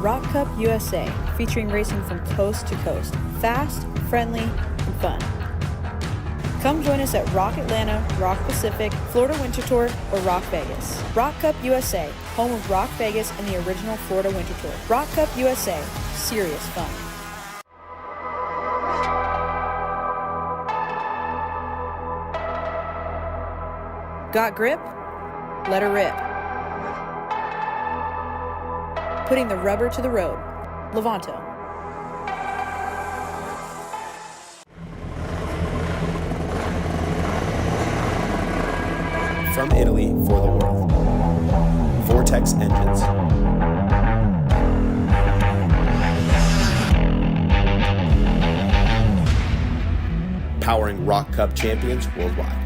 ROK Cup USA, featuring racing from coast to coast, fast, friendly, and fun. Come join us at ROK Atlanta, ROK Pacific, Florida Winter Tour, or ROK Vegas. ROK Cup USA, home of ROK Vegas and the original Florida Winter Tour. ROK Cup USA, serious fun. Got grip? Let her rip. Putting the rubber to the road. Levanto. From Italy for the world. Vortex Engines. Powering ROK Cup champions worldwide.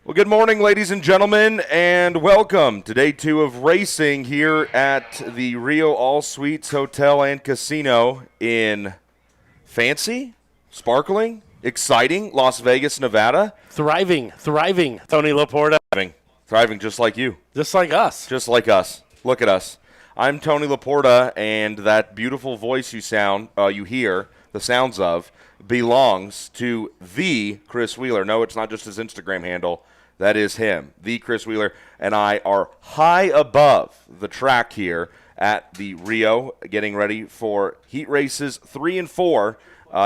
Well, good morning, ladies and gentlemen, and welcome to day 2 of racing here at the Rio All Suites Hotel and Casino in fancy, sparkling, exciting Las Vegas, Nevada. Thriving, Tony Laporta. Thriving just like you. Just like us. Just like us. Look at us. I'm Tony Laporta, and that beautiful voice you hear, the sounds of, belongs to the Chris Wheeler. No, it's not just his Instagram handle. That is him. The Chris Wheeler and I are high above the track here at the Rio, getting ready for heat races 3 and 4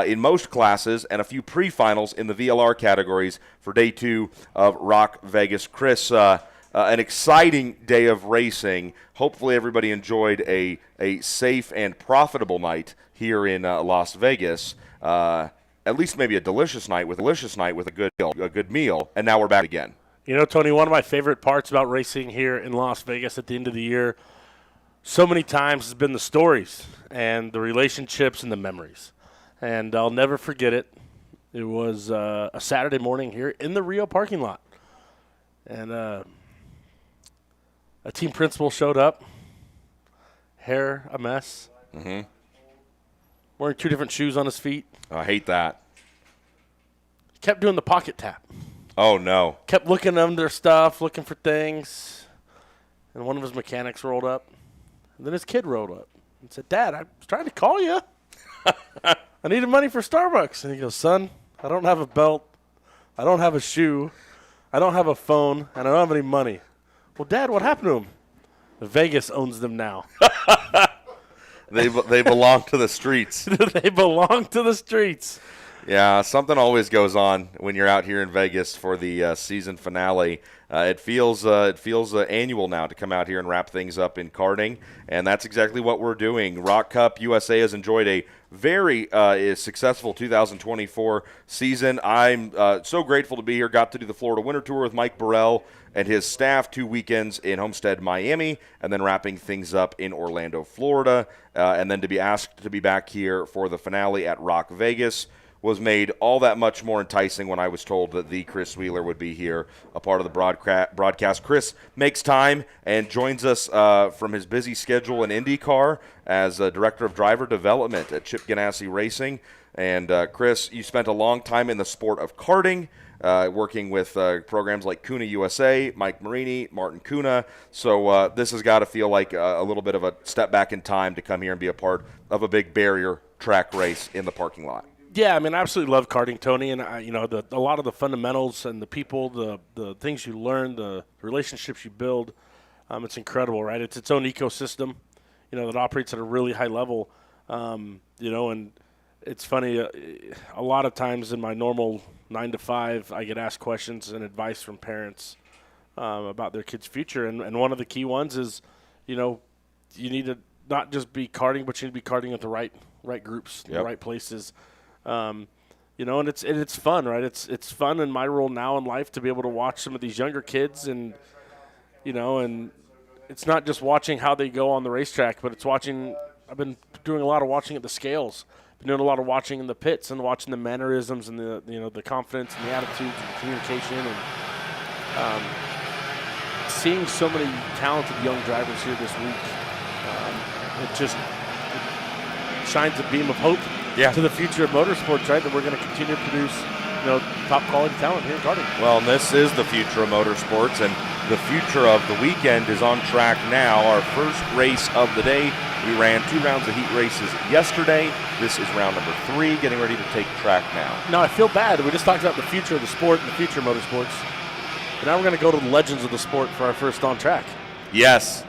in most classes and a few pre-finals in the VLR categories for day 2 of ROK Vegas. Chris, an exciting day of racing. Hopefully everybody enjoyed a safe and profitable night here in Las Vegas. At least maybe a delicious night with a good meal, and now we're back again. You know, Tony, one of my favorite parts about racing here in Las Vegas at the end of the year so many times has been the stories and the relationships and the memories. And I'll never forget it. It was a Saturday morning here in the Rio parking lot. And a team principal showed up, hair a mess, wearing 2 different shoes on his feet. I hate that. Kept doing the pocket tap. Oh, no. Kept looking under stuff, looking for things. And one of his mechanics rolled up. And then his kid rolled up and said, "Dad, I was trying to call you. I needed money for Starbucks." And he goes, "Son, I don't have a belt. I don't have a shoe. I don't have a phone. And I don't have any money." "Well, Dad, what happened to him?" "Vegas owns them now." They belong to the streets. They belong to the streets. Yeah, something always goes on when you're out here in Vegas for the season finale. It feels annual now to come out here and wrap things up in karting, and that's exactly what we're doing. ROK Cup USA has enjoyed a very successful 2024 season. I'm so grateful to be here. Got to do the Florida Winter Tour with Mike Burrell and his staff, 2 weekends in Homestead, Miami, and then wrapping things up in Orlando, Florida, and then to be asked to be back here for the finale at ROK Vegas was made all that much more enticing when I was told that the Chris Wheeler would be here, a part of the broadcast. Chris makes time and joins us from his busy schedule in IndyCar as Director of Driver Development at Chip Ganassi Racing. And Chris, you spent a long time in the sport of karting, working with programs like Kuna USA, Mike Marini, Martin Kuna. So this has got to feel like a little bit of a step back in time to come here and be a part of a big barrier track race in the parking lot. Yeah, I mean, I absolutely love karting, Tony, and a lot of the fundamentals and the people, the things you learn, the relationships you build, it's incredible, right? It's its own ecosystem, that operates at a really high level, and it's funny. A lot of times in my normal 9 to 5, I get asked questions and advice from parents about their kids' future, and one of the key ones is, you need to not just be karting, but you need to be karting at the right groups, the right places. And it's fun, right? It's fun in my role now in life to be able to watch some of these younger kids and it's not just watching how they go on the racetrack, but it's watching. I've been doing a lot of watching at the scales been doing a lot of watching in the pits and watching the mannerisms and the confidence and the attitudes and the communication and seeing so many talented young drivers here this week. It shines a beam of hope to the future of motorsports, right? That we're going to continue to produce, top quality talent here in karting. Well, and this is the future of motorsports, and the future of the weekend is on track now. Our first race of the day. We ran 2 rounds of heat races yesterday. This is round number 3, getting ready to take track now. Now, I feel bad. We just talked about the future of the sport and the future of motorsports. But now we're going to go to the legends of the sport for our first on track. Yes,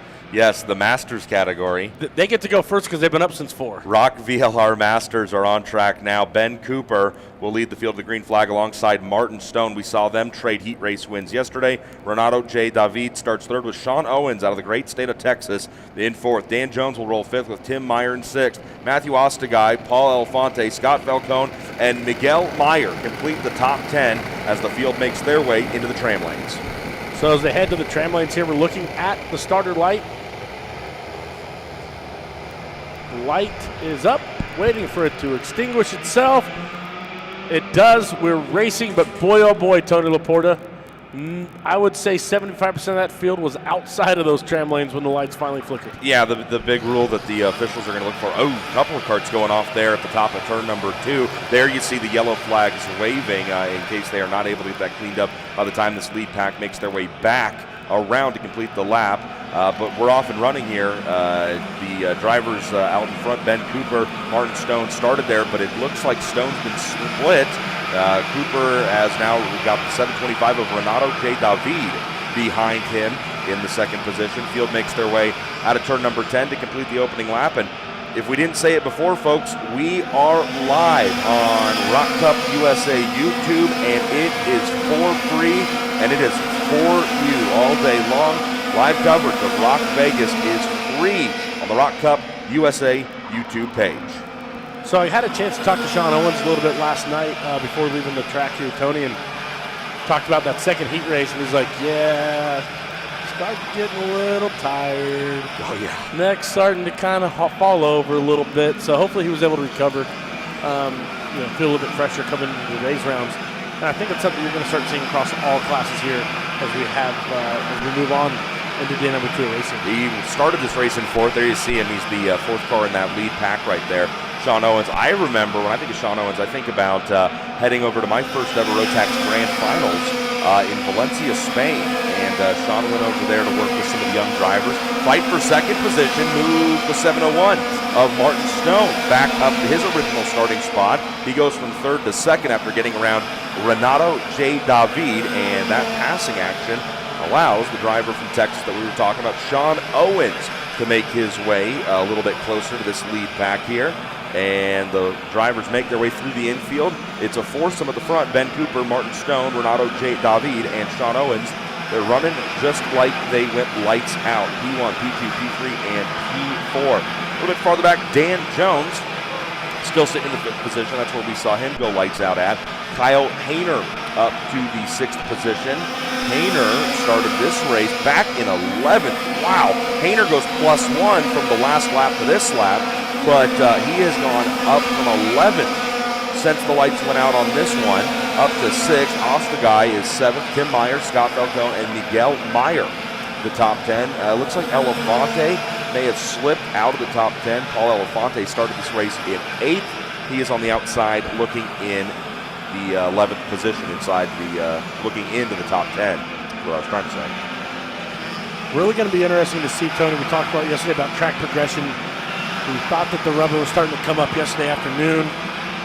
the Masters category. They get to go first because they've been up since 4. ROK VLR Masters are on track now. Ben Cooper will lead the field of the green flag alongside Martin Stone. We saw them trade heat race wins yesterday. Renato J. David starts third with Sean Owens out of the great state of Texas in 4th. Dan Jones will roll 5th with Tim Meyer in 6th. Matthew Ostagai, Paul Elefante, Scott Falcone, and Miguel Meyer complete the top 10 as the field makes their way into the tram lanes. So as they head to the tram lanes here, we're looking at the starter light. The light is up, waiting for it to extinguish itself. It does. We're racing, but boy, oh boy, Tony Laporta, I would say 75% of that field was outside of those tram lanes when the lights finally flickered. Yeah, the big rule that the officials are going to look for. Oh, a couple of carts going off there at the top of turn number 2. There you see the yellow flags waving in case they are not able to get that cleaned up by the time this lead pack makes their way back around to complete the lap. But we're off and running here. The drivers out in front, Ben Cooper, Martin Stone started there, but it looks like Stone's been split. Cooper has now got the 725 of Renato J. David behind him in the 2nd position. Field makes their way out of turn number 10 to complete the opening lap. And if we didn't say it before, folks, we are live on ROK Cup USA YouTube, and it is for free, and it is for you all day long. Live coverage of ROK Vegas is free on the ROK Cup USA YouTube page. So I had a chance to talk to Sean Owens a little bit last night before leaving the track here, Tony, and talked about that second heat race, and he's like, yeah, started getting a little tired. Oh, yeah. Neck's starting to kind of fall over a little bit, so hopefully he was able to recover, feel a little bit fresher coming into the race rounds. And I think it's something you're going to start seeing across all classes here as we move on into day number 2 racing. He started this race in 4th. There you see him. He's the 4th car in that lead pack right there. Sean Owens. I remember when I think of Sean Owens, I think about heading over to my first ever Rotax Grand Finals in Valencia, Spain. And Sean went over there to work with some of the young drivers. Fight for 2nd position, move the 701 of Martin Stone back up to his original starting spot. He goes from 3rd to 2nd after getting around Renato J. David, and that passing action allows the driver from Texas that we were talking about, Sean Owens, to make his way a little bit closer to this lead pack here. And the drivers make their way through the infield. It's a foursome at the front. Ben Cooper, Martin Stone, Renato J. David, and Sean Owens. They're running just like they went lights out. P1, P2, P3, and P4. A little bit farther back, Dan Jones, still sitting in the 5th position. That's where we saw him go lights out at. Kyle Hayner up to the 6th position. Hayner started this race back in 11th. Wow, Hayner goes +1 from the last lap to this lap, but he has gone up from 11th since the lights went out on this one, up to 6th. Ostagai is 7th. Tim Meyer, Scott Falcone, and Miguel Meyer, the top 10. Looks like Elefante may have slipped out of the top 10. Paul Elefante started this race in 8th. He is on the outside looking in the 11th position inside looking into the top 10, is what I was trying to say. Really going to be interesting to see, Tony. We talked about yesterday about track progression. We thought that the rubber was starting to come up yesterday afternoon.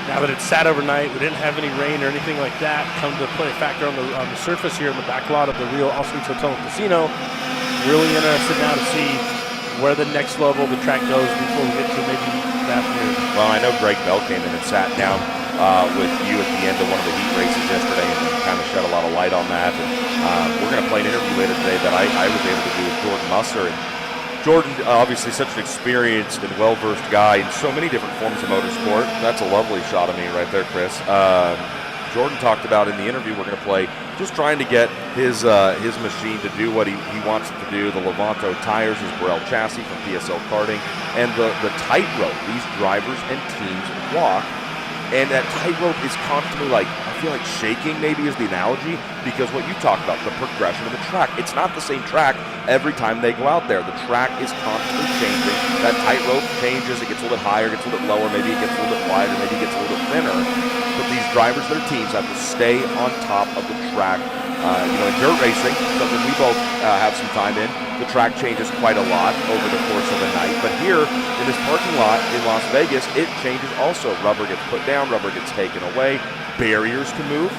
Now that it sat overnight, we didn't have any rain or anything like that come to play a factor on the surface here in the back lot of the Rio All Suites Hotel and Casino. Really interested now to see where the next level of the track goes before we get to maybe that afternoon. Well, I know Greg Bell came in and sat down with you at the end of one of the heat races yesterday and kind of shed a lot of light on that. And we're going to play an interview later today that I was able to do with Jordan Musser. And Jordan, obviously such an experienced and well-versed guy in so many different forms of motorsport. That's a lovely shot of me right there, Chris. Jordan talked about in the interview we're going to play, just trying to get his machine to do what he wants it to do. The Levanto tires, his Burrell chassis from PSL Karting, and the tightrope these drivers and teams walk. And that tightrope is constantly I feel like shaking maybe is the analogy, because what you talked about, the progression of the track. It's not the same track every time they go out there. The track is constantly changing. That tightrope changes. It gets a little bit higher, gets a little bit lower, maybe it gets a little bit wider, maybe it gets a little bit thinner. But these drivers, their teams, have to stay on top of the track. In dirt racing, something we both have some time in, the track changes quite a lot over the course of the night. But here in this parking lot in Las Vegas, it changes also. Rubber gets put down, rubber gets taken away, barriers can move.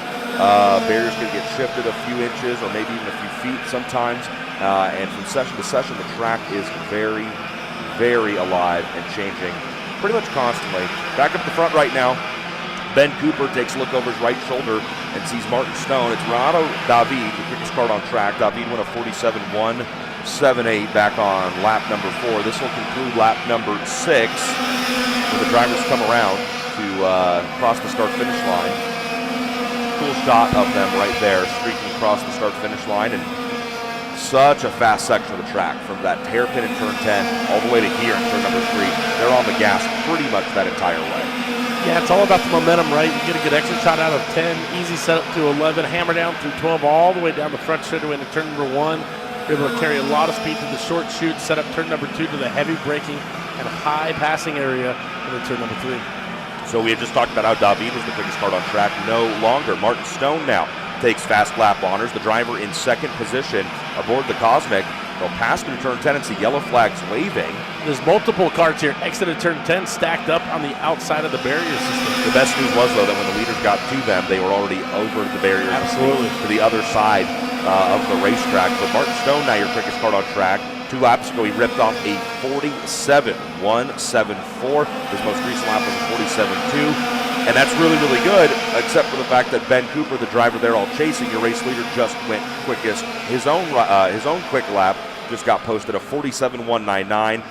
Barriers can get shifted a few inches or maybe even a few feet sometimes. And from session to session, the track is very, very alive and changing pretty much constantly. Back up the front right now, Ben Cooper takes a look over his right shoulder and sees Martin Stone. It's Renato David, the quickest card on track. David won a 47.178 back on lap number 4. This will conclude lap number 6 when the drivers come around to cross the start-finish line. Cool shot of them right there, streaking across the start-finish line, and such a fast section of the track from that hairpin in turn 10 all the way to here in turn number 3. They're on the gas pretty much that entire way. Yeah, it's all about the momentum, right? You get a good exit shot out of 10, easy setup to 11, hammer down through 12, all the way down the front straightaway into turn number 1. You're able to carry a lot of speed to the short chute, set up turn number 2 to the heavy braking and high passing area, and then turn number 3. So we had just talked about how David was the quickest card on track. No longer. Martin Stone now takes fast lap honors. The driver in second position aboard the Cosmic. They'll pass through turn 10 and see yellow flags waving. There's multiple cards here. Exited turn 10, stacked up on the outside of the barrier system. The best news was, though, that when the leaders got to them, they were already over the barriers. Absolutely. To the other side of the racetrack. But Martin Stone, now your quickest card on track. 2 laps ago, he ripped off a 47.174. His most recent lap was a 47.2. And that's really, really good, except for the fact that Ben Cooper, the driver there all chasing, your race leader, just went quickest. His own quick lap just got posted a 47.199.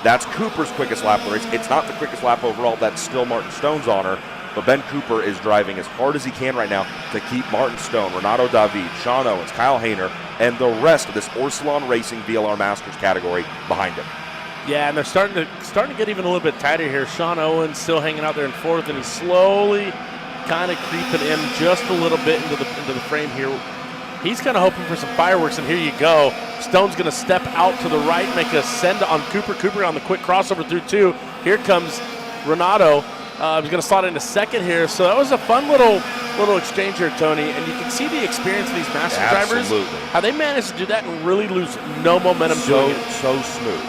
That's Cooper's quickest lap of the race. It's not the quickest lap overall. That's still Martin Stone's honor. But Ben Cooper is driving as hard as he can right now to keep Martin Stone, Renato David, Sean Owens, Kyle Hayner, and the rest of this Orsilon Racing VLR Masters category behind him. Yeah, and they're starting to get even a little bit tighter here. Sean Owens still hanging out there in 4th, and he's slowly kind of creeping in just a little bit into the frame here. He's kind of hoping for some fireworks, and here you go. Stone's going to step out to the right, make a send on Cooper. Cooper on the quick crossover through 2. Here comes Renato. He's going to slot into second here. So that was a fun little exchange here, Tony. And you can see the experience of these master drivers. How they managed to do that and really lose no momentum. So smooth.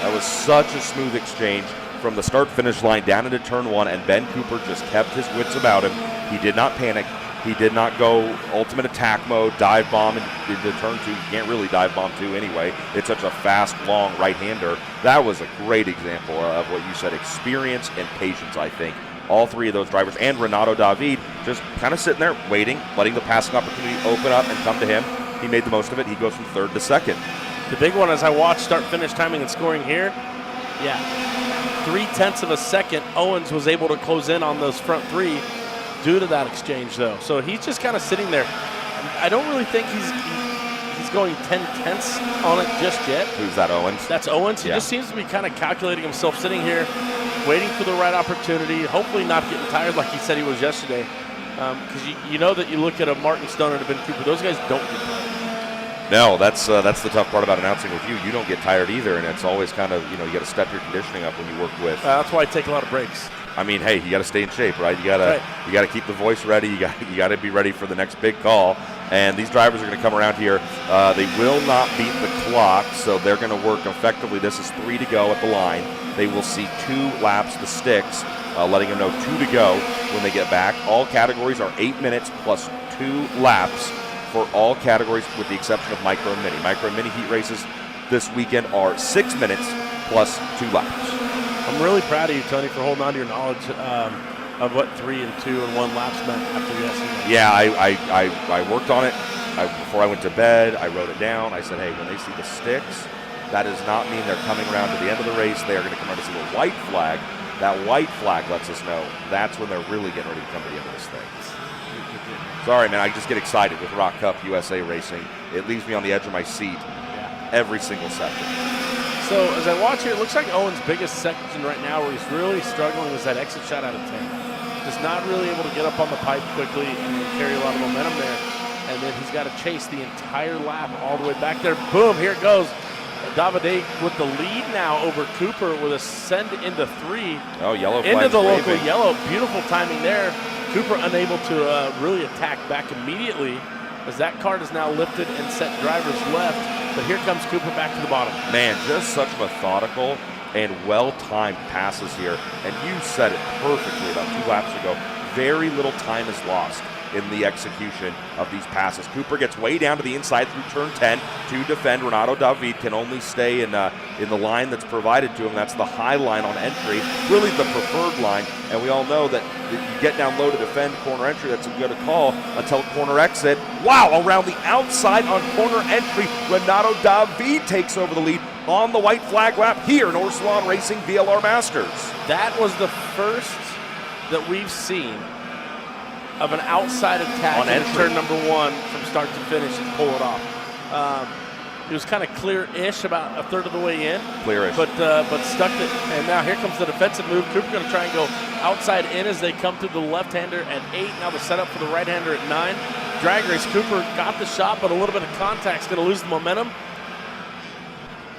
That was such a smooth exchange from the start-finish line down into turn 1, and Ben Cooper just kept his wits about him. He did not panic. He did not go ultimate attack mode, dive bomb into turn 2. You can't really dive bomb 2 anyway. It's such a fast, long right-hander. That was a great example of what you said, experience and patience, I think. All 3 of those drivers, and Renato David, just kind of sitting there, waiting, letting the passing opportunity open up and come to him. He made the most of it. He goes from 3rd to 2nd. The big one as I watch start-finish timing and scoring here, 0.3 of a second, Owens was able to close in on those front 3 due to that exchange, though. So he's just kind of sitting there. I don't really think he's going 10/10 on it just yet. Who's that, Owens? That's Owens. He just seems to be kind of calculating himself, sitting here, waiting for the right opportunity, hopefully not getting tired like he said he was yesterday. Because you know that you look at a Martin Stone and a Ben Cooper, those guys don't get tired. No, that's the tough part about announcing with you. You don't get tired either, and it's always kind of, you got to step your conditioning up when you work with. That's why I take a lot of breaks. I mean, hey, you got to stay in shape, right? You got to keep the voice ready. You got to be ready for the next big call. And these drivers are going to come around here. They will not beat the clock, so they're going to work effectively. This is 3 to go at the line. They will see 2 laps the sticks, letting them know 2 to go when they get back. All categories are 8 minutes plus 2 laps for all categories, with the exception of micro and mini. Micro and mini heat races this weekend are 6 minutes plus 2 laps. I'm really proud of you, Tony, for holding on to your knowledge of what 3 and 2 and 1 laps meant after yesterday. Yeah, I worked on it before I went to bed. I wrote it down. I said, hey, when they see the sticks, that does not mean they're coming around to the end of the race. They are going to come around to see the white flag. That white flag lets us know that's when they're really getting ready to come to the end of this thing. Sorry, man, I just get excited with ROK Cup USA Racing. It leaves me on the edge of my seat every single section. So as I watch here, it looks like Owen's biggest section right now where he's really struggling is that exit shot out of 10. Just not really able to get up on the pipe quickly and carry a lot of momentum there. And then he's got to chase the entire lap all the way back there. Boom, here it goes. Davide with the lead now over Cooper with a send into 3. Oh, yellow flag into the local waving. yellow. Beautiful timing there. Cooper unable to really attack back immediately as that card is now lifted and set drivers left. But here comes Cooper back to the bottom. Man, just such methodical and well-timed passes here. And you said it perfectly about 2 laps ago. Very little time is lost in the execution of these passes. Cooper gets way down to the inside through turn 10 to defend. Renato David can only stay in the line that's provided to him. That's the high line on entry, really the preferred line. And we all know that you get down low to defend corner entry. That's a good call until corner exit. Wow, around the outside on corner entry, Renato David takes over the lead on the white flag lap here in Orsalon Racing VLR Masters. That was the first that we've seen of an outside attack on in entry. turn number 1 from start to finish and pull it off. It was kind of clear-ish about a third of the way in. Clear-ish. But stuck it. And now here comes the defensive move. Cooper going to try and go outside in as they come through the left-hander at 8. Now the setup for the right-hander at 9. Drag race. Cooper got the shot, but a little bit of contact's going to lose the momentum.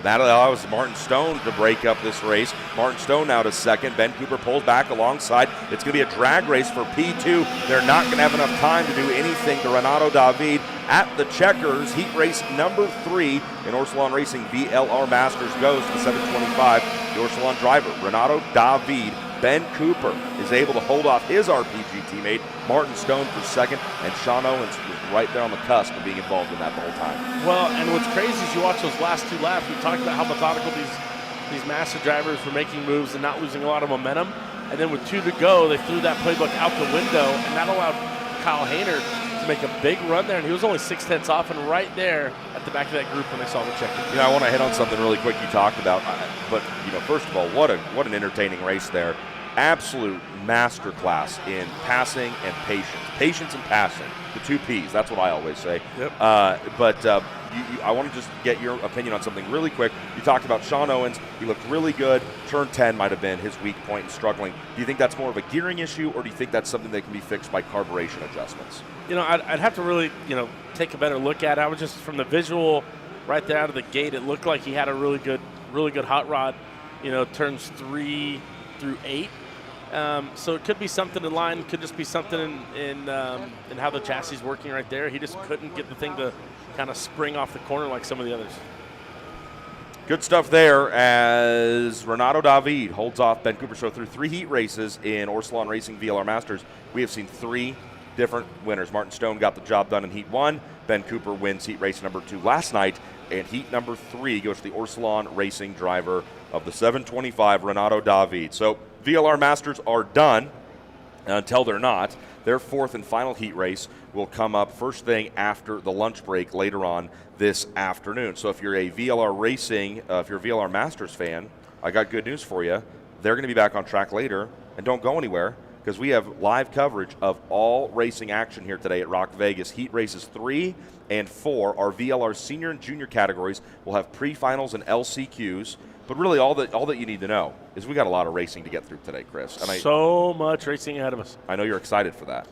That allows Martin Stone to break up this race. Martin Stone now to second. Ben Cooper pulls back alongside. It's going to be a drag race for P2. They're not going to have enough time to do anything to Renato David at the checkers. Heat race number 3 in Orsalon Racing VLR Masters goes to the 725. The Orsalon driver, Renato David. Ben Cooper is able to hold off his RPG teammate, Martin Stone, for second, and Sean Owens was right there on the cusp of being involved in that the whole time. Well, and what's crazy is you watch those last 2 laps. We talked about how methodical these master drivers were making moves and not losing a lot of momentum. And then with 2 to go, they threw that playbook out the window, and that allowed Kyle Hayner to make a big run there. And he was only 6/10 off, and right there at the back of that group when they saw the check. You know, I want to hit on something really quick you talked about. But, you know, first of all, what an entertaining race there. Absolute masterclass in passing and patience. Patience and passing, the 2 Ps. That's what I always say. Yep. I want to just get your opinion on something really quick. You talked about Sean Owens. He looked really good. Turn 10 might have been his weak point and struggling. Do you think that's more of a gearing issue, or do you think that's something that can be fixed by carburation adjustments? You know, I'd have to really, take a better look at it. I was just, from the visual right there out of the gate, it looked like he had a really good hot rod, turns 3 through 8. So it could be something in line, could just be something in how the chassis is working right there. He just couldn't get the thing to kind of spring off the corner like some of the others. Good stuff there as Renato David holds off Ben Cooper. So through 3 heat races in Orsalon Racing VLR Masters, we have seen 3 different winners. Martin Stone got the job done in heat 1. Ben Cooper wins heat race number 2 last night. And heat number 3 goes to the Orsalon Racing driver of the 725, Renato David. So VLR Masters are done until they're not. Their 4th and final heat race will come up first thing after the lunch break later on this afternoon. So if you're a VLR Racing, if you're a VLR Masters fan, I got good news for you. They're going to be back on track later, and don't go anywhere because we have live coverage of all racing action here today at ROK Vegas. Heat races 3 and 4, our VLR Senior and Junior categories will have pre-finals and LCQs. But really, all that you need to know is we got a lot of racing to get through today, Chris. And so much racing ahead of us. I know you're excited for that.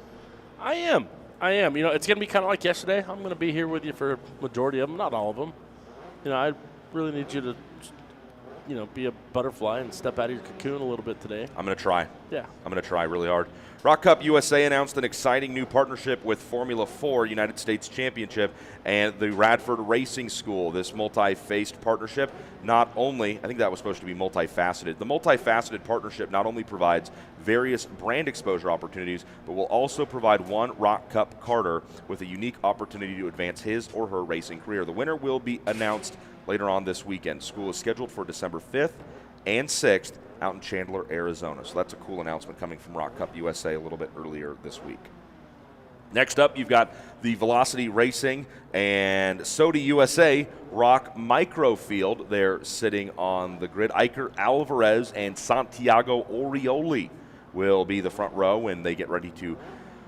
I am. It's going to be kind of like yesterday. I'm going to be here with you for a majority of them, not all of them. I really need you to, be a butterfly and step out of your cocoon a little bit today. I'm going to try. Yeah. I'm going to try really hard. ROK Cup USA announced an exciting new partnership with Formula 4 United States Championship and the Radford Racing School. This multi-faced partnership not only, I think that was supposed to be multifaceted. The multifaceted partnership not only provides various brand exposure opportunities, but will also provide one ROK Cup karter with a unique opportunity to advance his or her racing career. The winner will be announced later on this weekend. School is scheduled for December 5th and 6th out in Chandler, Arizona. So that's a cool announcement coming from ROK Cup USA a little bit earlier this week. Next up, you've got the Velocity Racing and Sodi USA ROK Microfield. They're sitting on the grid. Iker Alvarez and Santiago Orioli will be the front row when they get ready to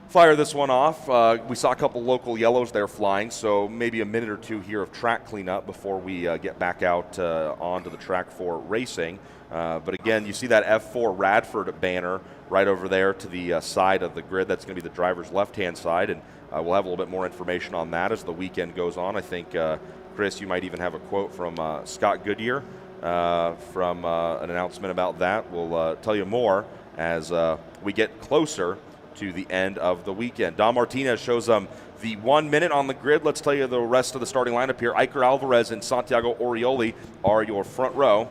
fire this one off. We saw a couple local yellows there flying, so maybe a minute or two here of track cleanup before we get back out onto the track for racing. But again, you see that F4 Radford banner right over there to the side of the grid. That's going to be the driver's left-hand side, and we'll have a little bit more information on that as the weekend goes on. I think, Chris, you might even have a quote from Scott Goodyear from an announcement about that. We'll tell you more as we get closer to the end of the weekend. Don Martinez shows them the 1 minute on the grid. Let's tell you the rest of the starting lineup here. Iker Alvarez and Santiago Orioli are your front row,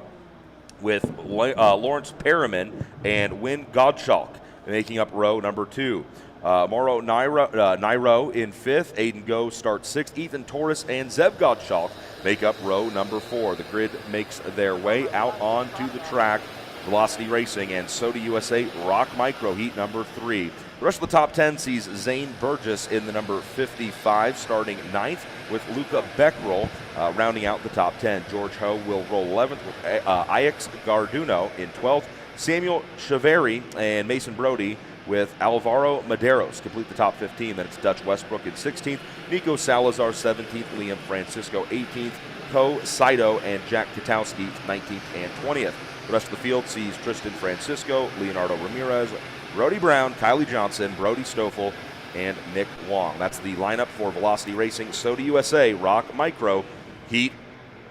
with Lawrence Perriman and Wynn Gottschalk making up row number 2. Mauro Nairo in 5th. Aiden Go starts 6th. Ethan Torres and Zeb Gottschalk make up row number 4. The grid makes their way out onto the track. Velocity Racing and Soda USA ROK Micro Heat number 3. The rest of the top 10 sees Zane Burgess in the number 55, starting 9th, with Luca Beckrell rounding out the top 10. George Ho will roll 11th with Ix Garduno in 12th. Samuel Chaveri and Mason Brody with Alvaro Maderos complete the top 15. Then it's Dutch Westbrook in 16th, Nico Salazar 17th, Liam Francisco 18th, Ko Saito and Jack Katowski 19th and 20th. The rest of the field sees Tristan Francisco, Leonardo Ramirez, Brody Brown, Kylie Johnson, Brody Stoffel, and Nick Wong. That's the lineup for Velocity Racing Soda USA ROK Micro Heat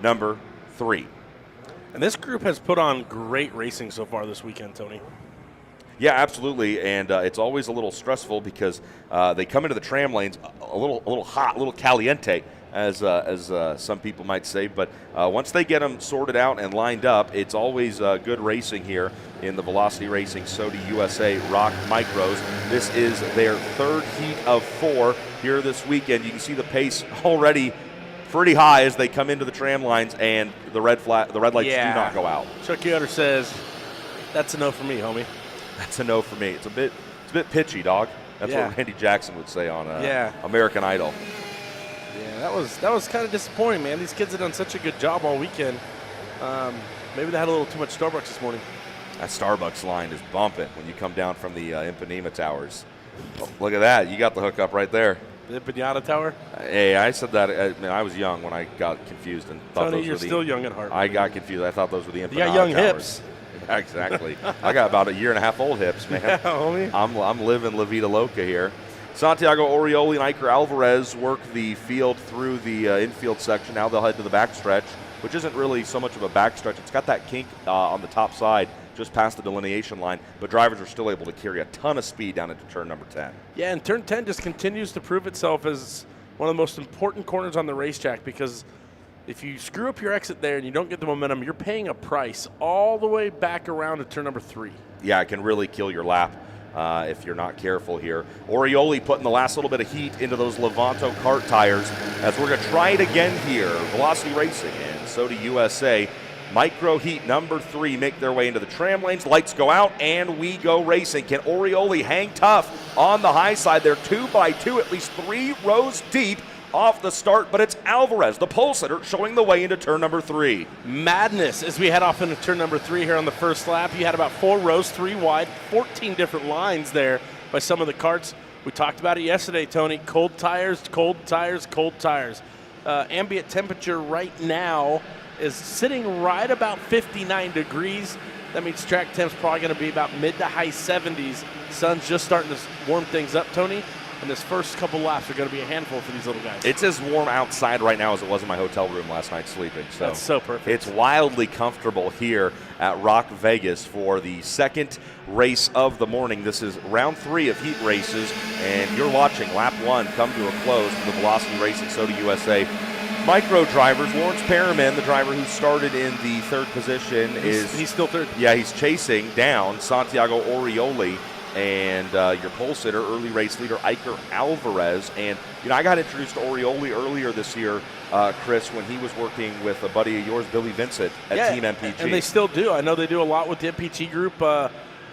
number 3. And this group has put on great racing so far this weekend, Tony. Yeah, absolutely, and it's always a little stressful because they come into the tram lanes a little hot, a little caliente, as some people might say. But once they get them sorted out and lined up, it's always good racing here in the Velocity Racing Soda USA ROK Micros. This is their 3rd heat of 4 here this weekend. You can see the pace already pretty high as they come into the tram lines, and the red lights do not go out. Chuck Yoder says, "That's a no for me, homie." That's a no for me. It's a bit pitchy, dog. That's what Randy Jackson would say on American Idol. Yeah, that was kind of disappointing, man. These kids have done such a good job all weekend. Maybe they had a little too much Starbucks this morning. That Starbucks line is bumping when you come down from the Ipanema Towers. Oh, look at that. You got the hookup right there. The Pinata Tower? Hey, I said that. I was young when I got confused and thought Tony, those you're were still young at heart. I got confused. I thought those were the Empanada You got young Towers. hips. Yeah, exactly. I got about a year and a half old hips, man. Yeah, homie. I'm living La Vida Loca here. Santiago Orioli and Iker Alvarez work the field through the infield section. Now they'll head to the backstretch, which isn't really so much of a backstretch. It's got that kink on the top side just past the delineation line, but drivers are still able to carry a ton of speed down into turn number 10. Yeah, and turn 10 just continues to prove itself as one of the most important corners on the racetrack, because if you screw up your exit there and you don't get the momentum, you're paying a price all the way back around to turn number 3. Yeah, it can really kill your lap if you're not careful here. Orioli putting the last little bit of heat into those Levanto kart tires as we're going to try it again here. Velocity Racing and Soda USA Micro Heat number 3 make their way into the tram lanes. Lights go out, and we go racing. Can Orioli hang tough on the high side? They're 2 by 2, at least 3 rows deep off the start, but it's Alvarez, the pole sitter, showing the way into turn number 3. Madness as we head off into turn number 3 here on the first lap. You had about 4 rows, 3 wide, 14 different lines there by some of the karts. We talked about it yesterday, Tony. Cold tires, cold tires, cold tires. Ambient temperature right now is sitting right about 59 degrees. That means track temp's probably going to be about mid to high 70s. Sun's just starting to warm things up, Tony. And this first couple laps are going to be a handful for these little guys. It's as warm outside right now as it was in my hotel room last night sleeping. So that's so perfect. It's wildly comfortable here at ROK Vegas for the second race of the morning. This is round 3 of heat races, and you're watching lap 1 come to a close for the Velocity Racing Soda USA Micro drivers. Lawrence Perriman, the driver who started in the 3rd position, he's still 3rd. Yeah, he's chasing down Santiago Orioli and your pole sitter, early race leader Iker Alvarez. And I got introduced to Orioli earlier this year, Chris, when he was working with a buddy of yours, Billy Vincent, at Team MPG. And they still do. I know they do a lot with the MPG group. In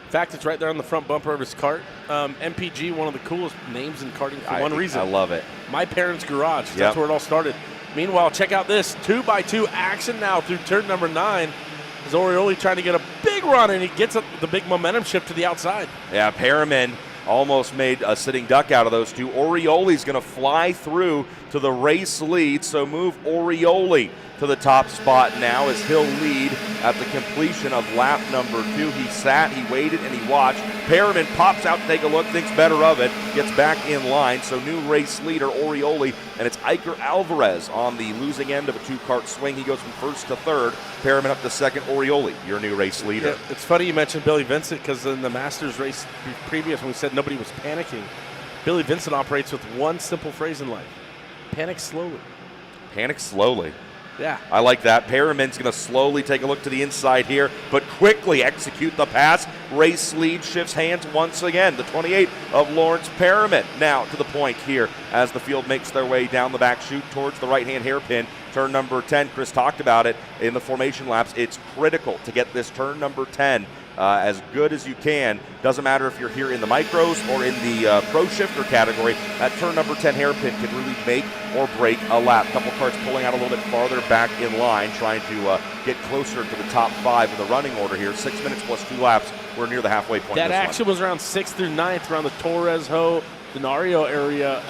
fact, it's right there on the front bumper of his kart. MPG, one of the coolest names in karting for one reason. I love it. My parents' garage. That's where it all started. Meanwhile, check out this 2x2 action now through turn number 9. As Orioli trying to get a big run, and he gets the big momentum shift to the outside. Yeah, Perriman almost made a sitting duck out of those two. Orioli's going to fly through to the race lead, so move Orioli to the top spot now as he'll lead at the completion of lap number 2. He sat, he waited, and he watched. Perriman pops out to take a look, thinks better of it, gets back in line. So new race leader, Orioli, and it's Iker Alvarez on the losing end of a 2-kart swing. He goes from first to third. Perriman up to second. Orioli, your new race leader. Yeah, it's funny you mentioned Billy Vincent, because in the Masters race previous, when we said nobody was panicking, Billy Vincent operates with one simple phrase in life: panic slowly. Panic slowly. Yeah. I like that. Perriman's going to slowly take a look to the inside here, but quickly execute the pass. Race lead shifts hands once again. The 28 of Lawrence Perriman now to the point here as the field makes their way down the back chute towards the right-hand hairpin. Turn number 10, Chris talked about it in the formation laps. It's critical to get this turn number 10 as good as you can. Doesn't matter if you're here in the micros or in the pro shifter category. That turn number 10 hairpin can really make or break a lap. Couple carts pulling out a little bit farther back in line, trying to get closer to the top 5 of the running order here. 6 minutes plus 2 laps. We're near the halfway point. That action was around 6th through 9th, around the Torres Ho, Denario area.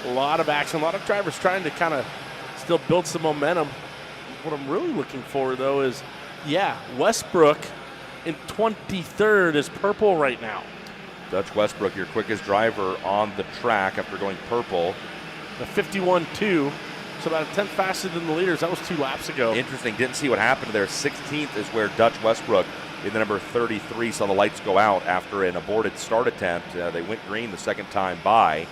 A lot of action, a lot of drivers trying to kind of still build some momentum. What I'm really looking for, though, is, Westbrook in 23rd is purple right now. Dutch Westbrook, your quickest driver on the track after going purple. The 51.2, so about a tenth faster than the leaders. That was 2 laps ago. Interesting. Didn't see what happened there. 16th is where Dutch Westbrook in the number 33 saw the lights go out after an aborted start attempt. They went green the second time by.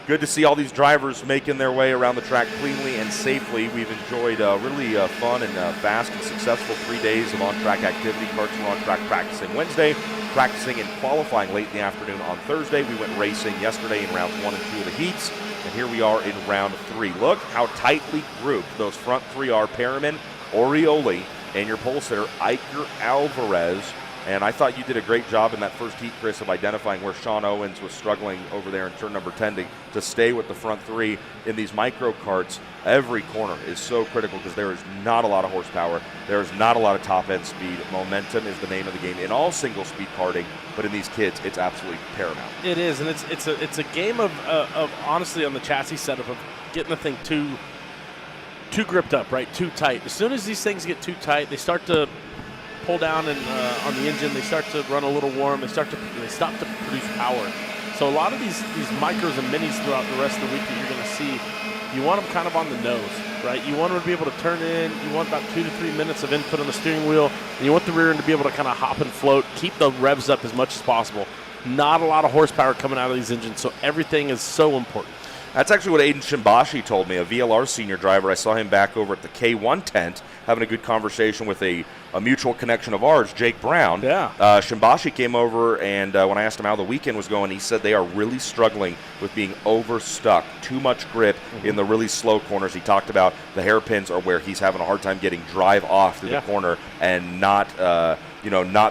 Good to see all these drivers making their way around the track cleanly and safely. We've enjoyed really fun and fast and successful 3 days of on-track activity. Karts were on track practicing Wednesday, practicing and qualifying late in the afternoon on Thursday. We went racing yesterday in rounds 1 and 2 of the heats, and here we are in round 3. Look how tightly grouped those front 3 are: Perriman, Orioli, and your pole sitter, Iker Alvarez. And I thought you did a great job in that first heat, Chris, of identifying where Sean Owens was struggling over there in turn number 10 to stay with the front 3 in these micro karts. Every corner is so critical because there is not a lot of horsepower. There is not a lot of top-end speed. Momentum is the name of the game in all single-speed karting, but in these kids, it's absolutely paramount. It is, and it's a game of honestly, on the chassis setup, of getting the thing too gripped up, right? Too tight. As soon as these things get too tight, they start to pull down and on the engine. They start to run a little warm. They stop to produce power. So a lot of these micros and minis throughout the rest of the week that you're going to see, you want them kind of on the nose, right? You want them to be able to turn in. You want about 2 to 3 minutes of input on the steering wheel, and you want the rear end to be able to kind of hop and float, keep the revs up as much as possible. Not a lot of horsepower coming out of these engines, so everything is so important. That's actually what Aiden Shimbashi told me, a VLR Senior driver. I saw him back over at the K1 tent having a good conversation with a mutual connection of ours, Jake Brown. Yeah. Shimbashi came over, and when I asked him how the weekend was going, he said they are really struggling with being overstuck, too much grip in the really slow corners. He talked about the hairpins are where he's having a hard time getting drive off through the corner and not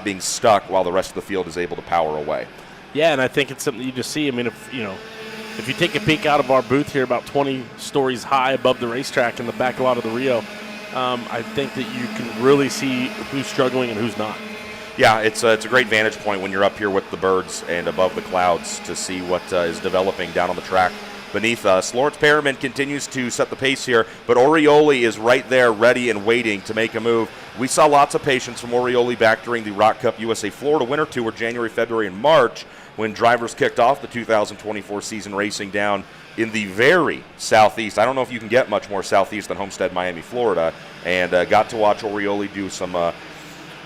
being stuck while the rest of the field is able to power away. Yeah, and I think it's something you just see. I mean, if you take a peek out of our booth here, about 20 stories high above the racetrack in the back lot of the Rio, I think that you can really see who's struggling and who's not. Yeah, it's a great vantage point when you're up here with the birds and above the clouds to see what is developing down on the track beneath us. Lawrence Perriman continues to set the pace here, but Orioli is right there ready and waiting to make a move. We saw lots of patience from Orioli back during the ROK Cup USA Florida Winter Tour, January, February, and March, when drivers kicked off the 2024 season racing down in the very southeast. I don't know if you can get much more southeast than Homestead, Miami, Florida, and got to watch Orioli do some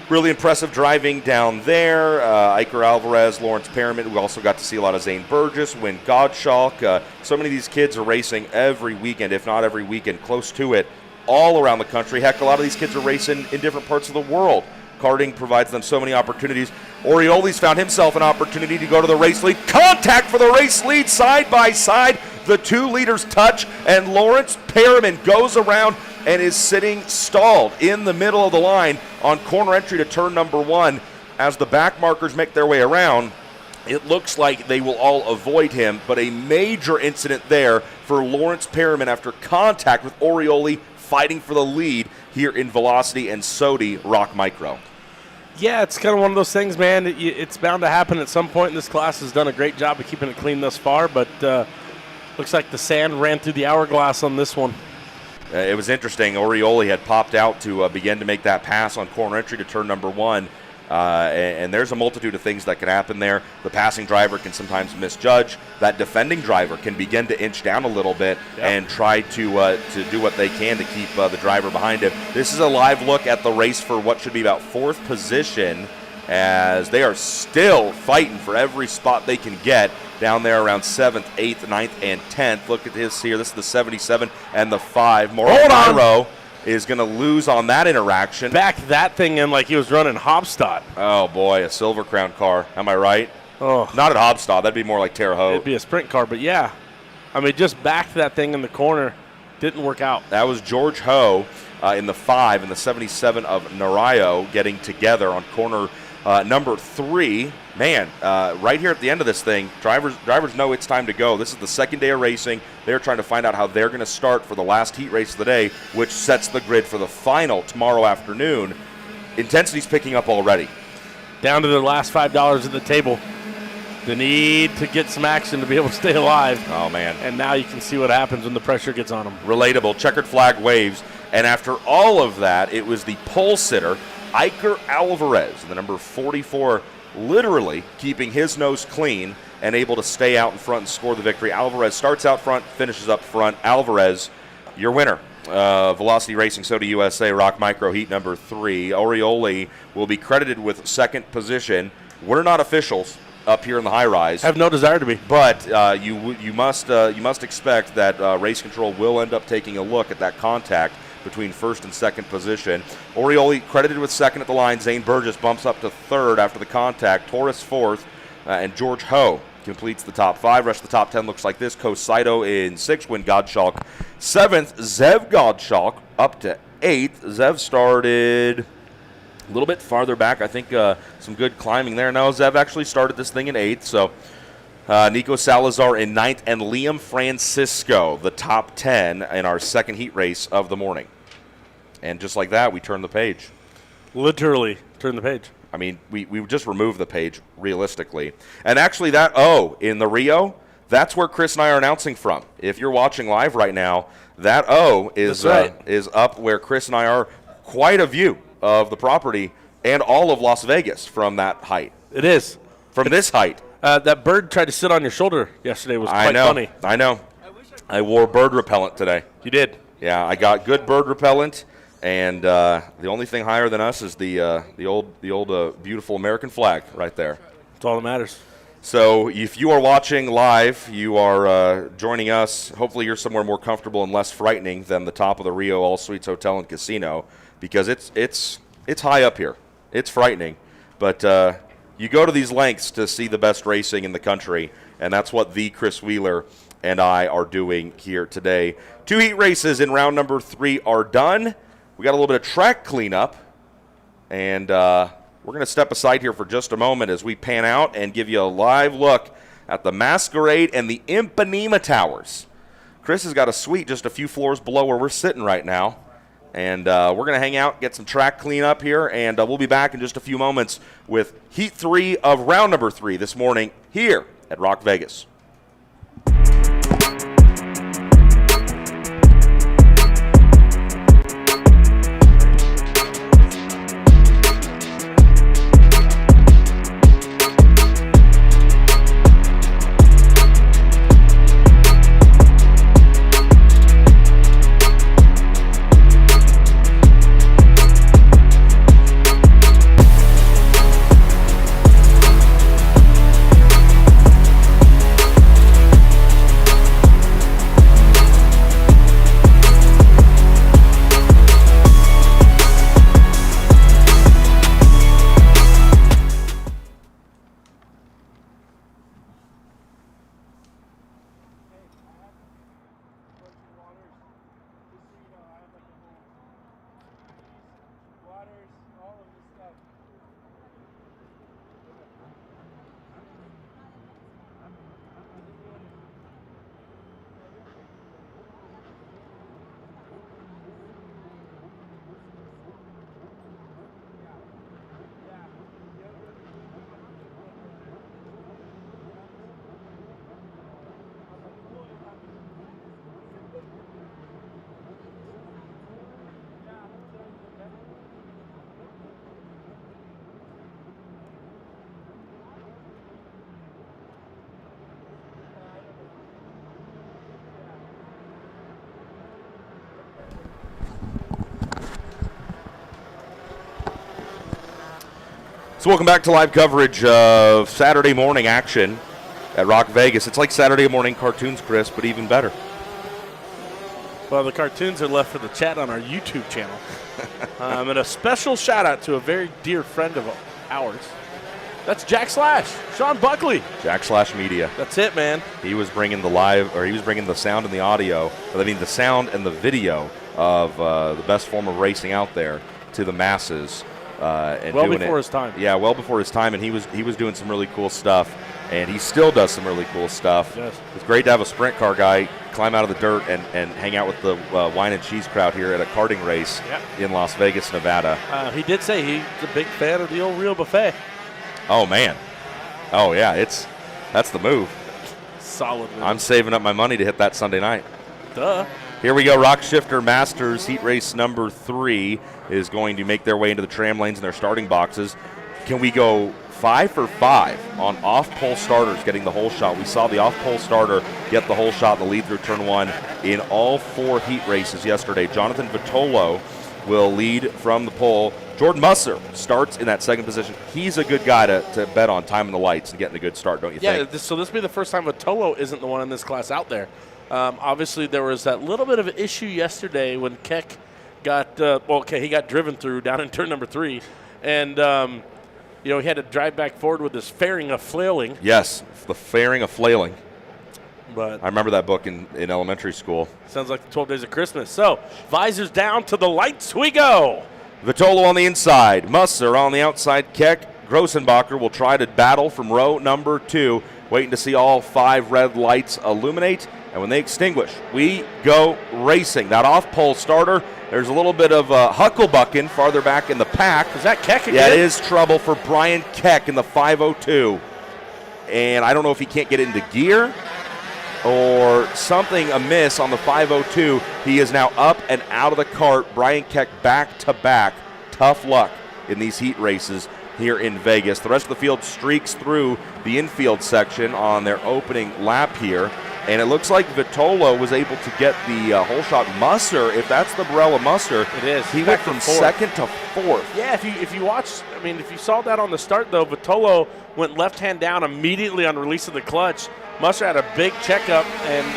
really impressive driving down there. Iker Alvarez, Lawrence Perriman. We also got to see a lot of Zane Burgess, Wynn Gottschalk. So many of these kids are racing every weekend, if not every weekend, close to it, all around the country. Heck, a lot of these kids are racing in different parts of the world. Karting provides them so many opportunities. Orioli's found himself an opportunity to go to the race lead. Contact for the race lead, side by side. The 2 leaders touch, and Lawrence Perriman goes around and is sitting stalled in the middle of the line on corner entry to turn number 1. As the back markers make their way around, it looks like they will all avoid him, but a major incident there for Lawrence Perriman after contact with Orioli fighting for the lead here in Velocity and Sodi ROK Micro. Yeah, it's kind of one of those things, man. It's bound to happen at some point. This class has done a great job of keeping it clean thus far, but looks like the sand ran through the hourglass on this one. It was interesting. Orioli had popped out to begin to make that pass on corner entry to turn number 1. And there's a multitude of things that can happen there. The passing driver can sometimes misjudge. That defending driver can begin to inch down a little bit and try to do what they can to keep the driver behind him. This is a live look at the race for what should be about 4th position, as they are still fighting for every spot they can get down there around 7th, 8th, 9th, and 10th. Look at this here. This is the 77 and the 5. Moreno is going to lose on that interaction. Back that thing in like he was running Hobstadt. Oh, boy, a Silver Crown car. Am I right? Oh, not at Hobstadt. That'd be more like Terre Haute. It'd be a sprint car, but yeah. I mean, just backed that thing in the corner. Didn't work out. That was George Ho in the 5 and the 77 of Narayo getting together on corner number 3. Man, right here at the end of this thing, drivers know it's time to go. This is the second day of racing. They're trying to find out how they're going to start for the last heat race of the day, which sets the grid for the final tomorrow afternoon. Intensity's picking up already. Down to the last $5 at the table. The need to get some action to be able to stay alive. Oh, man. And now you can see what happens when the pressure gets on them. Relatable. Checkered flag waves. And after all of that, it was the pole sitter, Iker Alvarez, the number 44, literally keeping his nose clean and able to stay out in front and score the victory. Alvarez starts out front, finishes up front. Alvarez, your winner. Velocity Racing Soda USA ROK Micro Heat number 3. Orioli will be credited with 2nd position. We're not officials up here in the high rise. Have no desire to be. But you must expect that race control will end up taking a look at that contact between 1st and 2nd position. Orioli credited with 2nd at the line. Zane Burgess bumps up to 3rd after the contact. Torres 4th, and George Ho completes the top 5. Rest of the top 10 looks like this. Ko Saito in 6th. Win Gottschalk 7th. Zev Gottschalk up to 8th. Zev started a little bit farther back. I think some good climbing there. No, Zev actually started this thing in 8th. So Nico Salazar in 9th, and Liam Francisco, the top 10 in our 2nd heat race of the morning. And just like that, we turn the page. Literally turn the page. I mean, we just removed the page realistically. And actually that O in the Rio, that's where Chris and I are announcing from. If you're watching live right now, that O is up where Chris and I are. Quite a view of the property and all of Las Vegas from that height. It is. From this height. That bird tried to sit on your shoulder yesterday. Was quite funny. I know. I wore bird repellent today. You did? Yeah, I got good bird repellent, and the only thing higher than us is the old beautiful American flag right there. That's all that matters. So if you are watching live, you are joining us. Hopefully you're somewhere more comfortable and less frightening than the top of the Rio All Suites Hotel and Casino, because it's high up here. It's frightening, but you go to these lengths to see the best racing in the country, and that's what the Chris Wheeler and I are doing here today. 2 heat races in round number 3 are done. We got a little bit of track cleanup, and we're going to step aside here for just a moment as we pan out and give you a live look at the Masquerade and the Ipanema Towers. Chris has got a suite just a few floors below where we're sitting right now. And we're going to hang out, get some track cleanup here, and we'll be back in just a few moments with Heat 3 of round number 3 this morning here at ROK Vegas. So welcome back to live coverage of Saturday morning action at ROK Vegas. It's like Saturday morning cartoons, Chris, but even better. Well, the cartoons are left for the chat on our YouTube channel. And a special shout out to a very dear friend of ours. That's Jack Slash, Sean Buckley. Jack Slash Media. That's it, man. He was bringing the sound and the audio, the sound and the video of the best form of racing out there to the masses. And well before his time. Yeah, well before his time, and he was doing some really cool stuff, and he still does some really cool stuff. Yes. It's great to have a sprint car guy climb out of the dirt and hang out with the wine and cheese crowd here at a karting race in Las Vegas, Nevada. He did say he's a big fan of the old Real Buffet. Oh, man. Oh, yeah, that's the move. Solid move. I'm saving up my money to hit that Sunday night. Duh. Here we go. ROK Shifter Masters heat race number 3 is going to make their way into the tram lanes in their starting boxes. Can we go 5 for 5 on off-pole starters getting the whole shot? We saw the off-pole starter get the whole shot in the lead through turn 1 in all 4 heat races yesterday. Jonathan Vitolo will lead from the pole. Jordan Musser starts in that second position. He's a good guy to bet on timing the lights and getting a good start, don't you think? Yeah, so this will be the first time Vitolo isn't the one in this class out there. Obviously, there was that little bit of an issue yesterday when Keck got he got driven through down in turn number 3, and he had to drive back forward with his fairing of flailing. Yes, the fairing of flailing. But I remember that book in elementary school. Sounds like the 12 Days of Christmas. So visors down, to the lights we go. Vitolo on the inside, Musser on the outside. Keck, Grossenbacher will try to battle from row number 2, waiting to see all 5 red lights illuminate. And when they extinguish, we go racing. That off-pole starter, there's a little bit of hucklebucking farther back in the pack. Is that Keck again? Yeah, it is trouble for Brian Keck in the 502. And I don't know if he can't get into gear or something amiss on the 502. He is now up and out of the cart. Brian Keck back to back. Tough luck in these heat races here in Vegas. The rest of the field streaks through the infield section on their opening lap here. And it looks like Vitolo was able to get the whole shot. Musser, if that's the Barella Musser, it is. He went from second to 4th. Yeah, if you watch, if you saw that on the start though, Vitolo went left hand down immediately on release of the clutch. Musser had a big checkup, and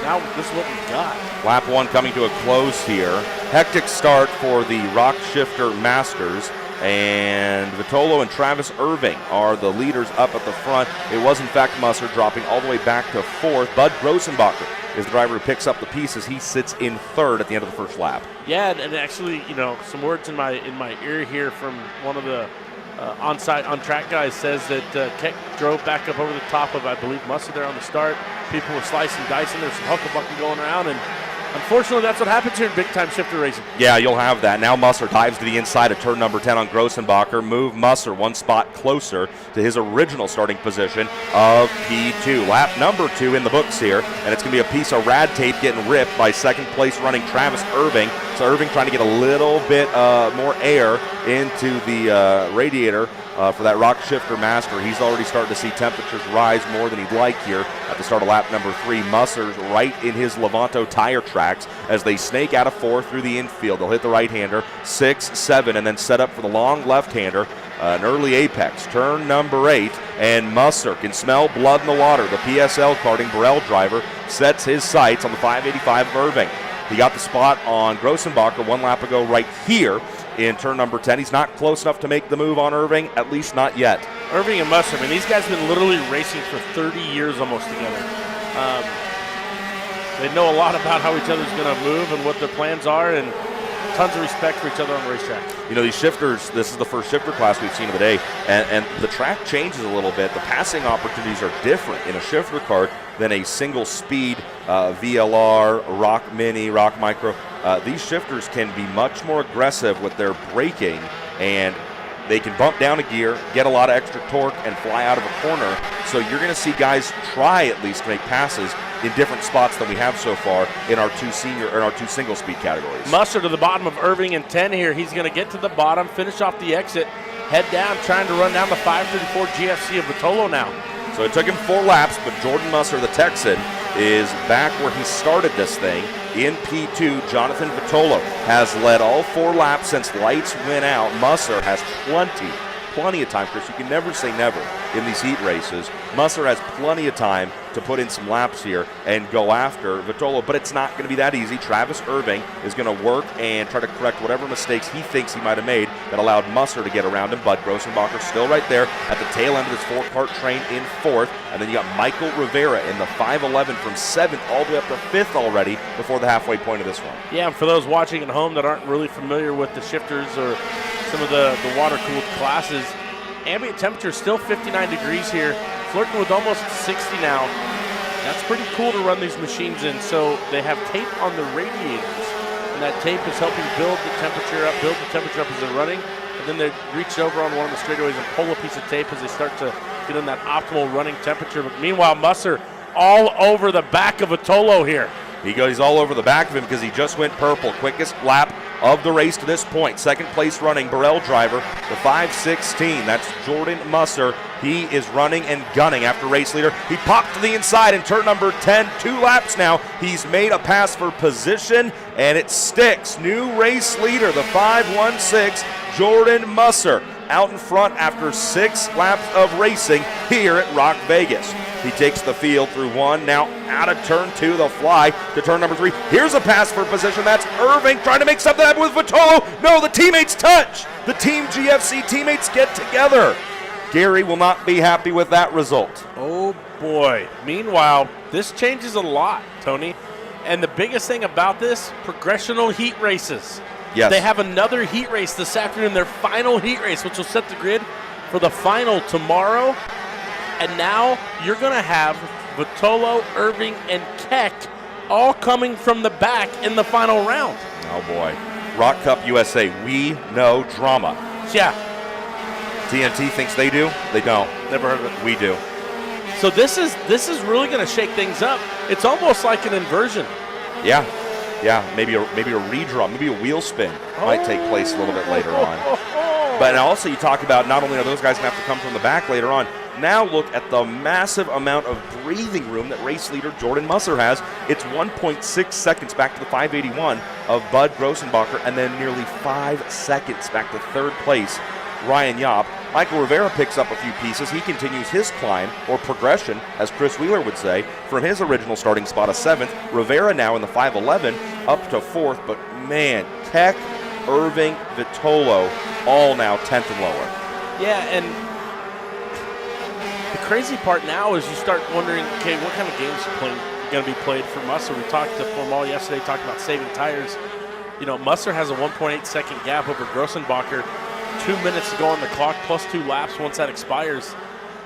now this is what we got. Lap 1 coming to a close here. Hectic start for the ROK Shifter Masters. And Vitolo and Travis Irving are the leaders up at the front. It was, in fact, Musser dropping all the way back to 4th. Bud Grossenbacher is the driver who picks up the pieces. He sits in 3rd at the end of the first lap. Yeah, and actually, some words in my ear here from one of the on-track guys says that Keck drove back up over the top of, I believe, Musser there on the start. People were slicing, dicing. There's some hucklebucking going around, and unfortunately, that's what happens here in big-time shifter racing. Yeah, you'll have that. Now Musser dives to the inside of turn number 10 on Grossenbacher. Move Musser one spot closer to his original starting position of P2. Lap number 2 in the books here, and it's going to be a piece of rad tape getting ripped by second-place running Travis Irving. So Irving trying to get a little bit more air into the radiator for that ROK Shifter Master. He's already starting to see temperatures rise more than he'd like here at the start of lap number 3. Musser's right in his Levanto tire tracks as they snake out of 4 through the infield. They'll hit the right-hander, 6, 7, and then set up for the long left-hander. An early apex, turn number 8, and Musser can smell blood in the water. The PSL karting Burrell driver sets his sights on the 585 of Irving. He got the spot on Grossenbacher 1 lap ago right here in turn number 10. He's not close enough to make the move on Irving, at least not yet. Irving and Musser, these guys have been literally racing for 30 years almost together. They know a lot about how each other's going to move and what their plans are, and tons of respect for each other on the racetrack. These shifters, this is the first shifter class we've seen of the day, and the track changes a little bit. The passing opportunities are different in a shifter kart than a single-speed VLR, ROK Mini, ROK Micro. These shifters can be much more aggressive with their braking, and they can bump down a gear, get a lot of extra torque, and fly out of a corner. So you're going to see guys try at least to make passes in different spots than we have so far in our two single speed categories. Musser to the bottom of Irving in 10 here. He's going to get to the bottom, finish off the exit, head down, trying to run down the 534 GFC of Vitolo now. So it took him 4 laps, but Jordan Musser, the Texan, is back where he started this thing. in P2, Jonathan Vitolo has led all 4 laps since lights went out. Musser has plenty of time, Chris. You can never say never in these heat races. Musser has plenty of time to put in some laps here and go after Vitolo, but it's not going to be that easy. Travis Irving is going to work and try to correct whatever mistakes he thinks he might have made that allowed Musser to get around him. Bud Grossenbacher still right there at the tail end of this 4-cart train in 4th, and then you got Michael Rivera in the 511 from 7th all the way up to 5th already before the halfway point of this one. Yeah, and for those watching at home that aren't really familiar with the shifters or some of the water-cooled classes, ambient temperature is still 59 degrees here, flirting with almost 60 now. That's pretty cool to run these machines in. So they have tape on the radiators, and that tape is helping build the temperature up as they're running. And then they reach over on one of the straightaways and pull a piece of tape as they start to get in that optimal running temperature. But meanwhile, Musser all over the back of Vitolo here. He's all over the back of him because he just went purple. Quickest lap of the race to this point. Second place running, Burrell driver, the 5:16. That's Jordan Musser. He is running and gunning after race leader. He popped to the inside in turn number 10. 2 laps now. He's made a pass for position, and it sticks. New race leader, the 5:16, Jordan Musser, out in front after 6 laps of racing here at ROK Vegas. He takes the field through 1, now out of turn 2, they'll fly to turn number 3. Here's a pass for position. That's Irving trying to make something happen with Vitolo. No, the teammates touch. The Team GFC teammates get together. Gary will not be happy with that result. Oh, boy. Meanwhile, this changes a lot, Tony. And the biggest thing about this, progressional heat races. Yes. They have another heat race this afternoon, their final heat race, which will set the grid for the final tomorrow. And now you're going to have Vitolo, Irving, and Keck all coming from the back in the final round. Oh, boy. ROK Cup USA, we know drama. Yeah. TNT thinks they do. They don't. Never heard of it. We do. So this is really going to shake things up. It's almost like an inversion. Yeah. Maybe a redraw, maybe a wheel spin might take place a little bit later on. But also you talk about not only are those guys going to have to come from the back later on, now look at the massive amount of breathing room that race leader Jordan Musser has. It's 1.6 seconds back to the 581 of Bud Grossenbacher, and then nearly 5 seconds back to 3rd place Ryan Yop. Michael Rivera picks up a few pieces. He continues his climb, or progression, as Chris Wheeler would say, from his original starting spot of 7th. Rivera now in the 511 up to 4th, but man, Keck, Irving, Vitolo, all now 10th and lower. Yeah, and the crazy part now is you start wondering, okay, what kind of games are going to be played for Musser? We talked to Formal yesterday, talked about saving tires. You know, Musser has a 1.8 second gap over Grossenbacher. 2 minutes to go on the clock, plus 2 laps once that expires.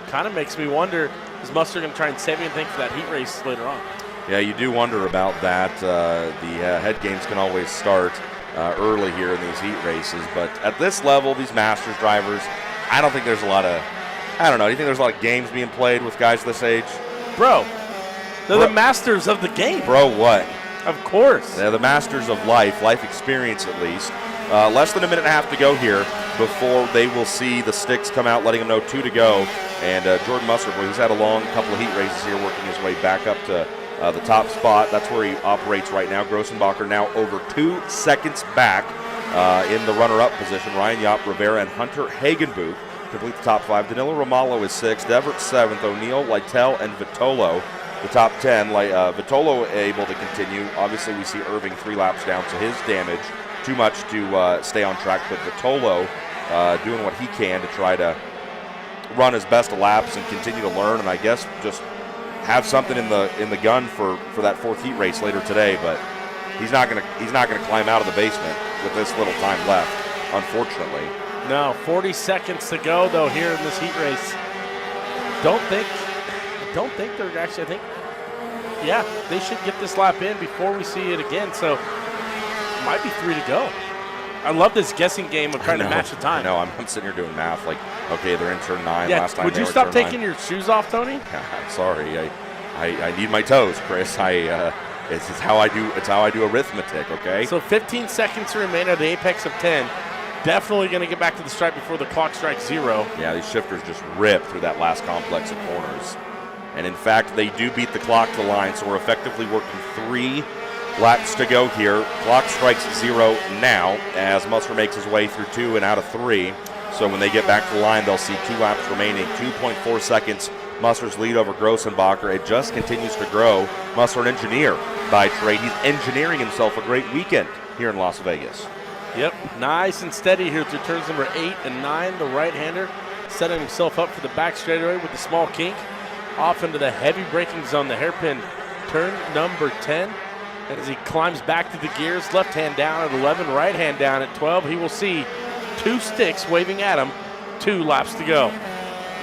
Kind of makes me wonder, is Musser going to try and save anything for that heat race later on? Yeah, you do wonder about that. The head games can always start early here in these heat races, but at this level, these Masters drivers, I don't think there's a lot of, I don't know, do you think there's a lot of games being played with guys this age? Bro, they're the masters of the game. Bro, what? Of course. They're the masters of life experience at least. Less than a minute and a half to go here before they will see the sticks come out, letting them know 2 to go. And Jordan Musser, boy, he's had a long couple of heat races here, working his way back up to the top spot. That's where he operates right now. Grossenbacher now over 2 seconds back in the runner-up position. Ryan Yop, Rivera, and Hunter Hagenbooth complete the top 5. Danilo Romalo is 6th, Deverett 7th, O'Neill, Lytle, and Vitolo the top 10. Vitolo able to continue. Obviously, we see Irving 3 laps down, so his damage too much to stay on track. But Vitolo doing what he can to try to run his best of laps and continue to learn, and I guess just have something in the gun for that 4th heat race later today. But he's not gonna climb out of the basement with this little time left, unfortunately. No, 40 seconds to go though here in this heat race. Don't think they're actually. I think, yeah, they should get this lap in before we see it again. So it might be 3 to go. I love this guessing game of trying to match the time. No, I'm sitting here doing math. Like, okay, they're in turn 9. Yeah, last time would you stop taking your shoes off, Tony? I'm sorry. I need my toes, Chris. It's how I do. It's how I do arithmetic. Okay. So 15 seconds to remain at the apex of 10. Definitely going to get back to the stripe before the clock strikes 0. Yeah, these shifters just rip through that last complex of corners. And in fact, they do beat the clock to the line, so we're effectively working 3 laps to go here. Clock strikes 0 now as Musser makes his way through 2 and out of 3. So when they get back to the line, they'll see 2 laps remaining. 2.4 seconds, Musser's lead over Grossenbacher. It just continues to grow. Musser, an engineer by trade. He's engineering himself a great weekend here in Las Vegas. Yep, nice and steady here through turns number 8 and 9. The right-hander setting himself up for the back straightaway with the small kink. Off into the heavy braking zone, the hairpin turn number 10. As he climbs back to the gears, left hand down at 11, right hand down at 12. He will see 2 sticks waving at him, 2 laps to go.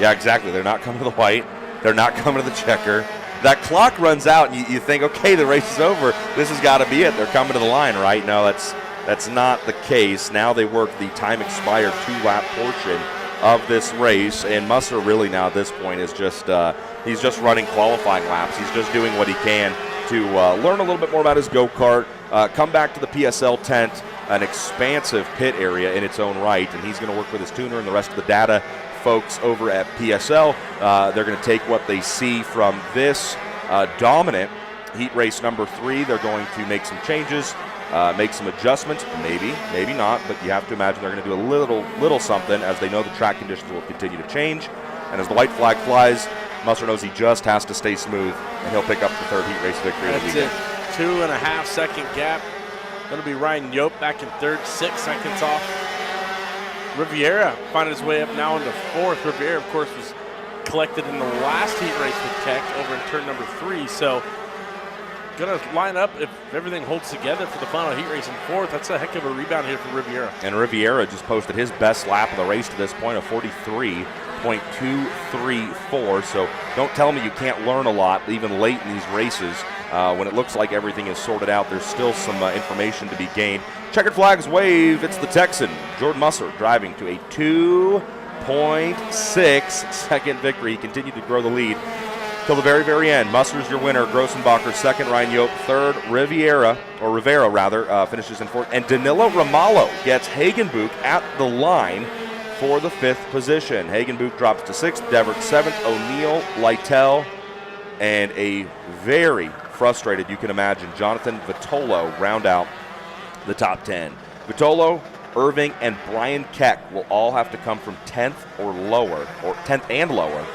Yeah, exactly. They're not coming to the white. They're not coming to the checker. That clock runs out, and you think, okay, the race is over. This has got to be it. They're coming to the line, right? No, that's not the case. Now they work the time expired 2-lap portion of this race, and Musser really now at this point is just he's just running qualifying laps. He's just doing what he can to learn a little bit more about his go-kart, come back to the PSL tent, an expansive pit area in its own right, and he's going to work with his tuner and the rest of the data folks over at PSL. They're going to take what they see from this dominant heat race number 3. They're going to make some changes, make some adjustments, maybe not, but you have to imagine they're going to do a little something as they know the track conditions will continue to change. And as the white flag flies, Musser knows he just has to stay smooth, and he'll pick up the 3rd heat race victory of the weekend. That's it. 2.5 second gap. Going to be Ryan Yope back in 3rd, 6 seconds off. Riviera finding his way up now into 4th. Riviera, of course, was collected in the last heat race with Keck over in turn number 3. So going to line up if everything holds together for the final heat race in 4th. That's a heck of a rebound here for Riviera. And Riviera just posted his best lap of the race to this point of 43.234. So don't tell me you can't learn a lot even late in these races. When it looks like everything is sorted out, there's still some information to be gained. Checkered flags wave. It's the Texan, Jordan Musser, driving to a 2.6 second victory. He continued to grow the lead till the very, very end. Musser's your winner. Grossenbacher 2nd. Ryan Yope 3rd. Rivera finishes in 4th. And Danilo Ramallo gets Hagenbuch at the line for the 5th position. Hagenbuch drops to 6th. Deverett 7th. O'Neill, Lytle, and a very frustrated, you can imagine, Jonathan Vitolo round out the top 10. Vitolo, Irving, and Brian Keck will all have to come from 10th or lower, or 10th and lower,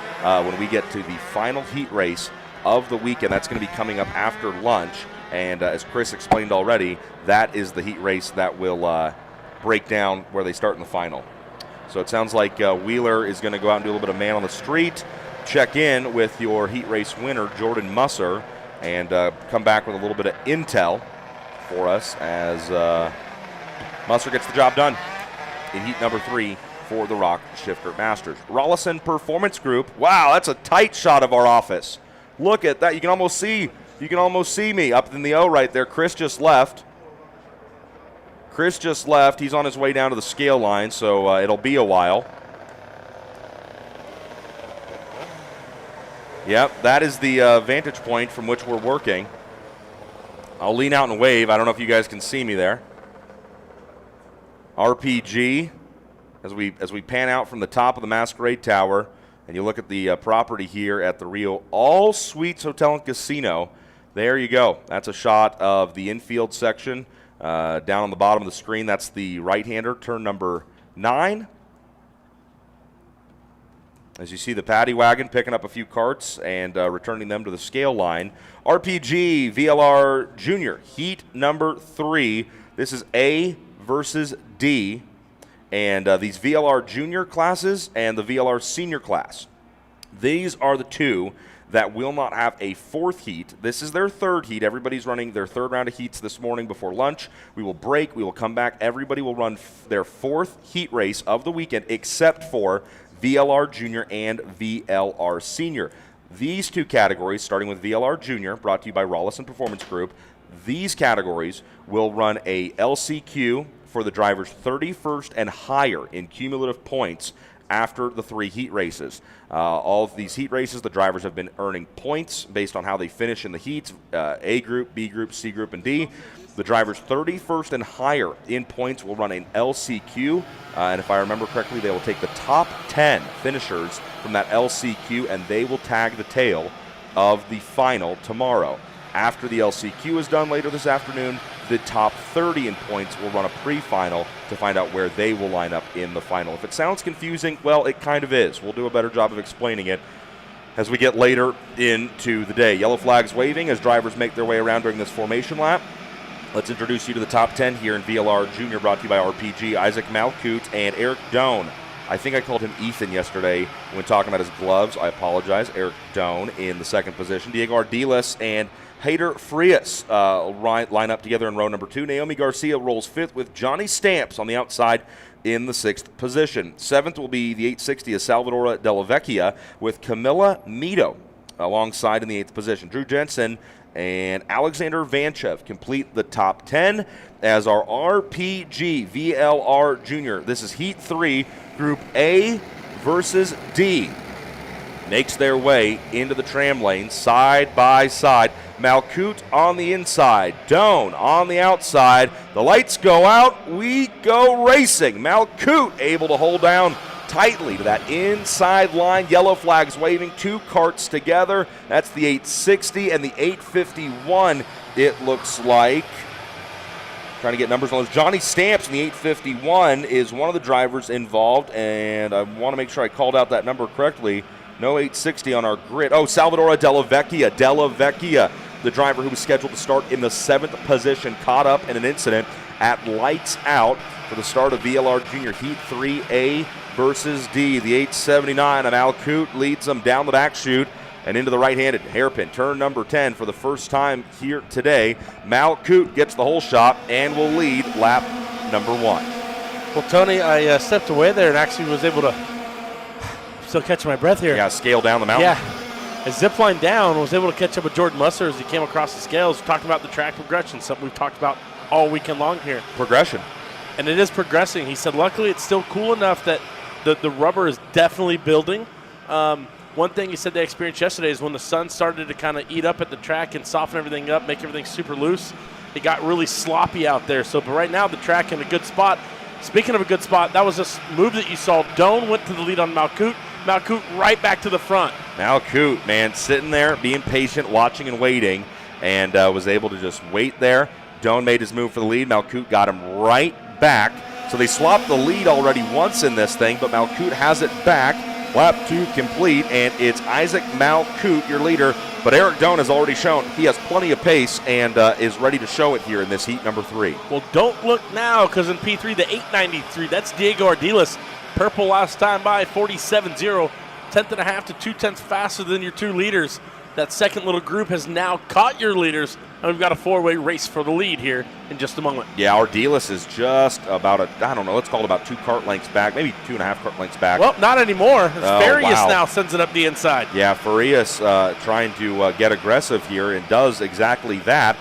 when we get to the final heat race of the weekend. That's going to be coming up after lunch. And as Chris explained already, that is the heat race that will break down where they start in the final. So it sounds like Wheeler is going to go out and do a little bit of man on the street, check in with your heat race winner, Jordan Musser, and come back with a little bit of intel for us as Musser gets the job done in heat number 3 for the ROK Masters. Rollison Performance Group. Wow, that's a tight shot of our office. Look at that. You can almost see me up in the O right there. Chris just left. He's on his way down to the scale line, so it'll be a while. Yep, that is the vantage point from which we're working. I'll lean out and wave. I don't know if you guys can see me there. RPG, as we pan out from the top of the Masquerade Tower, and you look at the property here at the Rio All Suites Hotel and Casino. There you go. That's a shot of the infield section down on the bottom of the screen. That's the right-hander, turn number 9. As you see the paddy wagon picking up a few carts and returning them to the scale line. RPG VLR Junior, heat number 3. This is A versus D. And these VLR Junior classes and the VLR Senior class. These are the 2 that will not have a 4th heat. This is their 3rd heat. Everybody's running their 3rd round of heats this morning before lunch. We will break. We will come back. Everybody will run their 4th heat race of the weekend except for VLR Junior and VLR Senior. These 2 categories, starting with VLR Junior, brought to you by Rollison Performance Group, these categories will run a LCQ for the drivers 31st and higher in cumulative points after the 3 heat races. All of these heat races, the drivers have been earning points based on how they finish in the heats, A group, B group, C group, and D. The drivers 31st and higher in points will run an LCQ, and if I remember correctly, they will take the top 10 finishers from that LCQ, and they will tag the tail of the final tomorrow. After the LCQ is done later this afternoon, the top 30 in points will run a pre-final to find out where they will line up in the final. If it sounds confusing, well, it kind of is. We'll do a better job of explaining it as we get later into the day. Yellow flags waving as drivers make their way around during this formation lap. Let's introduce you to the top 10 here in VLR Junior, brought to you by RPG. Isaac Malkout and Eric Doan. I think I called him Ethan yesterday when talking about his gloves. I apologize. Eric Doan in the second position. Diego Ardiles and Hader Frias line up together in row number 2. Naomi Garcia rolls 5th with Johnny Stamps on the outside in the 6th position. 7th will be the 860 of Salvadora Della Vecchia with Camilla Mito alongside in the 8th position. Drew Jensen and Alexander Vanchev complete the top 10 as our RPG VLR Junior. This is Heat 3, Group A versus D. Makes their way into the tram lane side by side. Malkout on the inside, Doan on the outside. The lights go out, we go racing. Malkout able to hold down tightly to that inside line. Yellow flags waving, 2 carts together. That's the 860 and the 851, it looks like. Trying to get numbers on those. Johnny Stamps in the 851 is one of the drivers involved, and I want to make sure I called out that number correctly. No 860 on our grid. Oh, Salvadora Della Vecchia. Della Vecchia, the driver who was scheduled to start in the 7th position, caught up in an incident at lights out for the start of VLR Junior Heat 3A versus D. The 879 of Malkout leads them down the back chute and into the right-handed hairpin. Turn number 10 for the first time here today. Malkout gets the whole shot and will lead lap number 1. Well, Tony, I stepped away there and actually was able to still catch my breath here. Yeah, scale down the mountain. Yeah. As zipline down, was able to catch up with Jordan Musser as he came across the scales. Talking about the track progression, something we've talked about all weekend long here. Progression. And it is progressing. He said luckily it's still cool enough that the rubber is definitely building. One thing he said they experienced yesterday is when the sun started to kind of eat up at the track and soften everything up, make everything super loose, it got really sloppy out there. So, but right now the track in a good spot. Speaking of a good spot, that was this move that you saw. Doan went to the lead on Malkout. Malkout right back to the front. Malkout, man, sitting there, being patient, watching and waiting, and was able to just wait there. Doan made his move for the lead. Malkout got him right back. So they swapped the lead already once in this thing, but Malkout has it back. Lap 2 complete, and it's Isaac Malkout, your leader. But Eric Doan has already shown he has plenty of pace and is ready to show it here in this heat number 3. Well, don't look now, because in P3, the 893, that's Diego Ardiles. Purple last time by, 47.0, 10.5 to 2/10 faster than your 2 leaders. That second little group has now caught your leaders, and we've got a 4-way race for the lead here in just a moment. Yeah, Ardiles is just about let's call it about 2 cart lengths back, maybe 2.5 cart lengths back. Well, not anymore. Farias wow. now sends it up the inside. Yeah, Farias trying to get aggressive here and does exactly that.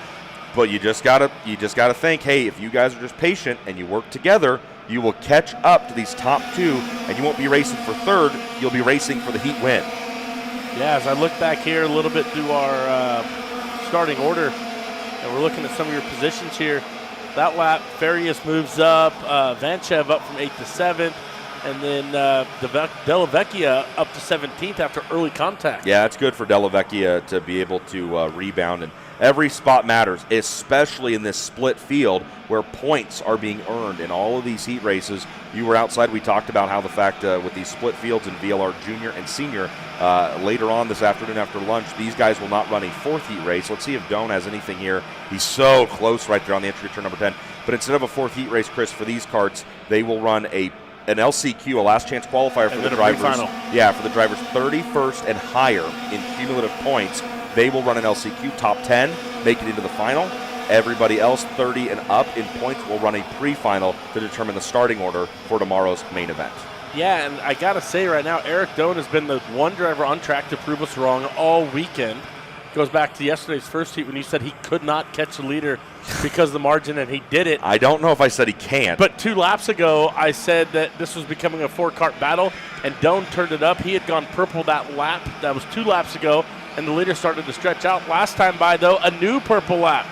But you just gotta think, hey, if you guys are just patient and you work together, you will catch up to these top 2, and you won't be racing for 3rd. You'll be racing for the heat win. Yeah, as I look back here a little bit through our starting order, and we're looking at some of your positions here. That lap, Farias moves up, Vanchev up from 8th to 7th, and then Della Vecchia up to 17th after early contact. Yeah, it's good for Della Vecchia to be able to rebound, and every spot matters, especially in this split field where points are being earned in all of these heat races. You were outside. We talked about how the fact with these split fields in VLR Junior and Senior, later on this afternoon after lunch, these guys will not run a 4th heat race. Let's see if Doan has anything here. He's so close right there on the entry to turn number 10. But instead of a 4th heat race, Chris, for these carts, they will run an LCQ, a last chance qualifier for the drivers. Yeah, for the drivers 31st and higher in cumulative points. They will run an LCQ top 10, make it into the final. Everybody else 30 and up in points will run a pre-final to determine the starting order for tomorrow's main event. Yeah, and I got to say right now, Eric Doan has been the one driver on track to prove us wrong all weekend. Goes back to yesterday's first heat when you said he could not catch the leader because of the margin, and he did it. I don't know if I said he can't. But 2 laps ago, I said that this was becoming a 4-cart battle, and Doan turned it up. He had gone purple that lap. That was 2 laps ago, and the leader started to stretch out. Last time by, though, a new purple lap.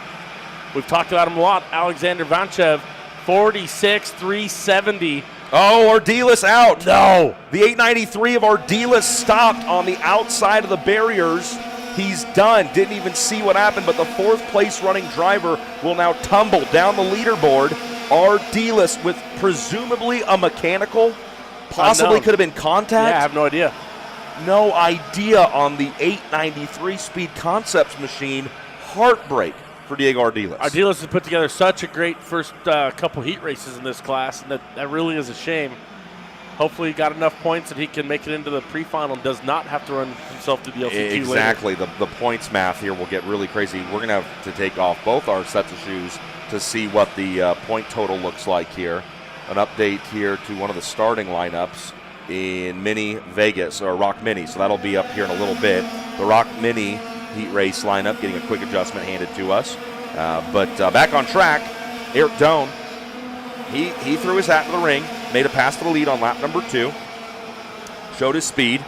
We've talked about him a lot. Alexander Vanchev, 46.370. Oh, Ardiles out. No. The 893 of Ardiles stopped on the outside of the barriers. He's done. Didn't even see what happened, but the fourth place running driver will now tumble down the leaderboard. Ardiles with presumably a mechanical, possibly Unknown. could have been contact. Yeah, I have no idea. No idea on the 893 speed concepts machine. Heartbreak for Diego Ardiles. Ardiles has put together such a great first couple heat races in this class, and that really is a shame. Hopefully he got enough points that he can make it into the pre-final and does not have to run himself to the LCQ Exactly. later. The points math here will get really crazy. We're going to have to take off both our sets of shoes to see what the point total looks like here. An update here to one of the starting lineups in Mini Vegas, or ROK Mini. So that'll be up here in a little bit. The ROK Mini heat race lineup getting a quick adjustment handed to us. But back on track, Eric Doan, he threw his hat in the ring, made a pass to the lead on lap number 2, showed his speed.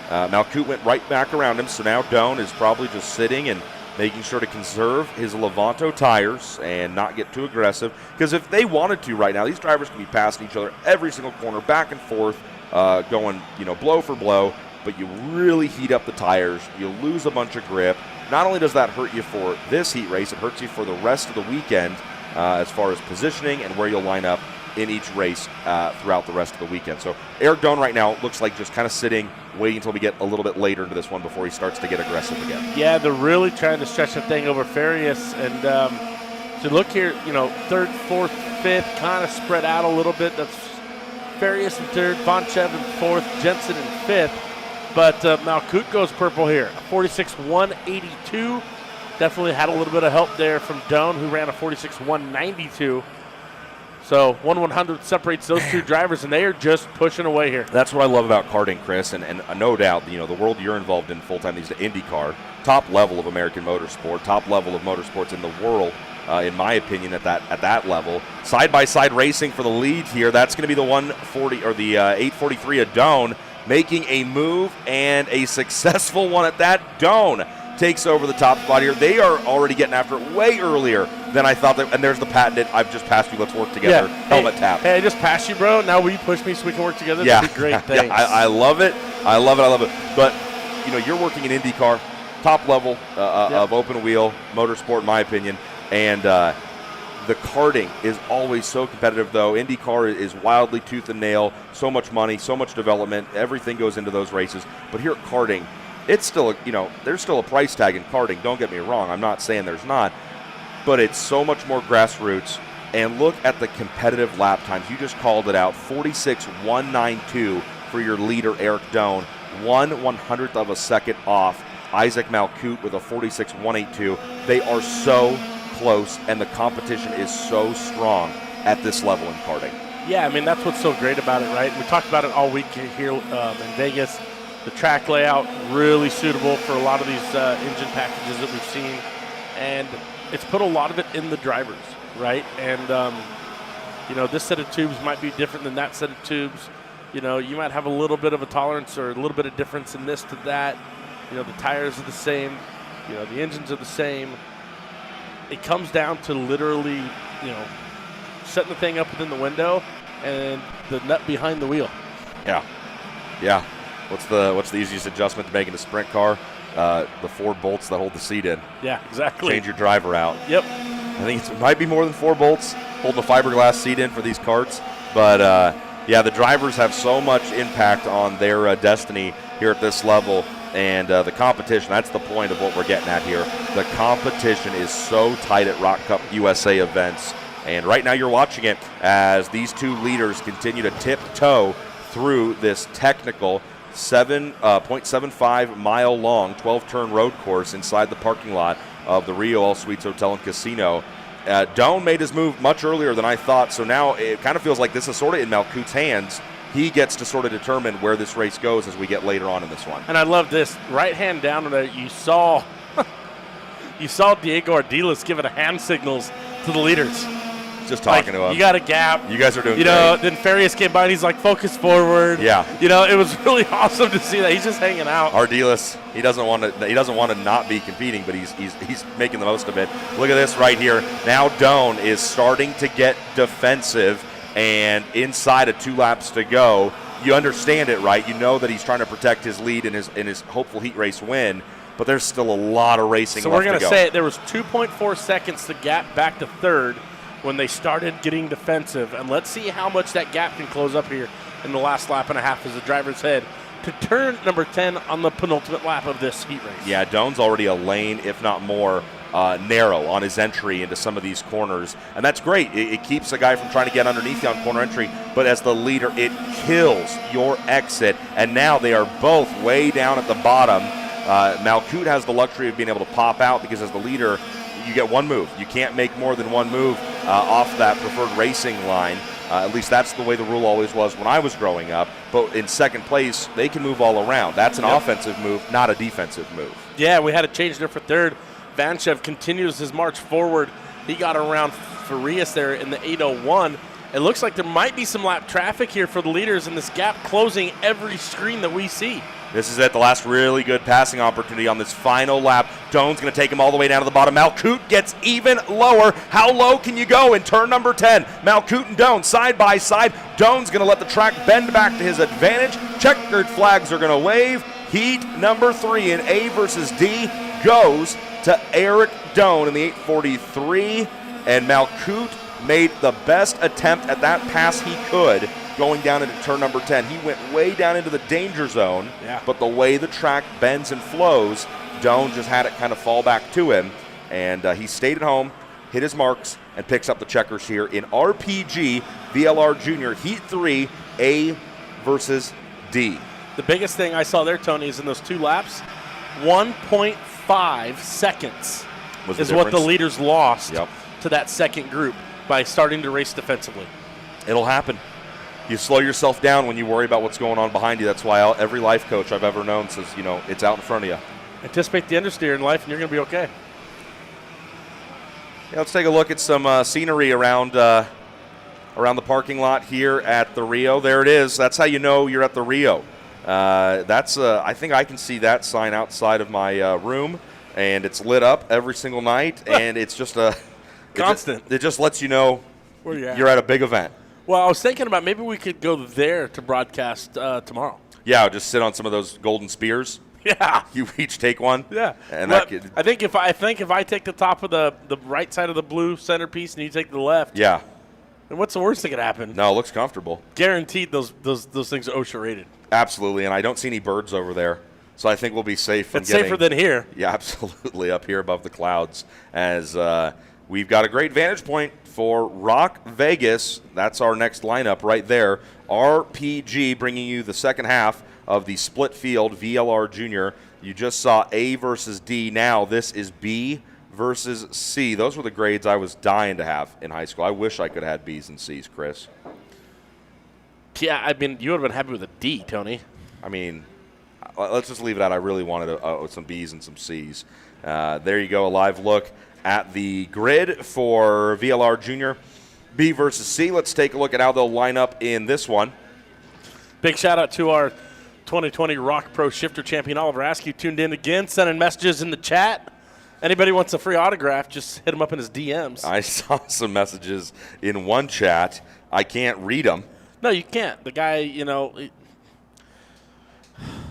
Malkout went right back around him, so now Doan is probably just sitting and making sure to conserve his Levanto tires and not get too aggressive. Because if they wanted to right now, these drivers can be passing each other every single corner, back and forth, going blow for blow. But you really heat up the tires, you lose a bunch of grip. Not only does that hurt you for this heat race, it hurts you for the rest of the weekend as far as positioning and where you'll line up in each race throughout the rest of the weekend. So Eric Doan right now looks like just kind of sitting, waiting until we get a little bit later into this one before he starts to get aggressive again. Yeah, they're really trying to stretch the thing over Farias. And so look here, third, fourth, fifth, kind of spread out a little bit. That's Farias in third, Vonchev in fourth, Jensen in fifth. But Malkout goes purple here, 46.182. Definitely had a little bit of help there from Doan, who ran a 46.192. So 1/100 separates those two drivers, and they are just pushing away here. That's what I love about karting, Chris, and no doubt, the world you're involved in full-time these days, IndyCar, top level of American motorsport, top level of motorsports in the world, in my opinion, at that level. Side-by-side racing for the lead here. That's going to be the 140 or the 843 of Doan, making a move and a successful one at that. Doan takes over the top spot here. They are already getting after it way earlier than I thought. And there's the patented, I've just passed you, let's work together. Yeah. Helmet tap. Hey, I just passed you, bro. Now will you push me so we can work together? Yeah. That'd be great. Thanks. Yeah, I love it. I love it. But, you're working in IndyCar, top level of open wheel motorsport, in my opinion. And the karting is always so competitive, though. IndyCar is wildly tooth and nail. So much money, so much development. Everything goes into those races. But here at karting, it's still, there's still a price tag in karting. Don't get me wrong. I'm not saying there's not. But it's so much more grassroots. And look at the competitive lap times. You just called it out. 46.192 for your leader, Eric Doan. 1/100th of a second off Isaac Malkout with a 46.182. They are so close, and the competition is so strong at this level in karting. Yeah, that's what's so great about it, right? We talked about it all week here in Vegas. The track layout really suitable for a lot of these engine packages that we've seen, and it's put a lot of it in the drivers, right? And this set of tubes might be different than that set of tubes. You might have a little bit of a tolerance or a little bit of difference in this to that. The tires are the same. The engines are the same. It comes down to literally, setting the thing up within the window and the nut behind the wheel. Yeah. What's the easiest adjustment to make in a sprint car? The 4 bolts that hold the seat in. Yeah, exactly. Change your driver out. Yep. I think it might be more than 4 bolts holding a fiberglass seat in for these karts. But, the drivers have so much impact on their destiny here at this level. And the competition, that's the point of what we're getting at here. The competition is so tight at ROK Cup USA events. And right now you're watching it as these two leaders continue to tiptoe through this technical 7.75 mile long 12-turn road course inside the parking lot of the Rio All Suites Hotel and Casino. Doan made his move much earlier than I thought, so now it kind of feels like this is sort of in Malkout's hands. He gets to sort of determine where this race goes as we get later on in this one. And I love this. Right hand down there, you saw Diego Ardiles giving hand signals to the leaders. Just talking to him. You got a gap. You guys are doing great. Then Farias came by and he's like, focus forward. Yeah. It was really awesome to see that. He's just hanging out. Ardiles, he doesn't want to not be competing, but he's making the most of it. Look at this right here. Now Doan is starting to get defensive, and inside of 2 laps to go, you understand it, right? You know that he's trying to protect his lead in his hopeful heat race win. but there's still a lot of racing So left we're going to to go. say there was 2.4 seconds to gap back to third when they started getting defensive. And let's see how much that gap can close up here in the last lap and a half as the drivers head to turn number 10 on the penultimate lap of this heat race. Yeah, Doan's already a lane, if not more, narrow on his entry into some of these corners. And that's great. It keeps a guy from trying to get underneath you on corner entry. But as the leader, it kills your exit. And now they are both way down at the bottom. Malkout has the luxury of being able to pop out because as the leader, you get one move. You can't make more than one move off that preferred racing line. At least that's the way the rule always was when I was growing up. But in second place, they can move all around. That's an offensive move, not a defensive move. Yeah, we had a change there for third. Vanchev continues his march forward. He got around Farias there in the 8:01. It looks like there might be some lap traffic here for the leaders, and this gap closing every screen that we see. This is it, the last really good passing opportunity on this final lap. Doan's going to take him all the way down to the bottom. Malkout gets even lower. How low can you go in turn number 10? Malkout and Doan side by side. Doan's going to let the track bend back to his advantage. Checkered flags are going to wave. Heat number 3 in A versus D goes to Eric Doan in the 8:43. And Malkout made the best attempt at that pass he could going down into turn number 10. He went way down into the danger zone, but the way the track bends and flows, Doan just had it kind of fall back to him, and he stayed at home, hit his marks, and picks up the checkers here in RPG VLR Junior Heat 3, A versus D. The biggest thing I saw there, Tony, is in those 2 laps, 1.5 seconds is what the leaders lost to that second group by starting to race defensively. It'll happen. You slow yourself down when you worry about what's going on behind you. That's why every life coach I've ever known says, it's out in front of you. Anticipate the understeer in life, and you're going to be okay. Yeah, let's take a look at some scenery around the parking lot here at the Rio. There it is. That's how you know you're at the Rio. I think I can see that sign outside of my room, and it's lit up every single night, and it's just a constant. It just lets you know where you're at a big event. Well, I was thinking about maybe we could go there to broadcast tomorrow. Yeah, just sit on some of those golden spears. Yeah, you each take one. Yeah, and I think if I take the top of the right side of the blue centerpiece and you take the left. Yeah. And what's the worst that could happen? No, it looks comfortable. Guaranteed, those things are OSHA rated. Absolutely, and I don't see any birds over there, so I think we'll be safe. It's safer than here. Yeah, absolutely, up here above the clouds, as we've got a great vantage point for ROK Vegas. That's our next lineup right there. RPG bringing you the second half of the split field VLR Junior. You just saw A versus D. Now this is B versus C. Those were the grades I was dying to have in high school. I wish I could have had B's and C's, Chris. Yeah, I mean, you would have been happy with a D, Tony. I mean, let's just leave it at I really wanted some B's and some C's. There you go, a live look at the grid for VLR Junior B versus C. Let's take a look at how they'll line up in this one. Big shout out to our 2020 ROK Pro Shifter champion Oliver Askew tuned in again, sending messages in the chat. Anybody wants a free autograph, just hit him up in his DMs. I saw some messages in one chat. I can't read them. No, you can't. The guy,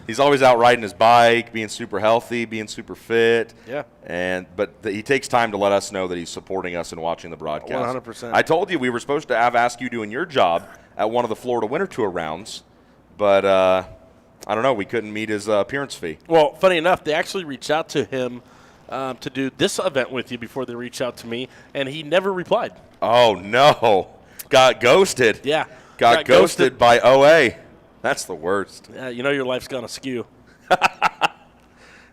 he's always out riding his bike, being super healthy, being super fit. Yeah. But he takes time to let us know that he's supporting us and watching the broadcast. 100%. I told you we were supposed to have asked you doing your job at one of the Florida Winter Tour rounds, but I don't know. We couldn't meet his appearance fee. Well, funny enough, they actually reached out to him to do this event with you before they reached out to me, and he never replied. Oh, no. Got ghosted. Yeah. Got ghosted by OA. That's the worst. Yeah, your life's gonna skew.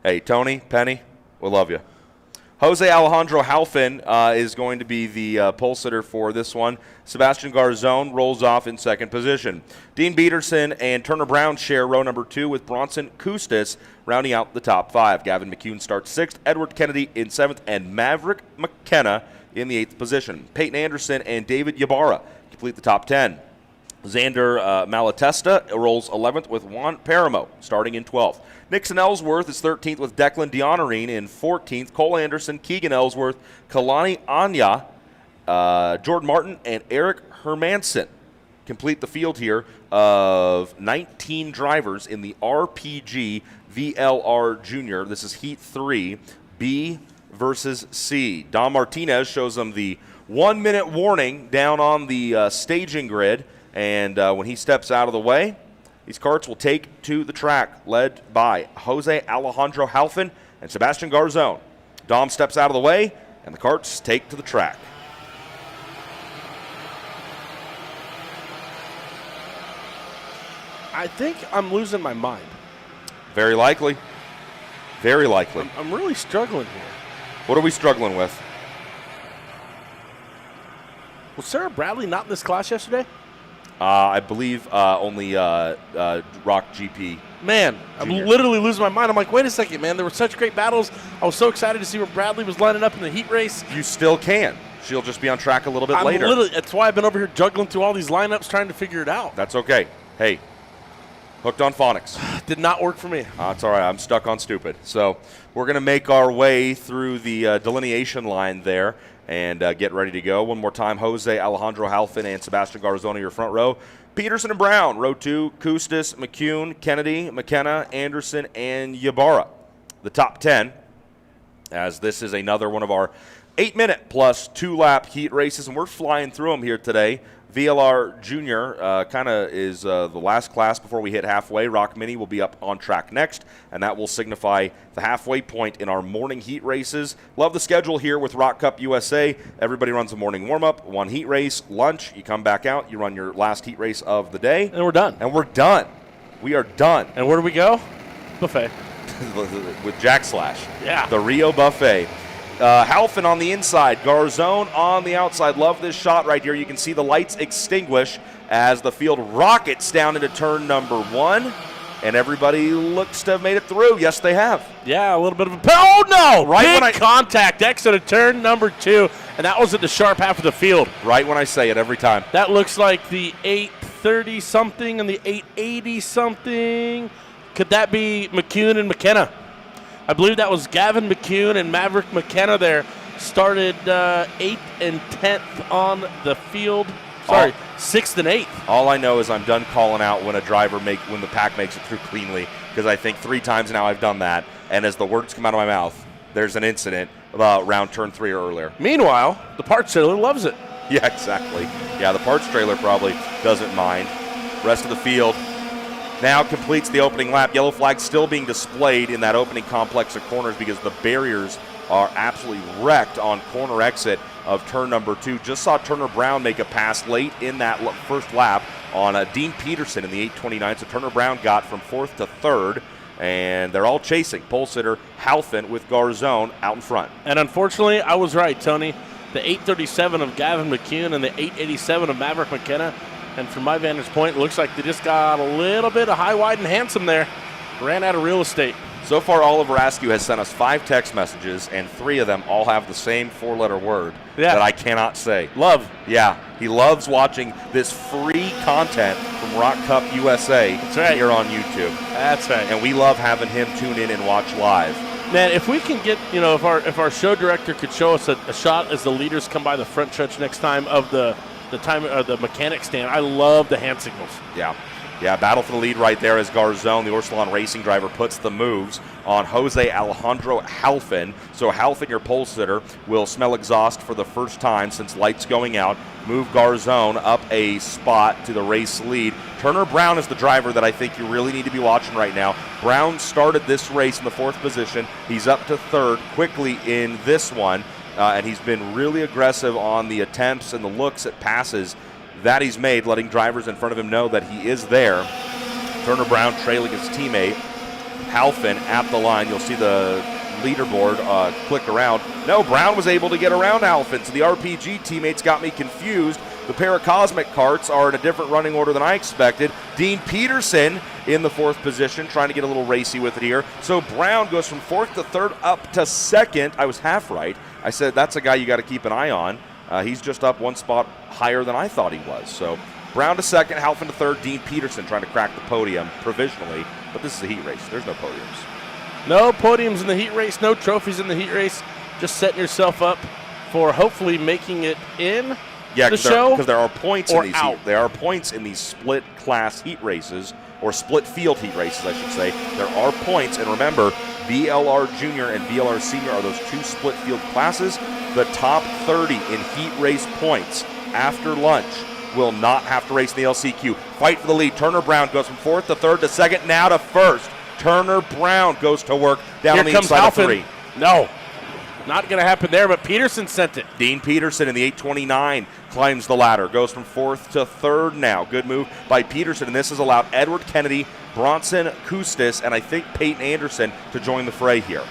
Hey, Tony, Penny, we love you. Jose Alejandro Halfin is going to be the pole sitter for this one. Sebastian Garzone rolls off in second position. Dean Peterson and Turner Brown share row number 2 with Bronson Custis rounding out the top 5. Gavin McCune starts 6th, Edward Kennedy in 7th, and Maverick McKenna in the 8th position. Peyton Anderson and David Ybarra complete the top 10. Xander Malatesta rolls 11th with Juan Paramo starting in 12th. Nixon Ellsworth is 13th with Declan Dionorine in 14th. Cole Anderson, Keegan Ellsworth, Kalani Anya, Jordan Martin, and Eric Hermanson complete the field here of 19 drivers in the RPG VLR Junior. This is Heat 3, B versus C. Don Martinez shows them the 1-minute warning down on the staging grid, and when he steps out of the way, these carts will take to the track, led by Jose Alejandro Halfin and Sebastian Garzon. Dom steps out of the way, and the carts take to the track. I think I'm losing my mind. Very likely. Very likely. I'm really struggling here. What are we struggling with? Was Sarah Bradley not in this class yesterday? I believe only ROK GP. Man, Junior. I'm literally losing my mind. I'm like, wait a second, man. There were such great battles. I was so excited to see where Bradley was lining up in the heat race. You still can. She'll just be on track a little bit later. That's why I've been over here juggling through all these lineups trying to figure it out. That's okay. Hey, hooked on phonics. Did not work for me. It's all right. I'm stuck on stupid. So we're going to make our way through the delineation line there and get ready to go. One more time, Jose Alejandro Halfin and Sebastian Garzoni, your front row. Peterson and Brown, row 2, Custis, McCune, Kennedy, McKenna, Anderson, and Ybarra. The top 10, as this is another one of our 8-minute plus 2-lap heat races, and we're flying through them here today. VLR Junior kind of is the last class before we hit halfway. ROK Mini will be up on track next, and that will signify the halfway point in our morning heat races. Love the schedule here with ROK Cup USA. Everybody runs a morning warm-up, 1 heat race, lunch, you come back out, you run your last heat race of the day. And we're done. And we're done. We are done. And where do we go? Buffet. With Jack Slash. Yeah. The Rio Buffet. Halfin on the inside, Garzone on the outside. Love this shot right here. You can see the lights extinguish as the field rockets down into turn number 1, and everybody looks to have made it through. Yes, they have. Yeah, a little bit of a... Oh, no! Right Big when I- contact, exit of turn number 2, and that was at the sharp half of the field. Right when I say it every time. That looks like the 830-something and the 880-something. Could that be McCune and McKenna? I believe that was Gavin McCune and Maverick McKenna there. Started 8th and 10th on the field. Sorry, 6th and 8th. All I know is I'm done calling out when when the pack makes it through cleanly, because I think 3 times now I've done that, and as the words come out of my mouth, there's an incident about around turn 3 or earlier. Meanwhile, the parts trailer loves it. Yeah, exactly. Yeah, the parts trailer probably doesn't mind. Rest of the field now completes the opening lap. Yellow flag still being displayed in that opening complex of corners because the barriers are absolutely wrecked on corner exit of turn number 2. Just saw Turner Brown make a pass late in that first lap on Dean Peterson in the 829. So Turner Brown got from 4th to 3rd, and they're all chasing. Pole sitter Halfin with Garzone out in front. And unfortunately, I was right, Tony. The 837 of Gavin McCune and the 887 of Maverick McKenna. And from my vantage point, it looks like they just got a little bit of high, wide, and handsome there. Ran out of real estate. So far, Oliver Askew has sent us 5 text messages, and 3 of them all have the same 4-letter word that I cannot say. Love. Yeah, he loves watching this free content from ROK Cup USA here on YouTube. That's right. And we love having him tune in and watch live. Man, if we can get, if our show director could show us a shot as the leaders come by the front stretch next time of the mechanic stand. I love the hand signals. Yeah, battle for the lead right there as Garzone, the Orsalon racing driver, puts the moves on Jose Alejandro Halfin. So Halfin, your pole sitter, will smell exhaust for the first time since lights going out. Move Garzone up a spot to the race lead. Turner Brown is the driver that I think you really need to be watching right now. Brown started this race in the 4th position. He's up to 3rd quickly in this one. And he's been really aggressive on the attempts and the looks at passes that he's made, letting drivers in front of him know that he is there. Turner Brown trailing his teammate, Halfin, at the line. You'll see the leaderboard click around. No, Brown was able to get around Halfin, so the RPG teammates got me confused. The Paracosmic carts are in a different running order than I expected. Dean Peterson in the 4th position, trying to get a little racy with it here. So Brown goes from 4th to 3rd up to 2nd. I was half right. I said that's a guy you got to keep an eye on. He's just up 1 spot higher than I thought he was. So Brown to 2nd, Halfin to 3rd, Dean Peterson trying to crack the podium provisionally. But this is a heat race. There's no podiums. No podiums in the heat race, no trophies in the heat race. Just setting yourself up for hopefully making it in the show? Because there are points or in these out? there are points in these split class heat races, or split field heat races, I should say. There are points, and remember, VLR Junior and VLR Senior are those two split field classes. The top 30 in heat race points after lunch will not have to race in the LCQ. Fight for the lead. Turner Brown goes from 4th to 3rd to 2nd, now to 1st. Turner Brown goes to work down Here on the comes inside Halpin. of 3. No, not going to happen there, but Peterson sent it. Dean Peterson in the 829 climbs the ladder, goes from 4th to 3rd now. Good move by Peterson, and this has allowed Edward Kennedy, Bronson Kustis, and I think Peyton Anderson to join the fray here.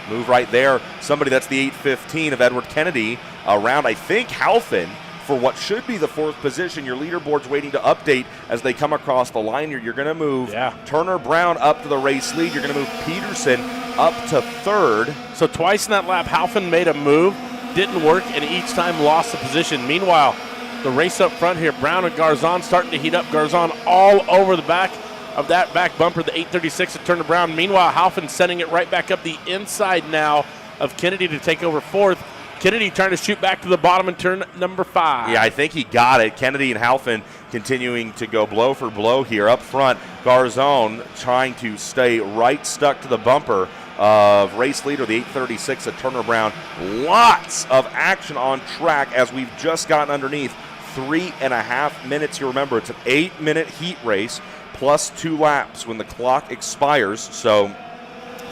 Move right there. Somebody that's the 815 of Edward Kennedy around, I think, Halpin for what should be the 4th position. Your leaderboard's waiting to update as they come across the line here. You're going to move Turner Brown up to the race lead. You're going to move Peterson up to 3rd. So twice in that lap, Halpin made a move, didn't work, and each time lost the position. Meanwhile, the race up front here, Brown and Garzon starting to heat up. Garzon all over the back of that back bumper, the 836 of Turner Brown. Meanwhile, Halpin sending it right back up the inside now of Kennedy to take over 4th. Kennedy trying to shoot back to the bottom in turn number 5. Yeah, I think he got it. Kennedy and Halpin continuing to go blow for blow here up front. Garzon trying to stay right stuck to the bumper of race leader, the 836 of Turner Brown. Lots of action on track as we've just gotten underneath 3.5 minutes. You remember, it's an 8-minute heat race plus 2 laps when the clock expires. So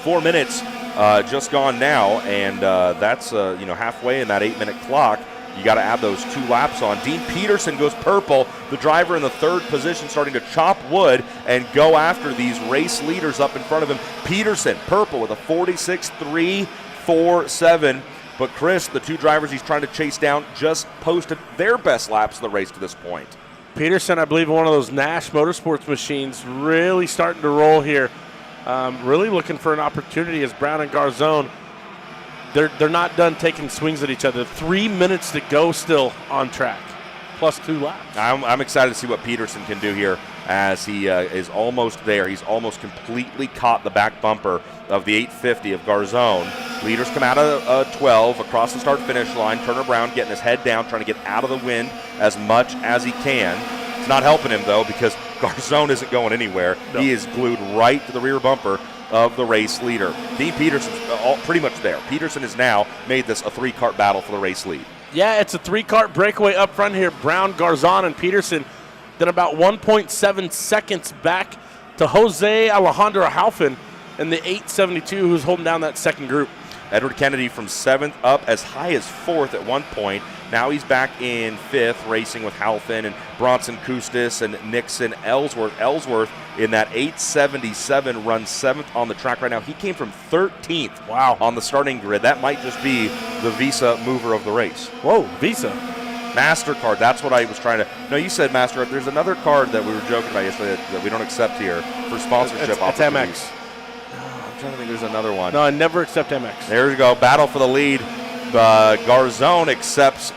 4 minutes just gone now, and that's halfway in that 8-minute clock. You got to add those 2 laps on. Dean Peterson goes purple, the driver in the 3rd position, starting to chop wood and go after these race leaders up in front of him. Peterson, purple, with a 46.347. But Chris, the 2 drivers he's trying to chase down, just posted their best laps of the race to this point. Peterson, I believe, one of those Nash Motorsports machines, really starting to roll here. Really looking for an opportunity as Brown and Garzon, they're not done taking swings at each other. 3 minutes to go still on track, plus 2 laps. I'm excited to see what Peterson can do here as he is almost there. He's almost completely caught the back bumper of the 850 of Garzon. Leaders come out of 12 across the start-finish line. Turner Brown getting his head down, trying to get out of the wind as much as he can. It's not helping him, though, because Garzon isn't going anywhere. No. He is glued right to the rear bumper of the race leader. Dean Peterson's pretty much there. Peterson has now made this a 3-kart battle for the race lead. Yeah, it's a 3-kart breakaway up front here. Brown, Garzon, and Peterson. Then about 1.7 seconds back to Jose Alejandro Halpin and the 872 who's holding down that second group. Edward Kennedy from 7th up as high as 4th at one point. Now he's back in 5th, racing with Halpin and Bronson Kustis and Nixon Ellsworth. Ellsworth in that 877 runs 7th on the track right now. He came from 13th on the starting grid. That might just be the Visa mover of the race. Whoa, Visa. MasterCard, that's what I was trying to. No, you said MasterCard. There's another card that we were joking about yesterday that we don't accept here for sponsorship it's opportunities. MX. I'm trying to think there's another one. No, I never accept MX. There we go. Battle for the lead. Garzon accepts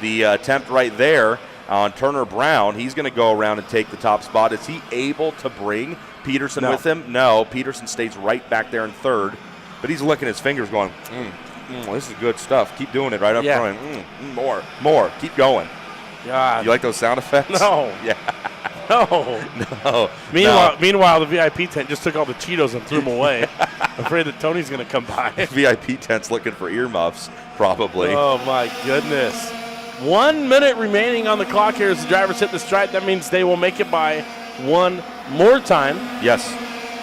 the attempt right there on Turner Brown. He's going to go around and take the top spot. Is he able to bring Peterson with him? No. Peterson stays right back there in 3rd. But he's licking his fingers going, this is good stuff. Keep doing it right up front. More. Keep going. God. You like those sound effects? No. Yeah. No. Meanwhile, the VIP tent just took all the Cheetos and threw them away. Afraid that Tony's going to come by. VIP tent's looking for earmuffs, probably. Oh, my goodness. 1 minute remaining on the clock here as the drivers hit the stripe. That means they will make it by one more time. Yes.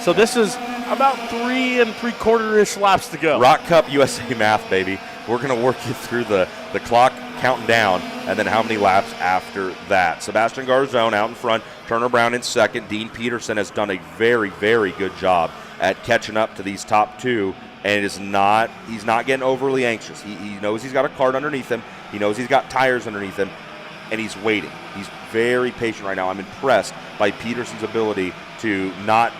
So this is about 3 3/4-ish laps to go. ROK Cup USA math, baby. We're going to work you through the clock counting down and then how many laps after that. Sebastian Garzon out in front, Turner Brown in 2nd. Dean Peterson has done a very, very good job at catching up to these top 2, and he's not getting overly anxious. He knows he's got a cart underneath him. He knows he's got tires underneath him, and he's waiting. He's very patient right now. I'm impressed by Peterson's ability to not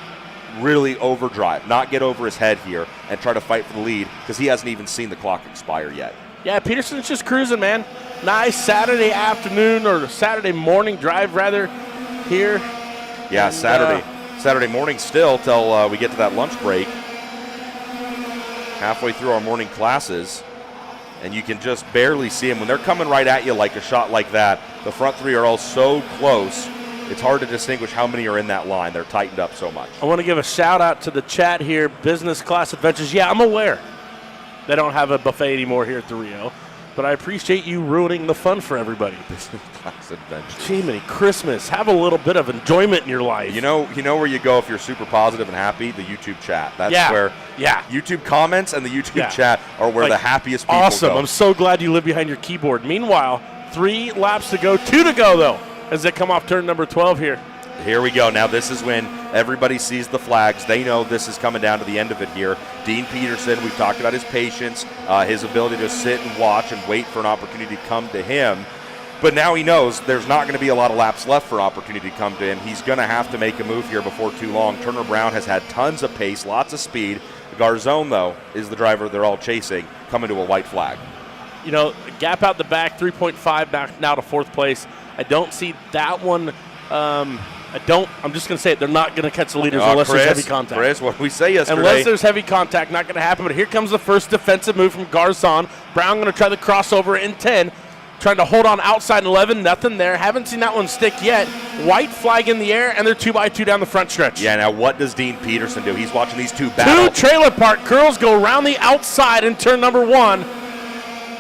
really overdrive, not get over his head here and try to fight for the lead because he hasn't even seen the clock expire yet. Yeah, Peterson's just cruising, man. Nice Saturday afternoon or Saturday morning drive, rather, here. Yeah, and, Saturday morning still till we get to that lunch break. Halfway through our morning classes. and you can just barely see them. When they're coming right at you like a shot like that, the front three are all so close, it's hard to distinguish how many are in that line. They're tightened up so much. I want to give a shout-out to the chat here, Business Class Adventures. Yeah, I'm aware they don't have a buffet anymore here at the Rio, but I appreciate you ruining the fun for everybody. Business Class Adventures. Jiminy Christmas. Have a little bit of enjoyment in your life. You know where you go if you're super positive and happy? The YouTube chat. That's where YouTube comments and the YouTube chat are where the happiest people go. I'm so glad you live behind your keyboard. Meanwhile, 3 laps to go, 2 to go, though, as they come off turn number 12 here. Here we go. Now this is when everybody sees the flags. They know this is coming down to the end of it here. Dean Peterson, we've talked about his patience, his ability to sit and watch and wait for an opportunity to come to him. But now he knows there's not going to be a lot of laps left for an opportunity to come to him. He's going to have to make a move here before too long. Turner Brown has had tons of pace, lots of speed. Garzone, though, is the driver they're all chasing, coming to a white flag. You know, gap out the back, 3.5 now to 4th place. I don't see that one. I'm just going to say it. They're not going to catch the leaders unless there's heavy contact. Chris, what did we say yesterday? Unless there's heavy contact, not going to happen. But here comes the first defensive move from Garzon. Brown going to try the crossover in 10. Trying to hold on outside 11. Nothing there. Haven't seen that one stick yet. White flag in the air, and they're 2x2 down the front stretch. Yeah, now what does Dean Peterson do? He's watching these two battle. 2 trailer park girls go around the outside in turn number 1.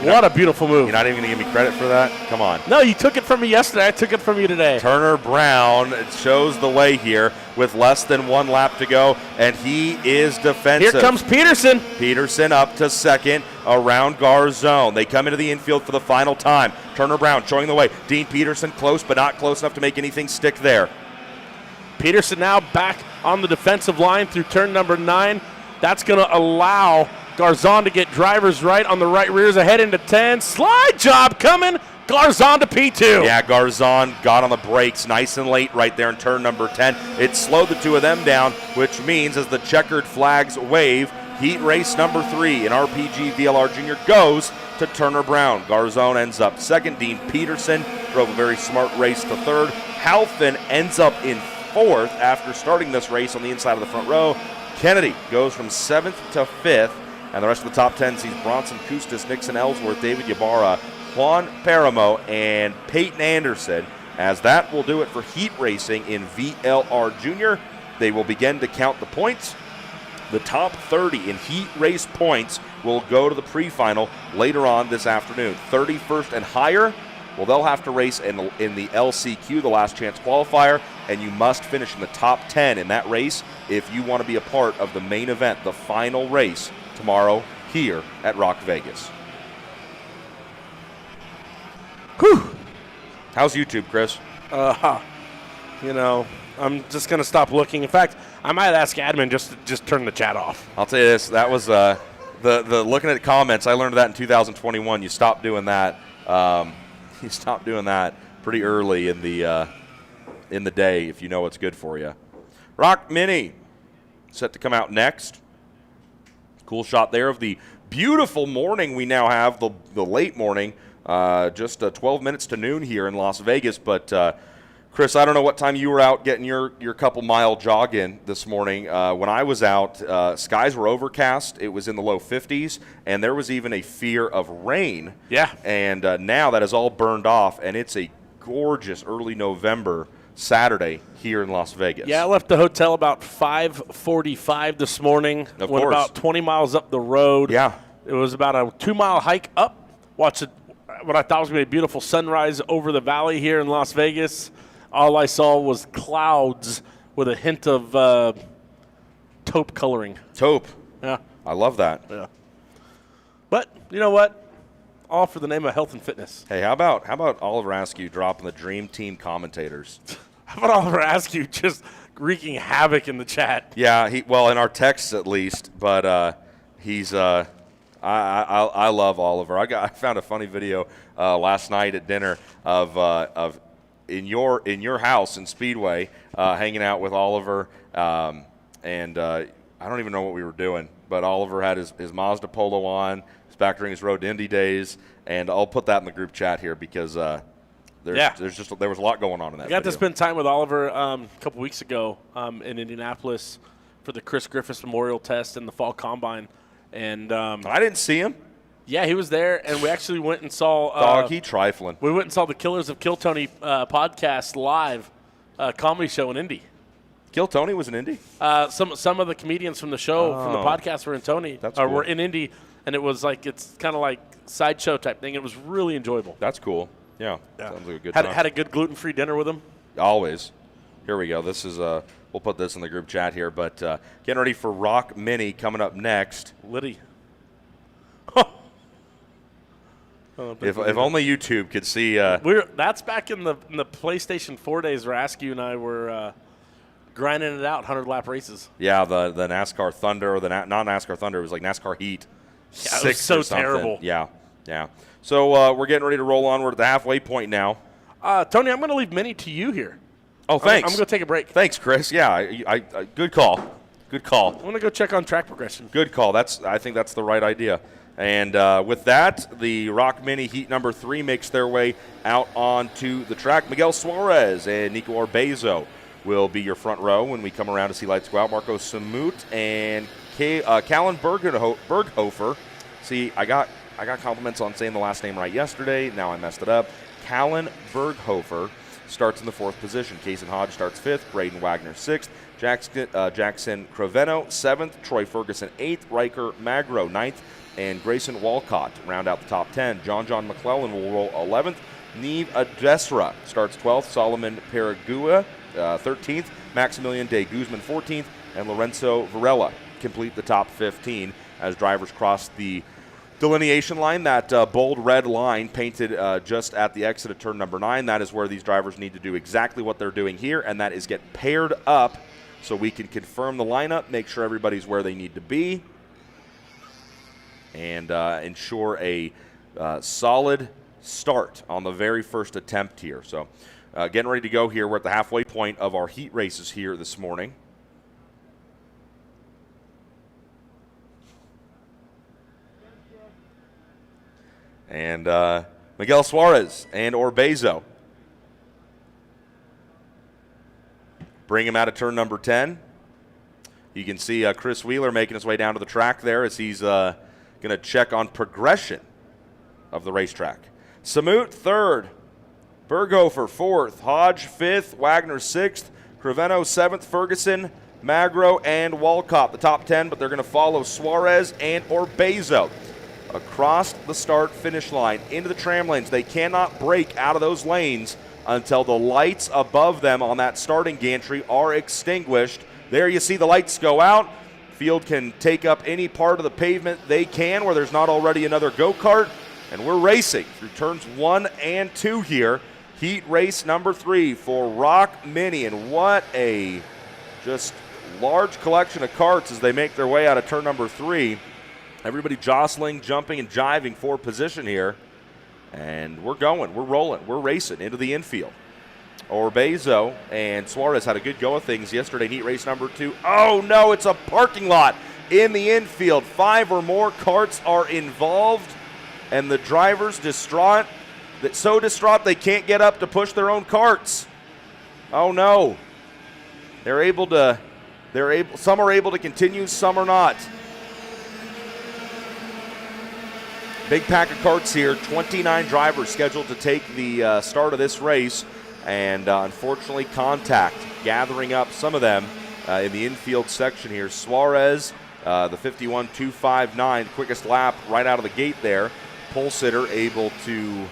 What a beautiful move. You're not even going to give me credit for that? Come on. No, you took it from me yesterday. I took it from you today. Turner Brown shows the way here with less than 1 lap to go, and he is defensive. Here comes Peterson. Peterson up to second around Garzone. They come into the infield for the final time. Turner Brown showing the way. Dean Peterson close, but not close enough to make anything stick there. Peterson now back on the defensive line through turn number 9. That's going to allow Garzon to get drivers right on the right rears ahead into 10. Slide job coming. Garzon to P2. Yeah, Garzon got on the brakes nice and late right there in turn number 10. It slowed the two of them down, which means as the checkered flags wave, heat race number 3 in RPG VLR Junior goes to Turner Brown. Garzon ends up second. Dean Peterson drove a very smart race to third. Halfin ends up in 4th after starting this race on the inside of the front row. Kennedy goes from 7th to 5th. And the rest of the top 10 sees Bronson Custis, Nixon Ellsworth, David Ybarra, Juan Paramo, and Peyton Anderson. As that will do it for heat racing in VLR Junior. They will begin to count the points. The top 30 in heat race points will go to the pre-final later on this afternoon. 31st and higher, well, they'll have to race in the LCQ, the last chance qualifier, and you must finish in the top 10 in that race if you want to be a part of the main event, the final race tomorrow here at ROK Vegas. Whew. How's YouTube, Chris? You know, I'm just going to stop looking. In fact, I might ask admin just turn the chat off. I'll tell you this, that was the looking at comments, I learned that in 2021. You stopped doing that. You stopped doing that pretty early in the day if you know what's good for you. ROK Mini set to come out next. Cool shot there of the beautiful morning we now have, the late morning, just 12 minutes to noon here in Las Vegas. But, Chris, I don't know what time you were out getting your couple-mile jog in this morning. When I was out, skies were overcast. It was in the low 50s, and there was even a fear of rain. Yeah. And now that is all burned off, and it's a gorgeous early November Saturday here in Las Vegas. Yeah, I left the hotel about 5:45 this morning. Of went course. about 20 miles up the road. Yeah. It was about a 2-mile hike up. Watched what I thought was going to be a beautiful sunrise over the valley here in Las Vegas. All I saw was clouds with a hint of taupe coloring. Taupe. Yeah. I love that. Yeah. But you know what? All for the name of health and fitness. Hey, how about Oliver Askew dropping the Dream Team commentators? How about Oliver Askew just wreaking havoc in the chat? Yeah, in our texts at least. But he's I love Oliver. I found a funny video last night at dinner of in your house in Speedway hanging out with Oliver, and I don't even know what we were doing, but Oliver had his Mazda Polo on. Back during his Road to Indy days, and I'll put that in the group chat here because there was a lot going on in that. I got video. to spend time with Oliver a couple weeks ago in Indianapolis for the Chris Griffiths Memorial Test and the Fall Combine, and I didn't see him. Yeah, he was there, and we actually went and saw Doggy trifling. We went and saw the Killers of Kill Tony podcast live comedy show in Indy. Kill Tony was in Indy? Some of the comedians from the show, from the podcast were in Tony. That's cool. Were in Indy, and it was like, it's kind of like sideshow type thing. It was really enjoyable. That's cool. Yeah. Sounds like a good time. Had a good gluten-free dinner with him. Always. Here we go. This is we'll put this in the group chat here, but getting ready for ROK Mini coming up next. Liddy. If only YouTube could see. That's back in the PlayStation 4 days where Askew and I were grinding it out, 100-lap races. Yeah, the NASCAR Thunder, or not NASCAR Thunder, it was like NASCAR Heat. Yeah, it was so terrible. Yeah. So we're getting ready to roll on. We're at the halfway point now. Tony, I'm going to leave Mini to you here. Oh, thanks. I'm going to take a break. Thanks, Chris. Yeah, I good call. Good call. I'm going to go check on track progression. Good call. I think that's the right idea. And with that, the ROK Mini Heat number 3 makes their way out onto the track. Miguel Suarez and Nico Orbezo will be your front row when we come around to see lights go out. Marco Samut and Callan Berghofer. See, I got compliments on saying the last name right yesterday. Now I messed it up. Callan Berghofer starts in the 4th position. Kaysen Hodge starts 5th. Braden Wagner 6th. Jackson Croveno 7th. Troy Ferguson 8th. Riker Magro 9th. And Grayson Walcott round out the top 10. John McClellan will roll 11th. Neve Adesra starts 12th. Solomon Peragua 13th. Maximilian de Guzman 14th. And Lorenzo Varela complete the top 15 as drivers cross the delineation line, that bold red line painted just at the exit of turn number 9. That is where these drivers need to do exactly what they're doing here, and that is get paired up so we can confirm the lineup, make sure everybody's where they need to be, and ensure a solid start on the very first attempt here. So getting ready to go here. We're at the halfway point of our heat races here this morning. And Miguel Suarez and Orbezo bring him out of turn number 10. You can see Chris Wheeler making his way down to the track there as he's going to check on progression of the racetrack. Samut 3rd, Berghofer 4th, Hodge 5th, Wagner 6th, Croveno 7th, Ferguson, Magro, and Walcott. The top 10, but they're going to follow Suarez and Orbezo across the start-finish line into the tram lanes. They cannot break out of those lanes until the lights above them on that starting gantry are extinguished. There you see the lights go out. Field can take up any part of the pavement they can where there's not already another go-kart. And we're racing through turns 1 and 2 here. Heat race number 3 for ROK Mini. And what a just large collection of karts as they make their way out of turn number 3. Everybody jostling, jumping, and jiving for position here. And we're going, we're rolling, we're racing into the infield. Orbezo and Suarez had a good go of things yesterday, heat race number 2. Oh, no, it's a parking lot in the infield. 5 or more karts are involved, and the drivers distraught, so distraught they can't get up to push their own karts. Oh, no. Some are able to continue, some are not. Big pack of karts here, 29 drivers scheduled to take the start of this race, and unfortunately contact gathering up some of them in the infield section here. Suarez, the 51.259, quickest lap right out of the gate there. Pole sitter able to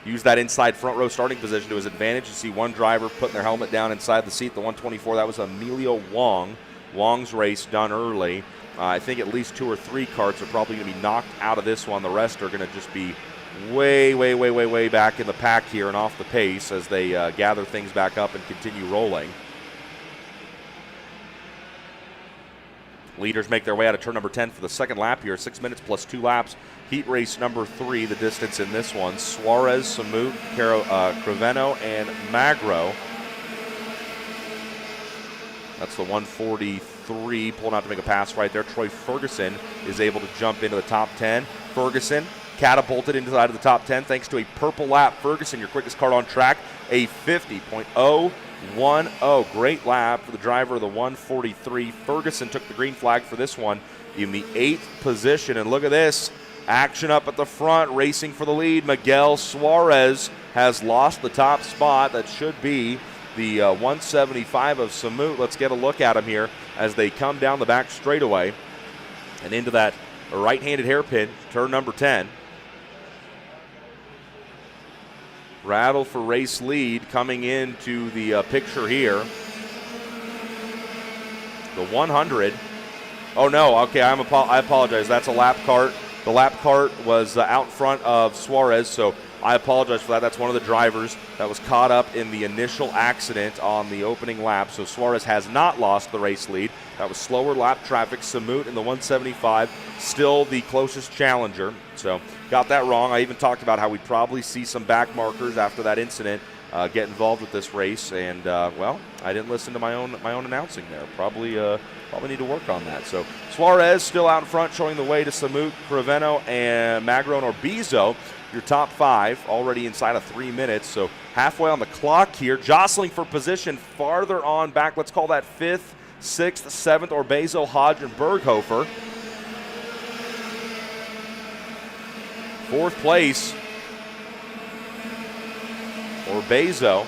use that inside front row starting position to his advantage. You see one driver putting their helmet down inside the seat, the 124. That was Emilio Wong. Wong's race done early. I think at least 2 or 3 karts are probably going to be knocked out of this one. The rest are going to just be way back in the pack here and off the pace as they gather things back up and continue rolling. Leaders make their way out of turn number 10 for the second lap here. 6 minutes plus 2 laps. Heat race number 3, the distance in this one. Suarez, Samut, Croveno, and Magro. That's the 143 pulling out to make a pass right there. Troy Ferguson is able to jump into the top 10. Ferguson catapulted inside of the top 10 thanks to a purple lap. Ferguson, your quickest kart on track, a 50.010. Great lap for the driver of the 143. Ferguson took the green flag for this one in the 8th position. And look at this. Action up at the front, racing for the lead. Miguel Suarez has lost the top spot. That should be the 175 of Samut. Let's get a look at him here as they come down the back straightaway and into that right-handed hairpin, turn number 10. Rattle for race lead coming into the picture here. The 100. Oh, no. Okay, I apologize. That's a lap cart. The lap cart was out front of Suarez, so I apologize for that. That's one of the drivers that was caught up in the initial accident on the opening lap. So Suarez has not lost the race lead. That was slower lap traffic. Samut in the 175, still the closest challenger. So got that wrong. I even talked about how we'd probably see some back markers after that incident get involved with this race. And, well, I didn't listen to my own announcing there. Probably need to work on that. So Suarez still out in front, showing the way to Samut, Criveno, and Magro and Orbizo. Your top 5 already inside of 3 minutes. So halfway on the clock here, jostling for position farther on back. Let's call that 5th, 6th, 7th, Orbizo, Hodge, and Berghofer. 4th place, Orbizo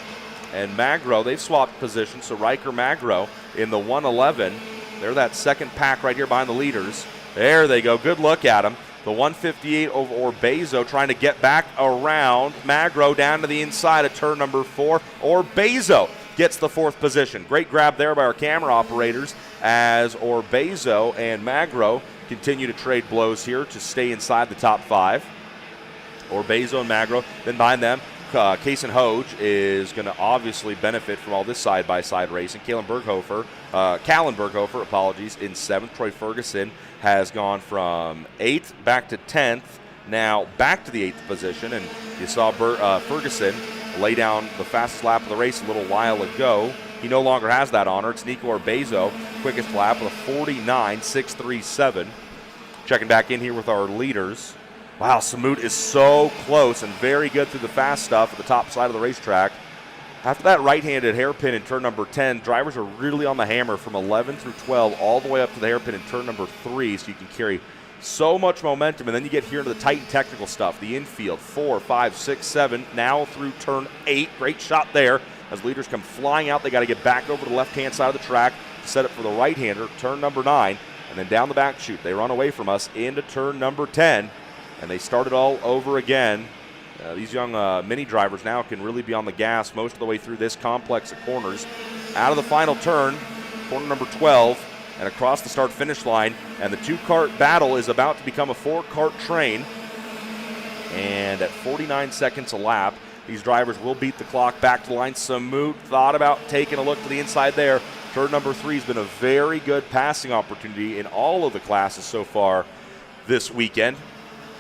and Magro. They've swapped positions, so Riker Magro in the 111. They're that second pack right here behind the leaders. There they go. Good look at them. The 158 of Orbizo trying to get back around. Magro down to the inside of turn number 4. Orbizo gets the 4th position. Great grab there by our camera operators as Orbizo and Magro continue to trade blows here to stay inside the top 5. Orbizo and Magro. Then behind them, Kaysen Hodge is going to obviously benefit from all this side-by-side racing. Callan Berghofer, in 7th. Troy Ferguson has gone from 8th back to 10th, now back to the 8th position. And you saw Ferguson lay down the fastest lap of the race a little while ago. He no longer has that honor. It's Nico Orbizo, quickest lap with a 49.637. Checking back in here with our leaders. Wow, Samut is so close and very good through the fast stuff at the top side of the racetrack. After that right-handed hairpin in turn number 10, drivers are really on the hammer from 11 through 12 all the way up to the hairpin in turn number 3, so you can carry so much momentum. And then you get here into the tight and technical stuff, the infield, 4, 5, 6, 7, now through turn 8. Great shot there. As leaders come flying out, they got to get back over to the left-hand side of the track to set up for the right-hander, turn number 9. And then down the back chute, they run away from us into turn number 10. And they start it all over again. These young mini drivers now can really be on the gas most of the way through this complex of corners. Out of the final turn, corner number 12, and across the start-finish line. And the 2-cart battle is about to become a 4-cart train. And at 49 seconds a lap, these drivers will beat the clock back to the line. Samut thought about taking a look to the inside there. Turn number 3 has been a very good passing opportunity in all of the classes so far this weekend.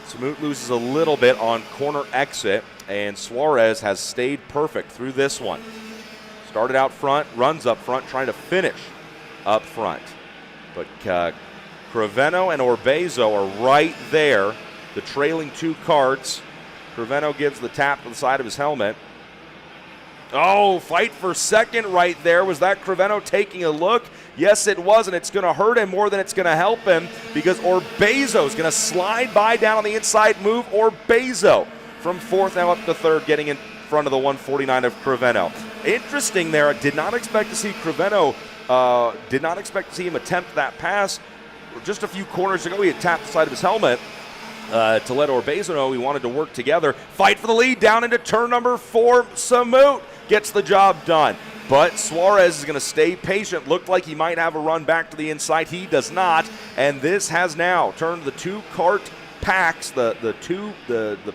Samut loses a little bit on corner exit, and Suarez has stayed perfect through this one. Started out front, runs up front, trying to finish up front. But Criveno and Orbizo are right there, the trailing 2 carts. Criveno gives the tap to the side of his helmet. Oh, fight for second right there. Was that Criveno taking a look? Yes, it was, and it's going to hurt him more than it's going to help him because Orbizo is going to slide by down on the inside move. Orbizo from 4th now up to 3rd, getting in front of the 149 of Criveno. Interesting there. I did not expect to see Criveno, did not expect to see him attempt that pass. Just a few corners ago, he had tapped the side of his helmet to let Orbizo know he wanted to work together. Fight for the lead down into turn number 4. Samut gets the job done. But Suarez is going to stay patient. Looked like he might have a run back to the inside. He does not. And this has now turned the 2-cart packs, the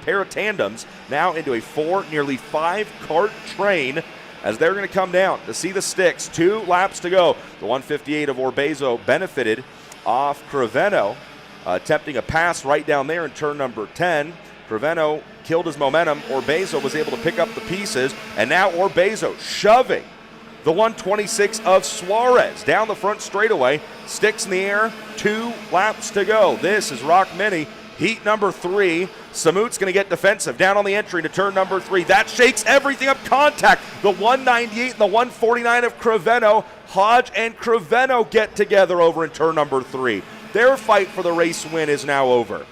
pair of tandems, now into a 4, nearly 5-cart train as they're going to come down to see the sticks. 2 laps to go. The 158 of Orbizo benefited off Criveno, attempting a pass right down there in turn number 10. Criveno killed his momentum. Orbizo was able to pick up the pieces, and now Orbizo shoving the 126 of Suarez down the front straightaway. Sticks in the air, 2 laps to go. This is ROK Mini, heat number 3. Samut's going to get defensive down on the entry to turn number 3. That shakes everything up. Contact. The 198 and the 149 of Criveno. Hodge and Criveno get together over in turn number 3. Their fight for the race win is now over.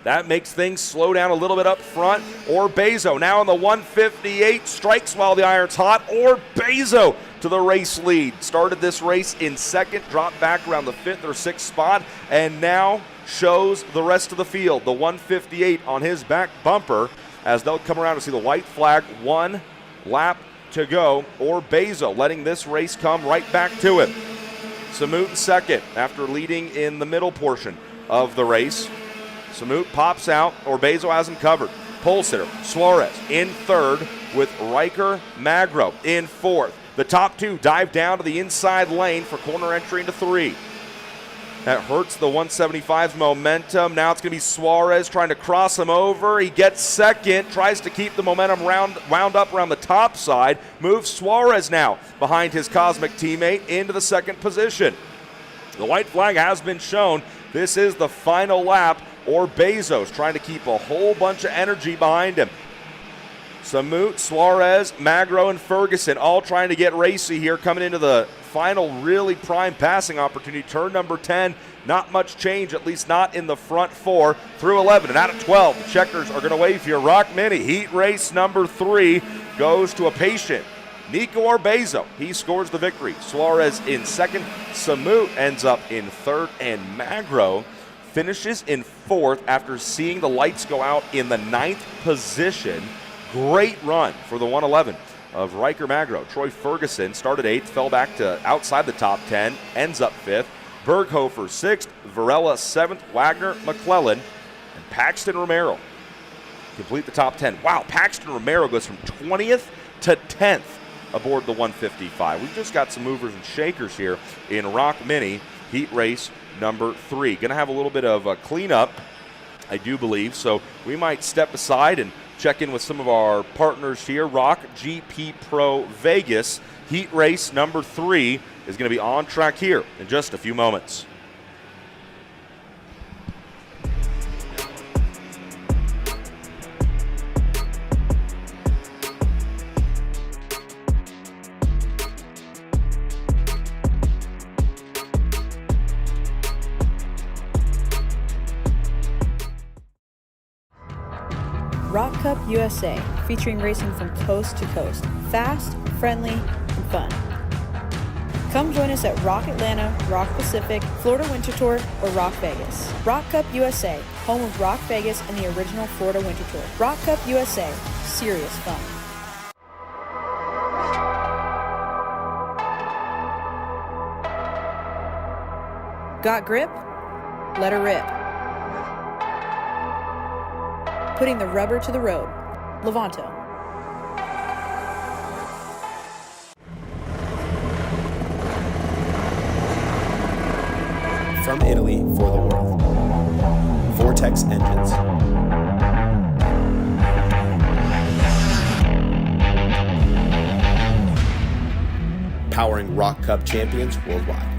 That makes things slow down a little bit up front. Orbezo now in the 158, strikes while the iron's hot. Orbezo to the race lead. Started this race in second, dropped back around the 5th or 6th spot, and now shows the rest of the field. The 158 on his back bumper as they'll come around to see the white flag. 1 lap to go. Orbezo letting this race come right back to him. Samut in second after leading in the middle portion of the race. Samut pops out. Orbezo has him covered. Pole sitter Suarez in third with Riker Magro in fourth. The top two dive down to the inside lane for corner entry into 3. That hurts the 175's momentum. Now it's going to be Suarez trying to cross him over. He gets second, tries to keep the momentum wound up around the top side. Moves Suarez now behind his Cosmic teammate into the second position. The white flag has been shown. This is the final lap. Orbezo's trying to keep a whole bunch of energy behind him. Samut, Suarez, Magro, and Ferguson all trying to get racy here coming into the final really prime passing opportunity. Turn number 10, not much change, at least not in the front 4 through 11. And out of 12, the checkers are going to wave here. ROK Mini, heat race number 3 goes to a patient. Nico Orbezo, he scores the victory. Suarez in second. Samut ends up in third. And Magro finishes in fourth after seeing the lights go out in the 9th position. Great run for the 111 of Riker Magro. Troy Ferguson started 8th, fell back to outside the top 10, ends up 5th. Berghofer 6th, Varela 7th, Wagner, McClellan, and Paxton Romero complete the top 10. Wow, Paxton Romero goes from 20th to 10th aboard the 155. We've just got some movers and shakers here in ROK Mini heat race number 3. Going to have a little bit of a cleanup, I do believe, so we might step aside and check in with some of our partners here. ROK GP Pro Vegas heat race number 3 is going to be on track here in just a few moments. ROK Cup USA, featuring racing from coast to coast. Fast, friendly, and fun. Come join us at ROK Atlanta, ROK Pacific, Florida Winter Tour, or ROK Vegas. ROK Cup USA, home of ROK Vegas and the original Florida Winter Tour. ROK Cup USA, serious fun. Got grip? Let her rip. Putting the rubber to the road. Levanto. From Italy for the world. Vortex Engines. Powering ROK Cup champions worldwide.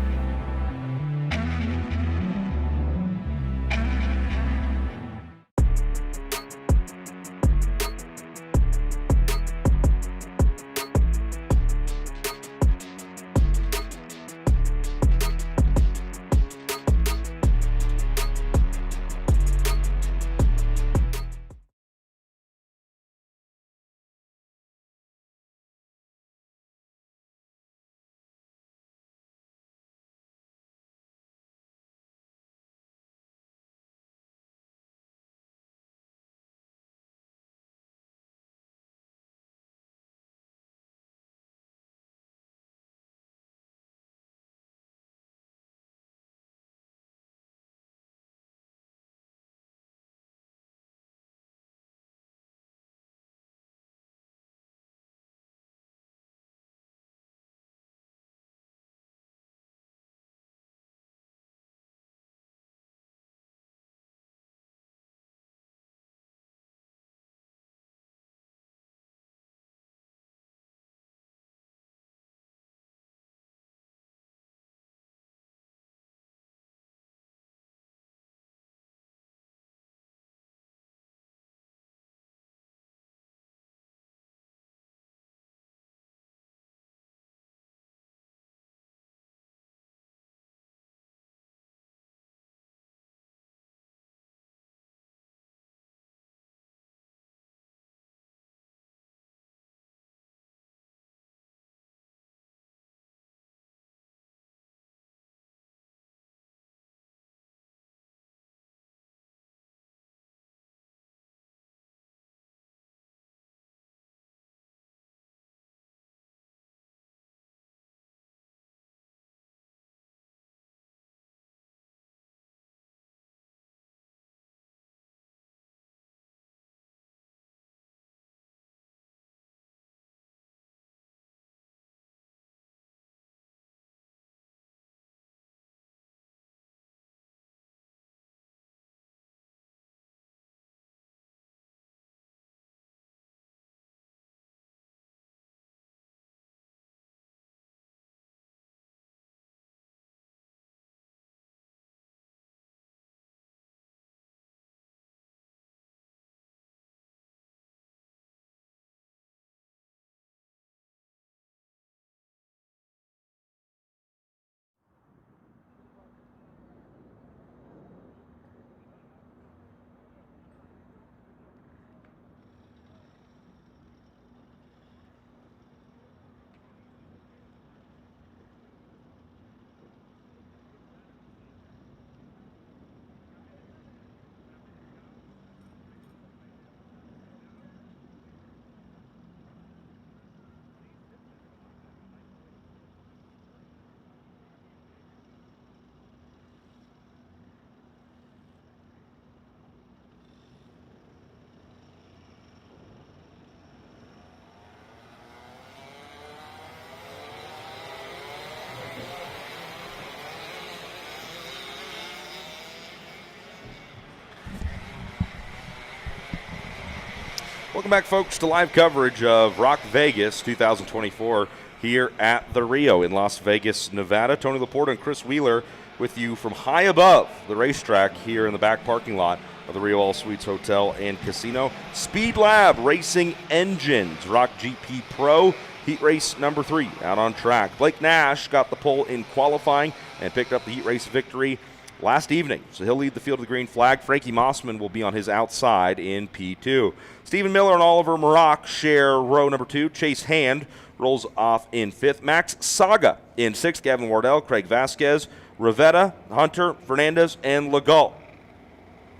Welcome back, folks, to live coverage of ROK Vegas 2024 here at the Rio in Las Vegas, Nevada. Tony Laporta and Chris Wheeler with you from high above the racetrack here in the back parking lot of the Rio All Suites Hotel and Casino. Speed Lab Racing Engines, ROK GP Pro, heat race number 3 out on track. Blake Nash got the pole in qualifying and picked up the heat race victory last evening, so he'll lead the field of the green flag. Frankie Mossman will be on his outside in P2. Stephen Miller and Oliver Maroc share row number 2. Chase Hand rolls off in 5th. Max Saga in 6th. Gavin Wardell, Craig Vasquez, Rivetta, Hunter, Fernandez, and Legault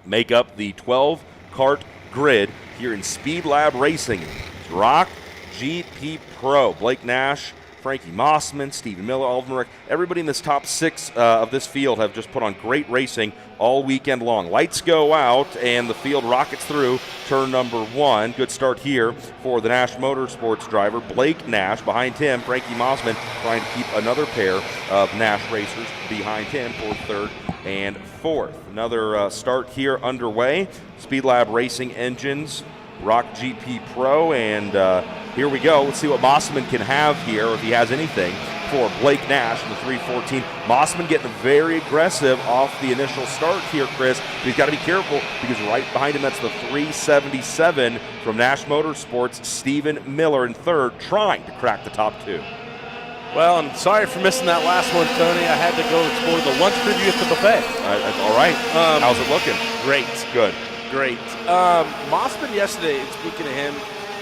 make up the 12-kart grid here in Speed Lab Racing. It's ROK GP Pro. Blake Nash, Frankie Mossman, Stephen Miller, Oliver Maroc, everybody in this top 6 of this field have just put on great racing all weekend long. Lights go out and the field rockets through turn number 1. Good start here for the Nash Motorsports driver, Blake Nash. Behind him, Frankie Mossman trying to keep another pair of Nash racers behind him for 3rd and 4th. Another start here underway. Speed Lab Racing Engines, ROK GP Pro, and here we go. Let's see what Mossman can have here, or if he has anything, for Blake Nash in the 314. Mossman getting very aggressive off the initial start here, Chris. But he's got to be careful because right behind him, that's the 377 from Nash Motorsports. Stephen Miller in 3rd, trying to crack the top 2. Well, I'm sorry for missing that last one, Tony. I had to go explore the lunch preview at the buffet. All right. How's it looking? Great. Good. Great. Mossman yesterday, speaking to him,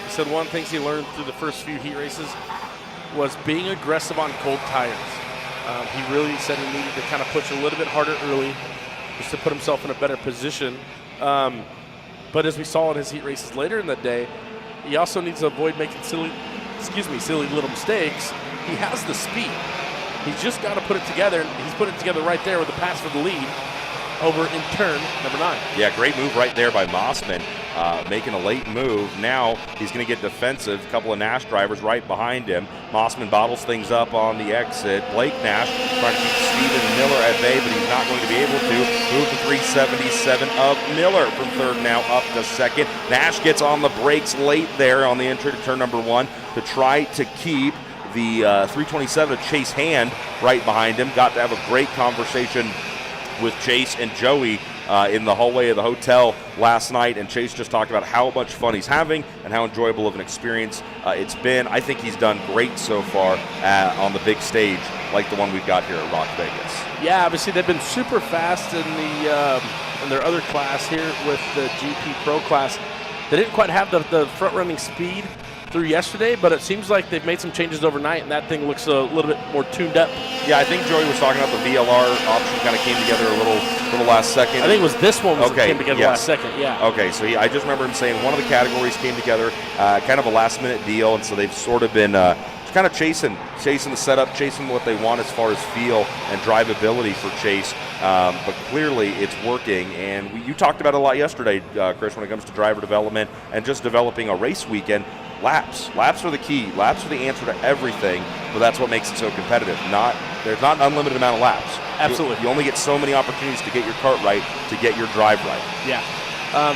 he said one of the things he learned through the first few heat races was being aggressive on cold tires. He really said he needed to kind of push a little bit harder early just to put himself in a better position. But as we saw in his heat races later in the day, he also needs to avoid making silly little mistakes. He has the speed. He's just got to put it together. He's put it together right there with the pass for the lead over in turn number 9. Yeah, great move right there by Mossman, making a late move. Now he's going to get defensive. A couple of Nash drivers right behind him. Mossman bottles things up on the exit. Blake Nash trying to keep Stephen Miller at bay, but he's not going to be able to. Move to 377 of Miller from 3rd now up to 2nd. Nash gets on the brakes late there on the entry to turn number 1 to try to keep the 327 of Chase Hand right behind him. Got to have a great conversation with Chase and Joey in the hallway of the hotel last night, and Chase just talked about how much fun he's having and how enjoyable of an experience it's been. I think he's done great so far on the big stage like the one we've got here at ROK Vegas. Yeah, obviously they've been super fast in their other class here with the GP Pro class. They didn't quite have the front-running speed through yesterday, but it seems like they've made some changes overnight, and that thing looks a little bit more tuned up. Yeah, I think Joey was talking about the VLR option kind of came together a little last second. I think it was this one that came together last second, yeah. Okay, so I just remember him saying one of the categories came together, kind of a last-minute deal, and so they've sort of been kind of chasing the setup, chasing what they want as far as feel and drivability for Chase. But clearly it's working, and you talked about it a lot yesterday, Chris, when it comes to driver development and just developing a race weekend. Laps are the key. Laps are the answer to everything, but that's what makes it so competitive. There's not an unlimited amount of laps. Absolutely. You only get so many opportunities to get your kart right, to get your drive right. Yeah.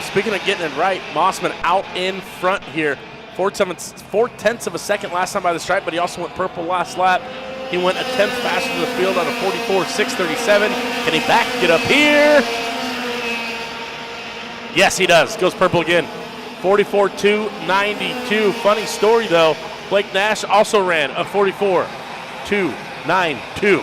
Speaking of getting it right, Mossman out in front here. 4/10 of a second last time by the stripe, but he also went purple last lap. He went a tenth faster than the field on a 44.637. Can he back it up here? Yes, he does. Goes purple again. 44.292. Funny story, though. Blake Nash also ran a 44.292.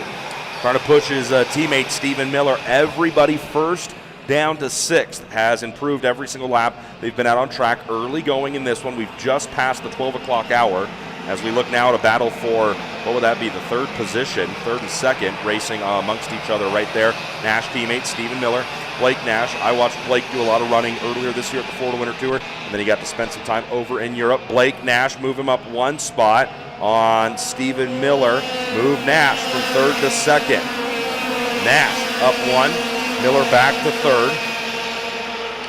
Trying to push his teammate, Stephen Miller. Everybody first down to 6th has improved every single lap. They've been out on track early going in this one. We've just passed the 12 o'clock hour as we look now to battle for, what would that be, the 3rd position, 3rd and 2nd, racing amongst each other right there. Nash teammate, Stephen Miller, Blake Nash. I watched Blake do a lot of running earlier this year at the Florida Winter Tour, and then he got to spend some time over in Europe. Blake Nash move him up 1 spot on Stephen Miller. Move Nash from 3rd to 2nd. Nash up 1, Miller back to 3rd.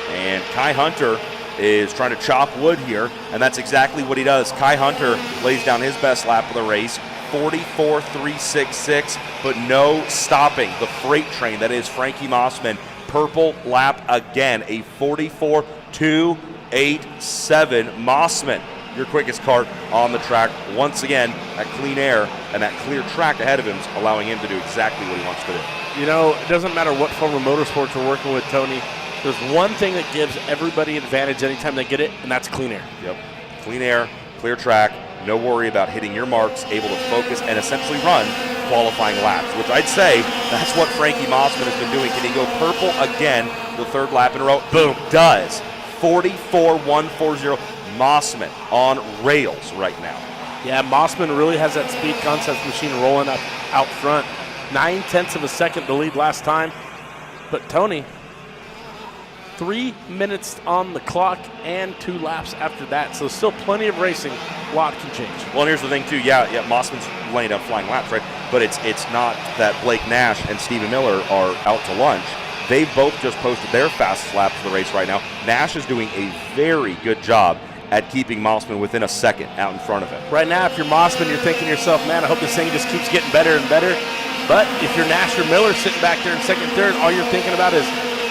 And Kai Hunter is trying to chop wood here, and that's exactly what he does. Kai Hunter lays down his best lap of the race, 44.366, but no stopping. The freight train that is Frankie Mossman, purple lap again, a 44.2 4.87. Mossman, your quickest car on the track. Once again, that clean air and that clear track ahead of him is allowing him to do exactly what he wants to do. You know, it doesn't matter what form of motorsports we're working with, Tony. There's one thing that gives everybody advantage anytime they get it, and that's clean air. Yep. Clean air, clear track, no worry about hitting your marks, able to focus and essentially run qualifying laps, which I'd say that's what Frankie Mossman has been doing. Can he go purple again the third lap in a row? Boom, does. 44.140. Mossman on rails right now. Yeah, Mossman really has that speed concept machine rolling up out front. 9/10 of a second the lead last time. But Tony, 3 minutes on the clock and 2 laps after that. So still plenty of racing. A lot can change. Well, and here's the thing too. Yeah, Mossman's laying out flying laps, right? But it's not that Blake Nash and Stephen Miller are out to lunch. They've both just posted their fastest laps of the race right now. Nash is doing a very good job at keeping Mossman within a second out in front of him. Right now, if you're Mossman, you're thinking to yourself, man, I hope this thing just keeps getting better and better. But if you're Nash or Miller sitting back there in second, third, all you're thinking about is,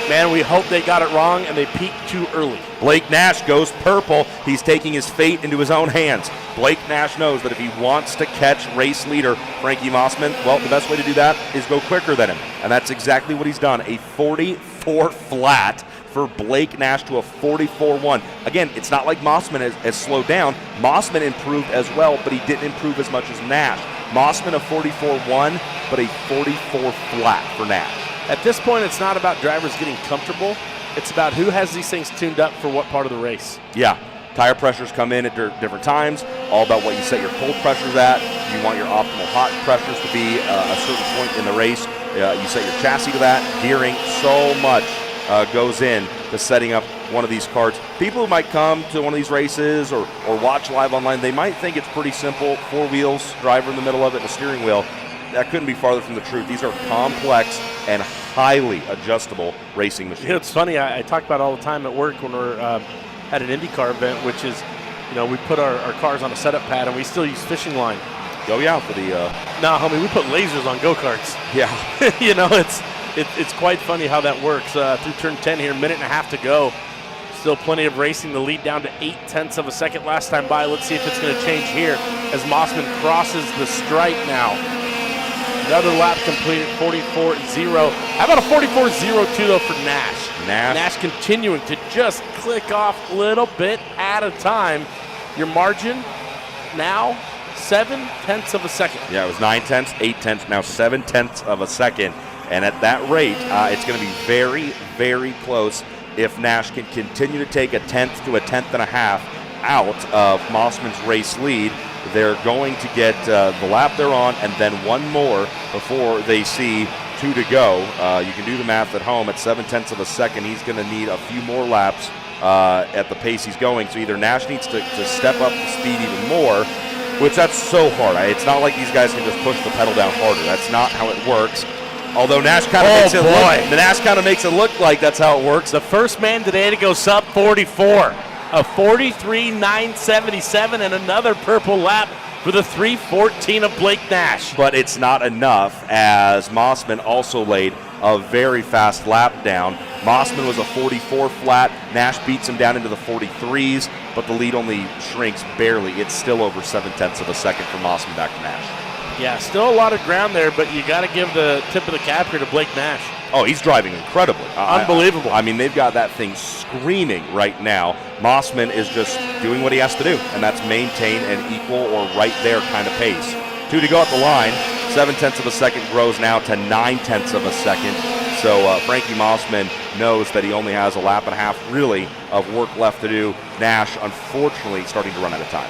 man, we hope they got it wrong and they peaked too early. Blake Nash goes purple. He's taking his fate into his own hands. Blake Nash knows that if he wants to catch race leader Frankie Mossman, well, the best way to do that is go quicker than him. And that's exactly what he's done. A 44 flat for Blake Nash to a 44.1. Again, it's not like Mossman has slowed down. Mossman improved as well, but he didn't improve as much as Nash. Mossman a 44.1, but a 44 flat for Nash. At this point, it's not about drivers getting comfortable. It's about who has these things tuned up for what part of the race. Yeah. Tire pressures come in at different times, all about what you set your cold pressures at. You want your optimal hot pressures to be a certain point in the race. You set your chassis to that. Gearing, so much goes in to setting up one of these carts. People who might come to one of these races or watch live online, they might think it's pretty simple. 4 wheels, driver in the middle of it, and a steering wheel. That couldn't be farther from the truth. These are complex and highly adjustable racing machines. You know, it's funny, I talk about it all the time at work when we're at an IndyCar event, which is, you know, we put our cars on a setup pad and we still use fishing line. Oh yeah, for the No, homie, we put lasers on go-karts. Yeah. You know, it's quite funny how that works. Through turn 10 here, 1.5 minutes to go. Still plenty of racing. The lead down to 0.8 of a second last time by. Let's see if it's going to change here as Mossman crosses the stripe now. Another lap completed, 44.0. How about a 44.02 though for Nash? Nash continuing to just click off a little bit at a time. Your margin now 0.7 of a second. Yeah, it was 0.9, 0.8, now 0.7 of a second. And at that rate, it's going to be very, very close if Nash can continue to take 0.1 to 0.1 out of Mossman's race lead. They're going to get the lap they're on and then one more before they see 2 to go. You can do the math at home. At 0.7 of a second, he's going to need a few more laps at the pace he's going. So either Nash needs to step up the speed even more, which that's so hard. It's not like these guys can just push the pedal down harder. That's not how it works. Although Nash kind of makes it look like that's how it works. The first man today to go sub 44. A 43.977 and another purple lap for the 3:14 of Blake Nash. But it's not enough, as Mossman also laid a very fast lap down. Mossman was a 44 flat. Nash beats him down into the 43s, but the lead only shrinks barely. It's still over 0.7 of a second for Mossman back to Nash. Yeah, still a lot of ground there, but you got to give the tip of the cap here to Blake Nash. Oh, he's driving incredibly. Unbelievable. I mean, they've got that thing screaming right now. Mossman is just doing what he has to do, and that's maintain an equal or right there kind of pace. 2 to go at the line. 0.7 of a second grows now to 0.9 of a second. So Frankie Mossman knows that he only has a lap and a half really of work left to do. Nash, unfortunately, starting to run out of time.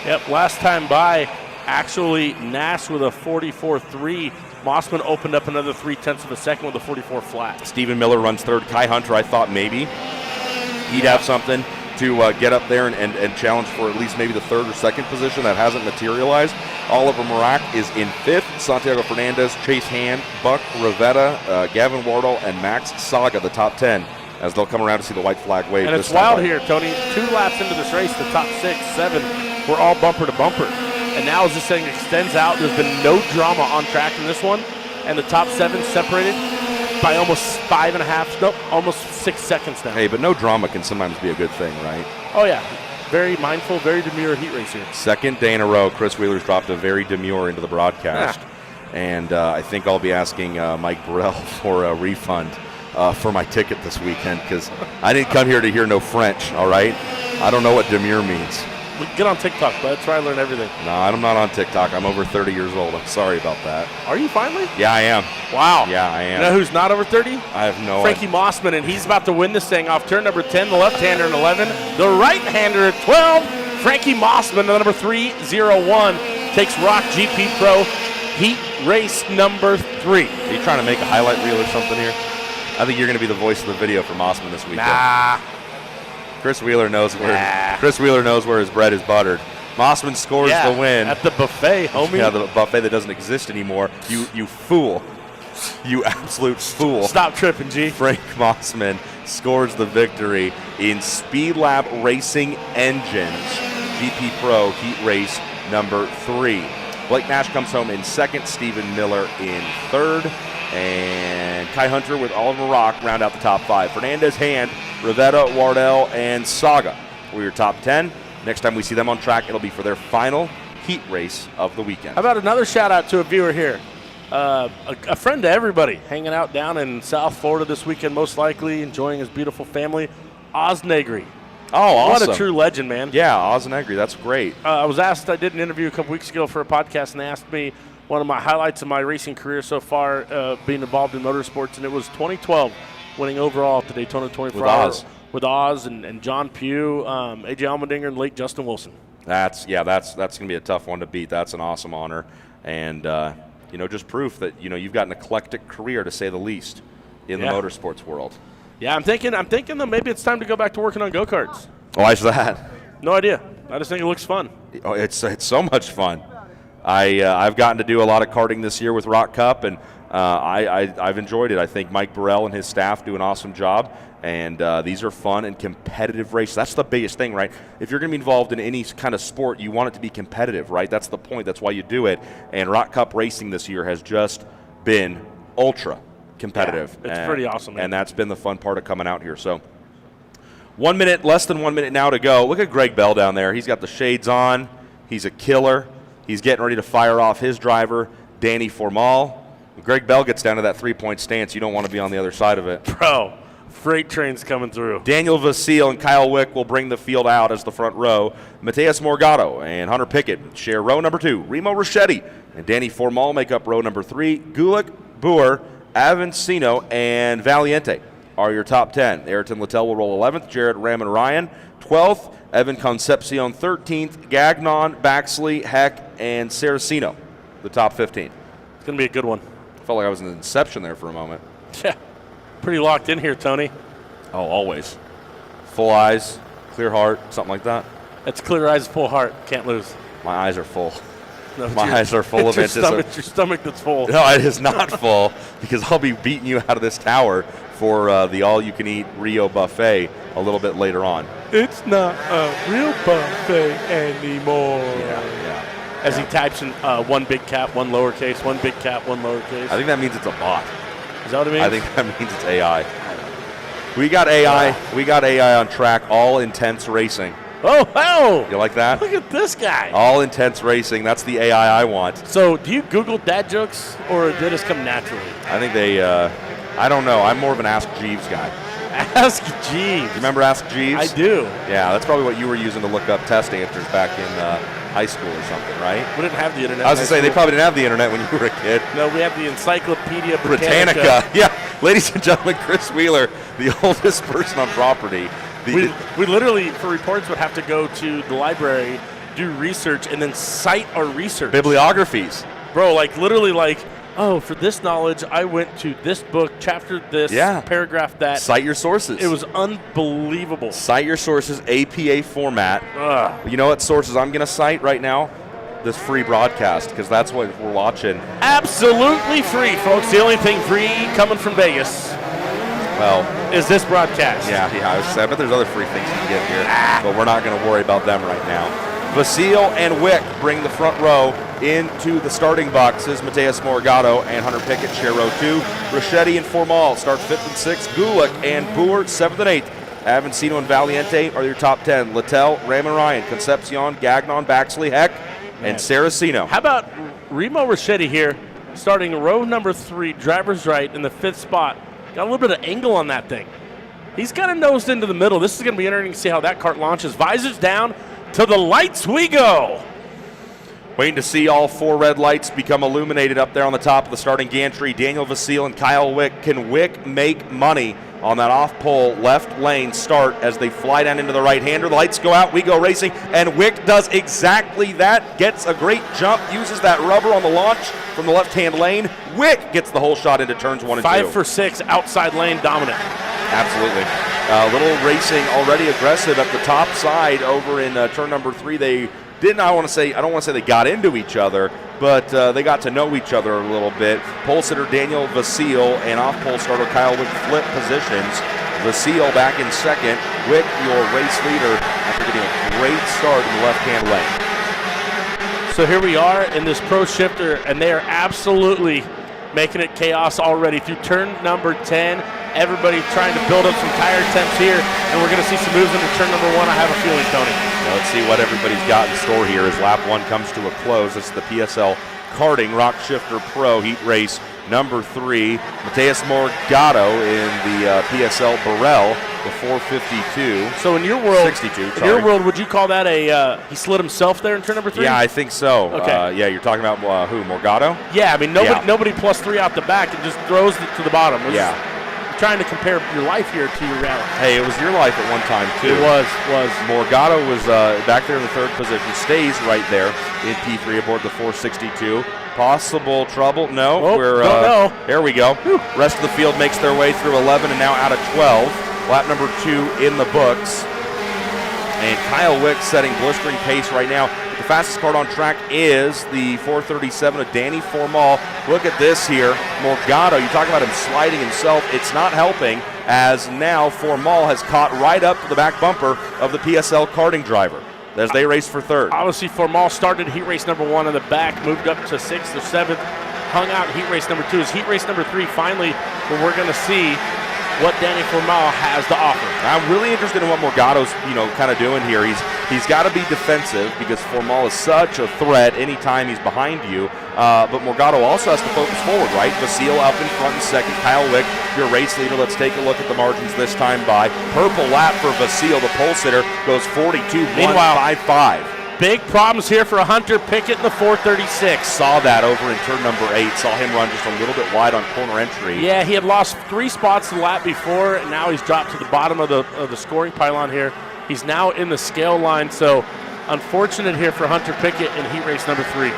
Yep, last time by, actually Nash with a 44.3. Mossman opened up another 0.3 of a second with a 44 flat. Stephen Miller runs third. Kai Hunter, I thought maybe he'd have something to get up there and challenge for at least maybe the third or second position. That hasn't materialized. Oliver Marak is in 5th. Santiago Fernandez, Chase Hand, Buck Rivetta, Gavin Wardle, and Max Saga, the top 10, as they'll come around to see the white flag wave. And it's wild here, Tony. 2 laps into this race, the top 6, 7 were all bumper to bumper. And now as this thing extends out, there's been no drama on track in this one. And the top 7 separated by almost 5.5, nope, almost 6 seconds now. Hey, but no drama can sometimes be a good thing, right? Oh, yeah. Very mindful, very demure heat racer. Second day in a row, Chris Wheeler's dropped a very demure into the broadcast. Yeah. And I think I'll be asking Mike Burrell for a refund for my ticket this weekend because I didn't come here to hear no French, all right? I don't know what demure means. Get on TikTok, bud. Try to learn everything. No, I'm not on TikTok. I'm over 30 years old. I'm sorry about that. Are you finally? Yeah, I am. Wow. Yeah, I am. You know who's not over 30? I have no Frankie Mossman, and he's about to win this thing off turn number 10, the left-hander at 11, the right-hander at 12. Frankie Mossman, the number 301, takes ROK GP Pro heat race number 3. Are you trying to make a highlight reel or something here? I think you're going to be the voice of the video for Mossman this weekend. Nah. Chris Wheeler knows where his bread is buttered. Mossman scores the win. At the buffet, homie. Yeah, the buffet that doesn't exist anymore. You fool. You absolute fool. Stop tripping, G. Frank Mossman scores the victory in Speed Lab Racing Engines GP Pro Heat Race number 3. Blake Nash comes home in second, Stephen Miller in third, and Kai Hunter with Oliver Rock round out the top 5. Fernandez, Hand, Rivetta, Wardell, and Saga were your top 10. Next time we see them on track, it'll be for their final heat race of the weekend. How about another shout-out to a viewer here? A friend to everybody, hanging out down in South Florida this weekend, most likely, enjoying his beautiful family, Oz Negri. Oh, awesome. What a true legend, man. Yeah, Oz Negri, that's great. I was asked, I did an interview a couple weeks ago for a podcast, and they asked me one of my highlights of my racing career so far, being involved in motorsports, and it was 2012, winning overall at the Daytona 24 Hours. With Oz and John Pugh, A.J. Allmendinger, and late Justin Wilson. That's going to be a tough one to beat. That's an awesome honor. And, just proof that, you've got an eclectic career, to say the least, in the motorsports world. Yeah, I'm thinking that maybe it's time to go back to working on go-karts. Why is that? No idea. I just think it looks fun. Oh, it's so much fun. I've gotten to do a lot of karting this year with ROK Cup, and I've enjoyed it. I think Mike Burrell and his staff do an awesome job, and these are fun and competitive races. That's the biggest thing, right? If you're going to be involved in any kind of sport, you want it to be competitive, right? That's the point. That's why you do it. And ROK Cup racing this year has just been ultra competitive. Yeah, it's pretty awesome, man. And that's been the fun part of coming out here. So 1 minute, less than 1 minute now to go. Look at Greg Bell down there. He's got the shades on. He's a killer. He's getting ready to fire off his driver, Danny Formal. When Greg Bell gets down to that three-point stance, you don't want to be on the other side of it. Bro, freight train's coming through. Daniel Vasile and Kyle Wick will bring the field out as the front row. Mateus Morgado and Hunter Pickett share row number 2. Remo Rochetti and Danny Formal make up row number 3. Gulick, Boer, Avancino, and Valiente are your top 10. Ayrton Littell will roll 11th. Jared Raman Ryan 12th. Evan Concepcion 13th. Gagnon, Baxley, Heck, and Saraceno, the top 15. It's going to be a good one. Felt like I was in Inception there for a moment. Yeah, pretty locked in here, Tony. Oh, always. Full eyes, clear heart, something like that. That's clear eyes, full heart. Can't lose. My eyes are full. No, My eyes are full of anticipation. It's your stomach that's full. No, it is not full because I'll be beating you out of this tower for the all-you-can-eat Rio buffet a little bit later on. It's not a real buffet anymore. Yeah. As he types in one big cap, one lowercase, one big cap, one lowercase. I think that means it's a bot. Is that what it means? I think that means it's AI. We got AI. We got AI on track. All intense racing. Oh! You like that? Look at this guy. All intense racing. That's the AI I want. So, do you Google dad jokes, or did it come naturally? I think they. I don't know. I'm more of an Ask Jeeves guy. Ask Jeeves. You remember Ask Jeeves? I do. Yeah, that's probably what you were using to look up test answers back in high school or something, right? We didn't have the internet. I was going to say, they probably didn't have the internet when you were a kid. No, we had the Encyclopedia Britannica. Yeah, ladies and gentlemen, Chris Wheeler, the oldest person on property. We literally, for reports, would have to go to the library, do research, and then cite our research. Bibliographies. Bro, literally, for this knowledge, I went to this book, chapter this, paragraph that. Cite your sources. It was unbelievable. Cite your sources, APA format. Ugh. You know what sources I'm going to cite right now? This free broadcast, because that's what we're watching. Absolutely free, folks. The only thing free coming from Vegas. Well, is this broadcast. Yeah, I bet there's other free things you can get here, but we're not going to worry about them right now. Vasile and Wick bring the front row into the starting boxes. Mateus Morgado and Hunter Pickett share row 2. Rachetti and Formal start 5th and 6th. Gulick and Boer 7th and 8th. Avancino and Valiente are your top 10. Littell, Raymond Ryan, Concepcion, Gagnon, Baxley, Heck, and Saraceno. How about Remo Rachetti here, starting row number 3, driver's right in the 5th spot. Got a little bit of angle on that thing. He's kind of nosed into the middle. This is going to be interesting to see how that kart launches. Visors down, to the lights we go. Waiting to see all 4 red lights become illuminated up there on the top of the starting gantry. Daniel Vasile and Kyle Wick. Can Wick make money on that off-pole left lane start as they fly down into the right-hander? The lights go out, we go racing, and Wick does exactly that. Gets a great jump, uses that rubber on the launch from the left-hand lane. Wick gets the whole shot into turns 1 and 2. 5 for 6, outside lane dominant. Absolutely. A little racing already aggressive at the top side over in turn number 3. They didn't, I don't want to say they got into each other, but they got to know each other a little bit. Pole sitter Daniel Vasile and off-pole starter Kyle Wick flip positions. Vasile back in second. Wick, your race leader, after getting a great start in the left-hand lane. So here we are in this pro shifter, and they are absolutely making it chaos already through turn number 10. Everybody trying to build up some tire temps here, and we're going to see some moves into turn number 1, I have a feeling, Tony. Now let's see what everybody's got in store here as lap 1 comes to a close. This is the PSL Karting ROK Shifter Pro Heat Race number 3. Mateus Morgado in the PSL Burrell, the 452. So in your world, 62, in your world, would you call that he slid himself there in turn number 3? Yeah, I think so. Okay. Yeah, you're talking about who, Morgado? Yeah, I mean nobody plus 3 out the back and just throws it to the bottom. Yeah. Trying to compare your life here to your rally. Hey, it was your life at one time too. It was. Morgado was back there in the 3rd position, stays right there in P3 aboard the 462. Possible trouble? No. Don't know. There we go. Whew. Rest of the field makes their way through 11 and now out of 12. Lap number 2 in the books. And Kyle Wick setting blistering pace right now. The fastest kart on track is the 437 of Danny Formal. Look at this here. Morgado, you talk about him sliding himself. It's not helping as now Formal has caught right up to the back bumper of the PSL karting driver as they race for 3rd. Obviously, Formal started heat race number 1 in the back, moved up to 6th or 7th, hung out heat race number 2. Is heat race number 3 finally where we're going to see what Danny Formal has to offer? I'm really interested in what Morgado's, kind of doing here. He's got to be defensive because Formal is such a threat anytime he's behind you. But Morgado also has to focus forward, right? Vasile up in front in second. Kyle Wick, your race leader. Let's take a look at the margins this time by. Purple lap for Vasile, the pole sitter, goes 42.155. Big problems here for Hunter Pickett in the 436. Saw that over in turn number 8. Saw him run just a little bit wide on corner entry. Yeah, he had lost 3 spots the lap before, and now he's dropped to the bottom of the scoring pylon here. He's now in the scale line, so unfortunate here for Hunter Pickett in heat race number 3.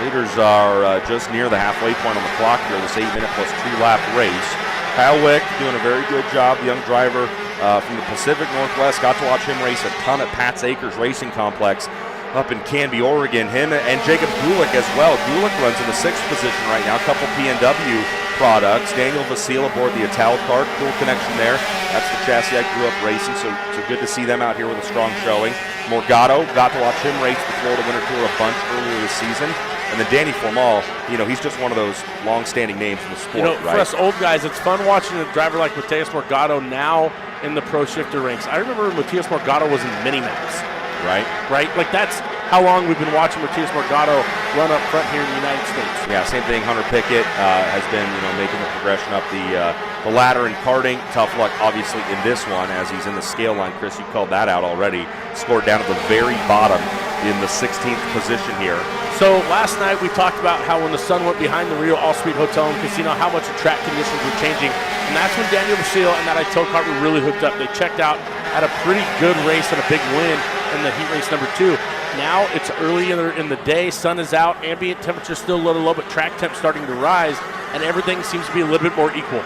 Leaders are just near the halfway point on the clock here, this 8-minute plus 2-lap race. Kyle Wick doing a very good job, the young driver from the Pacific Northwest. Got to watch him race a ton at Pat's Acres Racing Complex up in Canby, Oregon. Him and Jacob Gulick as well. Gulick runs in the 6th position right now. A couple PNW products. Daniel Vasile aboard the Ital kart. Cool connection there. That's the chassis I grew up racing, so good to see them out here with a strong showing. Morgado, got to watch him race the Florida Winter Tour a bunch earlier this season. And then Danny Formal, he's just one of those long-standing names in the sport, right? For us old guys, it's fun watching a driver like Mateus Morgado now in the pro shifter ranks. I remember when Mateus Morgado was in mini-maps. Right? Like that's how long we've been watching Mateus Morgado run up front here in the United States. Yeah, same thing. Hunter Pickett has been, making the progression up the ladder in karting. Tough luck, obviously, in this one as he's in the scale line. Chris, you called that out already. Scored down at the very bottom in the 16th position here. So last night we talked about how when the sun went behind the Rio All-Suite Hotel and Casino, how much the track conditions were changing. And that's when Daniel Vasile and that Ital kart were really hooked up. They checked out at a pretty good race and a big win in the heat race number 2. Now it's early in the day, sun is out, ambient temperature still a little low, but track temp starting to rise, and everything seems to be a little bit more equal.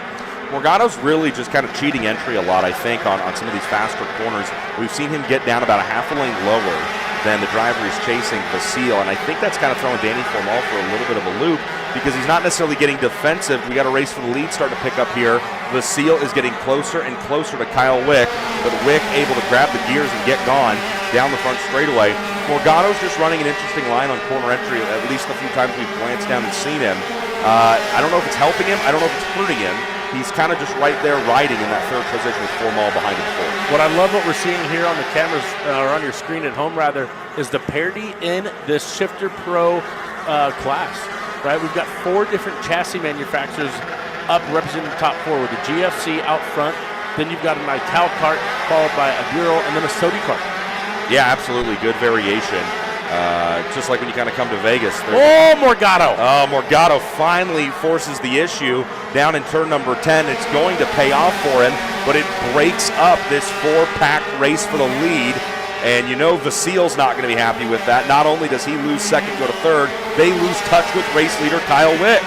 Morgado's really just kind of cheating entry a lot, I think, on some of these faster corners. We've seen him get down about a half a lane lower than the driver he's chasing, Vasile, and I think that's kind of throwing Danny Formal for a little bit of a loop because he's not necessarily getting defensive. We got a race for the lead starting to pick up here. Vasile is getting closer and closer to Kyle Wick, but Wick able to grab the gears and get gone. down the front straightaway. Morgado's just running an interesting line on corner entry, at least a few times we've glanced down and seen him. I don't know if it's helping him. I don't know if it's hurting him. He's kind of just right there riding in that third position with 4 mile behind him. What I love what we're seeing here on the cameras, or on your screen at home rather, is the parity in this Shifter Pro class, right? We've got 4 different chassis manufacturers up representing the top 4 with the GFC out front. Then you've got an Ital cart followed by a Bureau and then a Sodi cart. Yeah, absolutely. Good variation. Just like when you kind of come to Vegas. Oh, Morgado. Morgado finally forces the issue down in turn number 10. It's going to pay off for him, but it breaks up this 4-pack race for the lead. And you know Vasil's not going to be happy with that. Not only does he lose second, go to third, they lose touch with race leader Kyle Wick.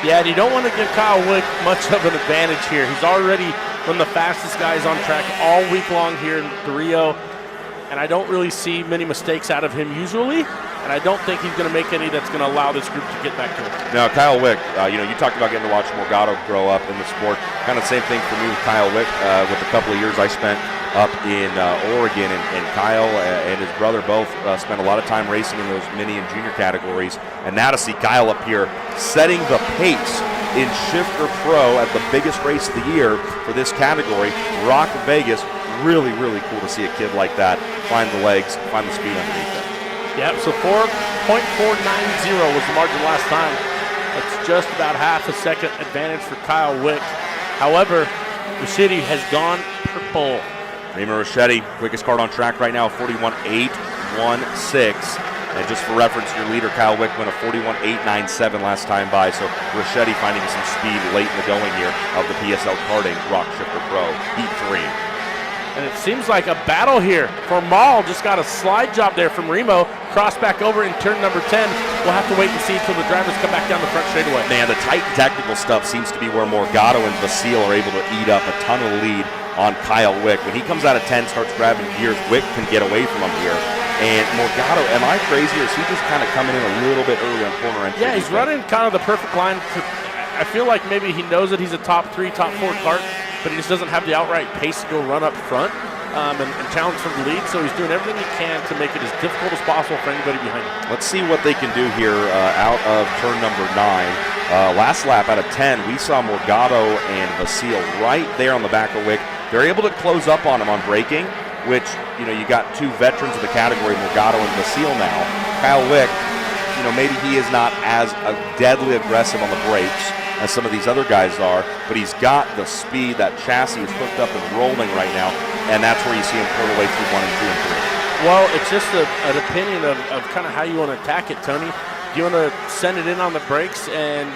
Yeah, and you don't want to give Kyle Wick much of an advantage here. He's already one of the fastest guys on track all week long here in Rio. And I don't really see many mistakes out of him usually, and I don't think he's going to make any that's going to allow this group to get back to him. Now, Kyle Wick, you talked about getting to watch Morgado grow up in the sport. Kind of the same thing for me with Kyle Wick with the couple of years I spent up in Oregon, and Kyle and his brother both spent a lot of time racing in those mini and junior categories. And now to see Kyle up here setting the pace in Shifter Pro at the biggest race of the year for this category, ROK Vegas. Really, really cool to see a kid like that find the legs, find the speed underneath it. Yep, so 4.490 was the margin last time. That's just about half a second advantage for Kyle Wick. However, Ricchetti has gone purple. Remo Ricchetti, quickest card on track right now, 41.816. And just for reference, your leader, Kyle Wick, went a 41.897 last time by. So Ricchetti finding some speed late in the going here of the PSL karting ROK Shifter Pro Heat 3. And it seems like a battle here for Maul. Just got a slide job there from Remo. Cross back over in turn number 10. We'll have to wait and see until the drivers come back down the front straightaway. Man, the tight technical stuff seems to be where Morgado and Vasil are able to eat up a ton of lead on Kyle Wick. When he comes out of 10, starts grabbing gears, Wick can get away from him here. And Morgado, am I crazy, or is he just kind of coming in a little bit early on corner entry? Yeah, he's running kind of the perfect line. I feel like maybe he knows that he's a top 3, top 4 kart, but he just doesn't have the outright pace to go run up front and challenge for the lead. So he's doing everything he can to make it as difficult as possible for anybody behind him. Let's see what they can do here out of turn number 9. Last lap out of 10, we saw Morgado and Vasil right there on the back of Wick. They're able to close up on him on braking, which, you got 2 veterans of the category, Morgado and Vasil now. Kyle Wick, maybe he is not as deadly aggressive on the brakes as some of these other guys are, but he's got the speed. That chassis is hooked up and rolling right now, and that's where you see him pull away through 1 and 2 and 3. Well, it's just an opinion of kind of how you want to attack it, Tony. Do you want to send it in on the brakes and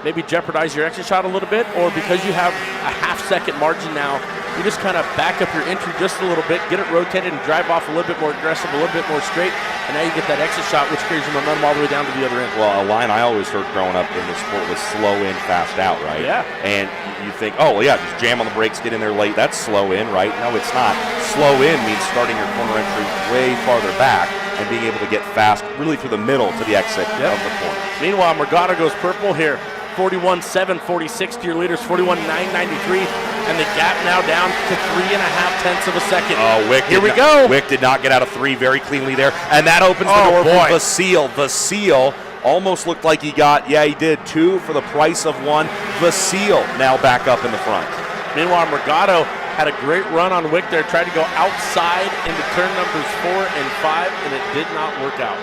maybe jeopardize your exit shot a little bit, or because you have a half-second margin now, you just kind of back up your entry just a little bit, get it rotated, and drive off a little bit more aggressive, a little bit more straight, and now you get that exit shot, which carries your momentum all the way down to the other end. Well, a line I always heard growing up in the sport was slow in, fast out, right? Yeah. And you think, oh, yeah, just jam on the brakes, get in there late. That's slow in, right? No, it's not. Slow in means starting your corner entry way farther back and being able to get fast really through the middle to the exit of the corner. Meanwhile, Morgado goes purple here. 41.746 to your leaders, 41.993, and the gap now down to 3.5 tenths of a second. Oh, Wick! Here we go. Wick did not get out of 3 very cleanly there, and that opens the door for Vasil. Vasil almost looked like he got, he did 2 for the price of 1. Vasil now back up in the front. Meanwhile, Morgado had a great run on Wick there, tried to go outside into turn numbers 4 and 5, and it did not work out.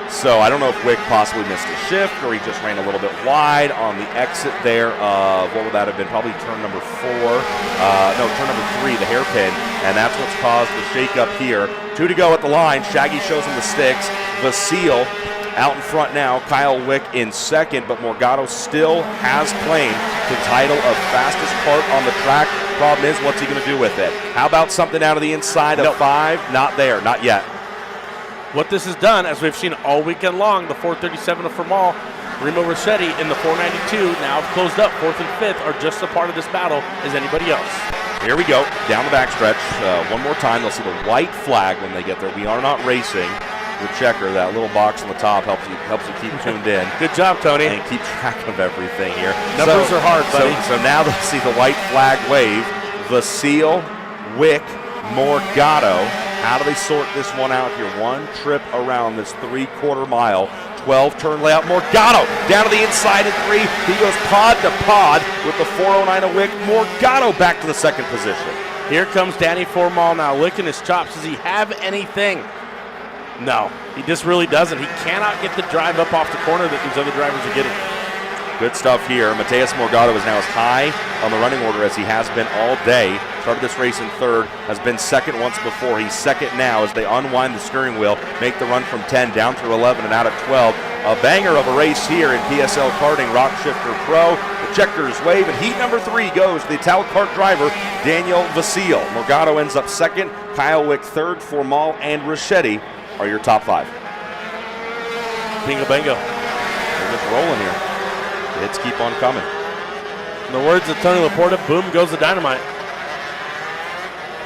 So I don't know if Wick possibly missed a shift or he just ran a little bit wide on the exit there of, what would that have been, probably turn number 4. Turn number 3, the hairpin, and that's what's caused the shake-up here. 2 to go at the line. Shaggy shows him the sticks. Vasil out in front now. Kyle Wick in second, but Morgado still has claim to title of fastest kart on the track. Problem is, what's he going to do with it? How about something out of the inside of 5? Not there, not yet. What this has done, as we've seen all weekend long, the 437 of Formal, Remo Ricchetti in the 492 now have closed up. 4th and 5th are just a part of this battle as anybody else. Here we go, down the backstretch. One more time, they'll see the white flag when they get there. We are not racing. The checker, that little box on the top helps you keep tuned in. Good job, Tony. And keep track of everything here. Numbers are hard, buddy. So now they'll see the white flag wave. Vasil, Wick, Morgado. How do they sort this one out here? One trip around this 3/4 mile. 12 turn layout. Morgado down to the inside at 3. He goes pod to pod with the 409 a wick. Morgado back to the second position. Here comes Danny Formal now licking his chops. Does he have anything? No, he just really doesn't. He cannot get the drive up off the corner that these other drivers are getting. Good stuff here. Mateus Morgado is now as high on the running order as he has been all day. Started this race in third, has been second once before. He's second now as they unwind the steering wheel, make the run from 10 down through 11 and out at 12. A banger of a race here in PSL Karting Rock Shifter Pro. The checkers wave, and heat number 3 goes the Ital Kart driver, Daniel Vasile. Morgado ends up second, Kyle Wick third, Formal and Rachetti are your top 5. Bingo bango. They're just rolling here. The hits keep on coming. In the words of Tony Laporta, boom goes the dynamite.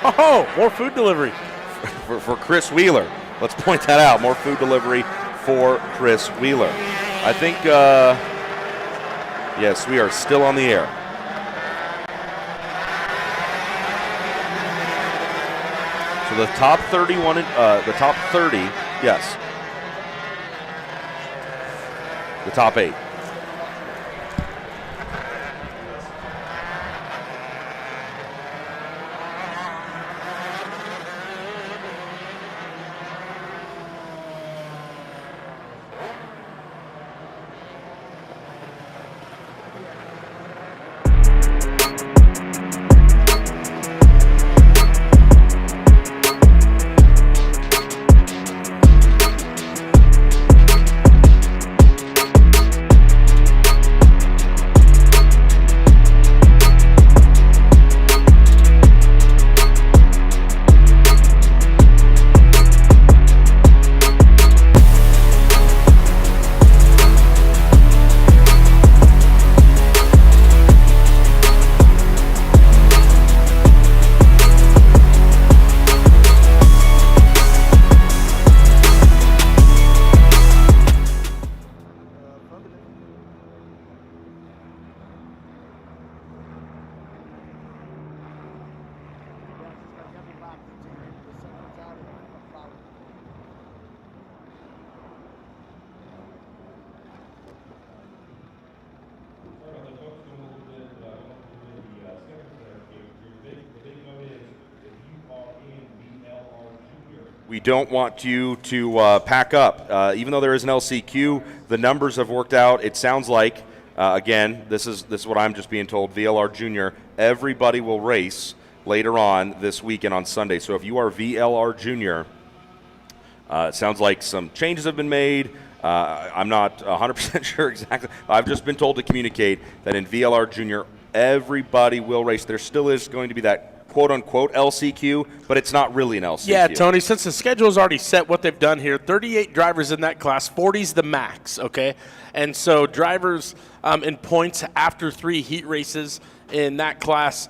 Oh, more food delivery. for Chris Wheeler. Let's point that out. More food delivery for Chris Wheeler. I think, yes, we are still on the air. So the top 31, the top 30, yes. The top 8. We don't want you to pack up. Even though there is an LCQ, the numbers have worked out. It sounds like, again, this is what I'm just being told, VLR Junior, everybody will race later on this weekend on Sunday. So if you are VLR Junior, it sounds like some changes have been made. I'm not 100% sure exactly. I've just been told to communicate that in VLR Junior, everybody will race. There still is going to be that quote-unquote LCQ, but it's not really an LCQ. Yeah, Tony, since the schedule is already set, what they've done here, 38 drivers in that class, 40's the max, okay? And so drivers in points after 3 heat races in that class,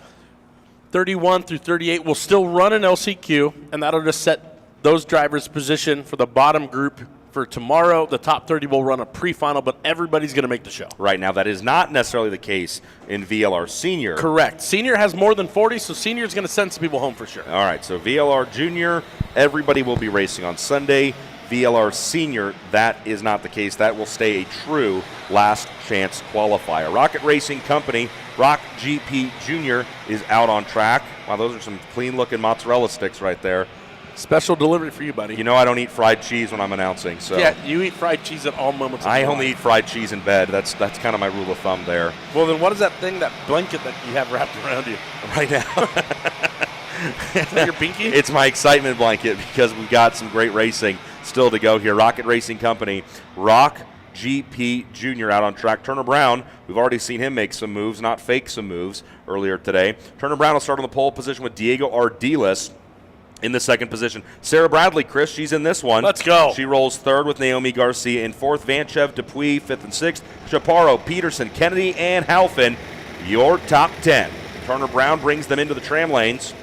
31 through 38, will still run an LCQ, and that'll just set those drivers' position for the bottom group for tomorrow. The top 30 will run a pre-final, but everybody's going to make the show. Right now, that is not necessarily the case in VLR Senior. Correct. Senior has more than 40, so Senior is going to send some people home for sure. All right, so VLR Junior, everybody will be racing on Sunday. VLR Senior, that is not the case. That will stay a true last chance qualifier. Rocket Racing Company, ROK GP Junior is out on track. Wow, those are some clean-looking mozzarella sticks right there. Special delivery for you, buddy. You know I don't eat fried cheese when I'm announcing. So yeah, you eat fried cheese at all moments of I your only life. eat fried cheese in bed. That's kind of my rule of thumb there. Well, then what is that thing, that blanket that you have wrapped around you? Right now. Is that your binky? It's my excitement blanket because we've got some great racing still to go here. Rocket Racing Company, ROK GP Junior out on track. Turner Brown, we've already seen him make some moves, not fake some moves earlier today. Turner Brown will start on the pole position with Diego Ardiles in the second position. Sarah Bradley, Chris, she's in this one. Let's go. She rolls third with Naomi Garcia in fourth. Vanchev, Dupuis, fifth and sixth. Chaparro, Peterson, Kennedy, and Halfin, your top 10. Turner Brown brings them into the tram lanes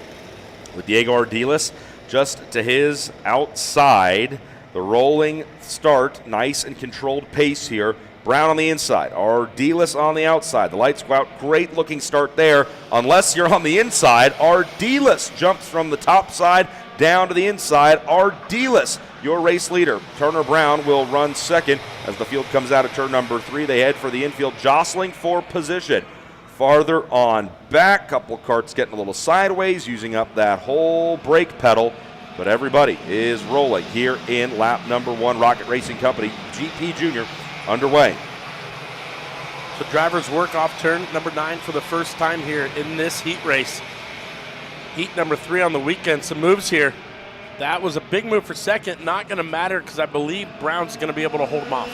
with Diego Ardiles just to his outside. The rolling start, nice and controlled pace here. Brown on the inside, Ardiles on the outside. The lights go out, great looking start there. Unless you're on the inside, Ardiles jumps from the top side down to the inside. Ardiles, your race leader. Turner Brown will run second as the field comes out of turn number 3. They head for the infield, jostling for position. Farther on back, couple carts getting a little sideways, using up that whole brake pedal. But everybody is rolling here in lap number 1. Rocket Racing Company, GP Junior, underway. So drivers work off turn number 9 for the first time here in this heat race. Heat number 3 on the weekend. Some moves here. That was a big move for second. Not going to matter because I believe Brown's going to be able to hold him off.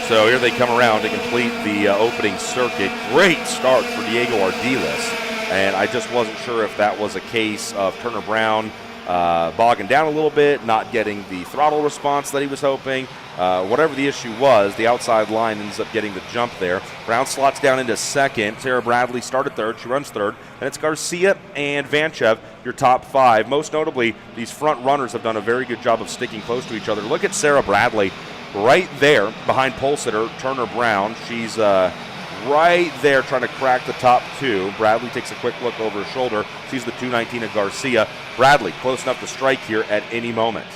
So here they come around to complete the opening circuit. Great start for Diego Ardiles. And I just wasn't sure if that was a case of Turner Brown bogging down a little bit, not getting the throttle response that he was hoping. Whatever the issue was, the outside line ends up getting the jump there. Brown slots down into second. Sarah Bradley started third. She runs third. And it's Garcia and Vanchev, your top 5. Most notably, these front runners have done a very good job of sticking close to each other. Look at Sarah Bradley right there behind pole sitter Turner Brown. She's right there trying to crack the top 2. Bradley takes a quick look over her shoulder, sees the 219 of Garcia. Bradley close enough to strike here at any moment.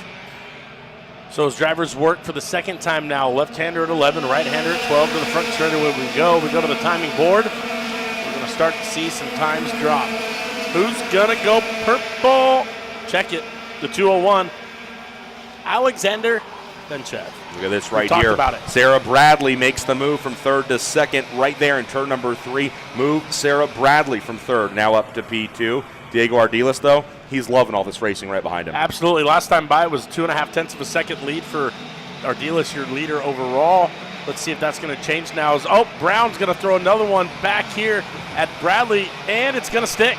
So as drivers work for the second time now, left-hander at 11, right-hander at 12. To the front straightaway we go. We go to the timing board. We're going to start to see some times drop. Who's going to go purple? Check it. The 201. Alexander Vanchev. Look at this right here. About it. Sarah Bradley makes the move from third to second right there in turn number 3. Move Sarah Bradley from third, now up to P2. Diego Ardiles, though, he's loving all this racing right behind him. Absolutely. Last time by it was 2.5 tenths of a second lead for Ardiles, your leader overall. Let's see if that's going to change now. Brown's going to throw another one back here at Bradley, and it's going to stick.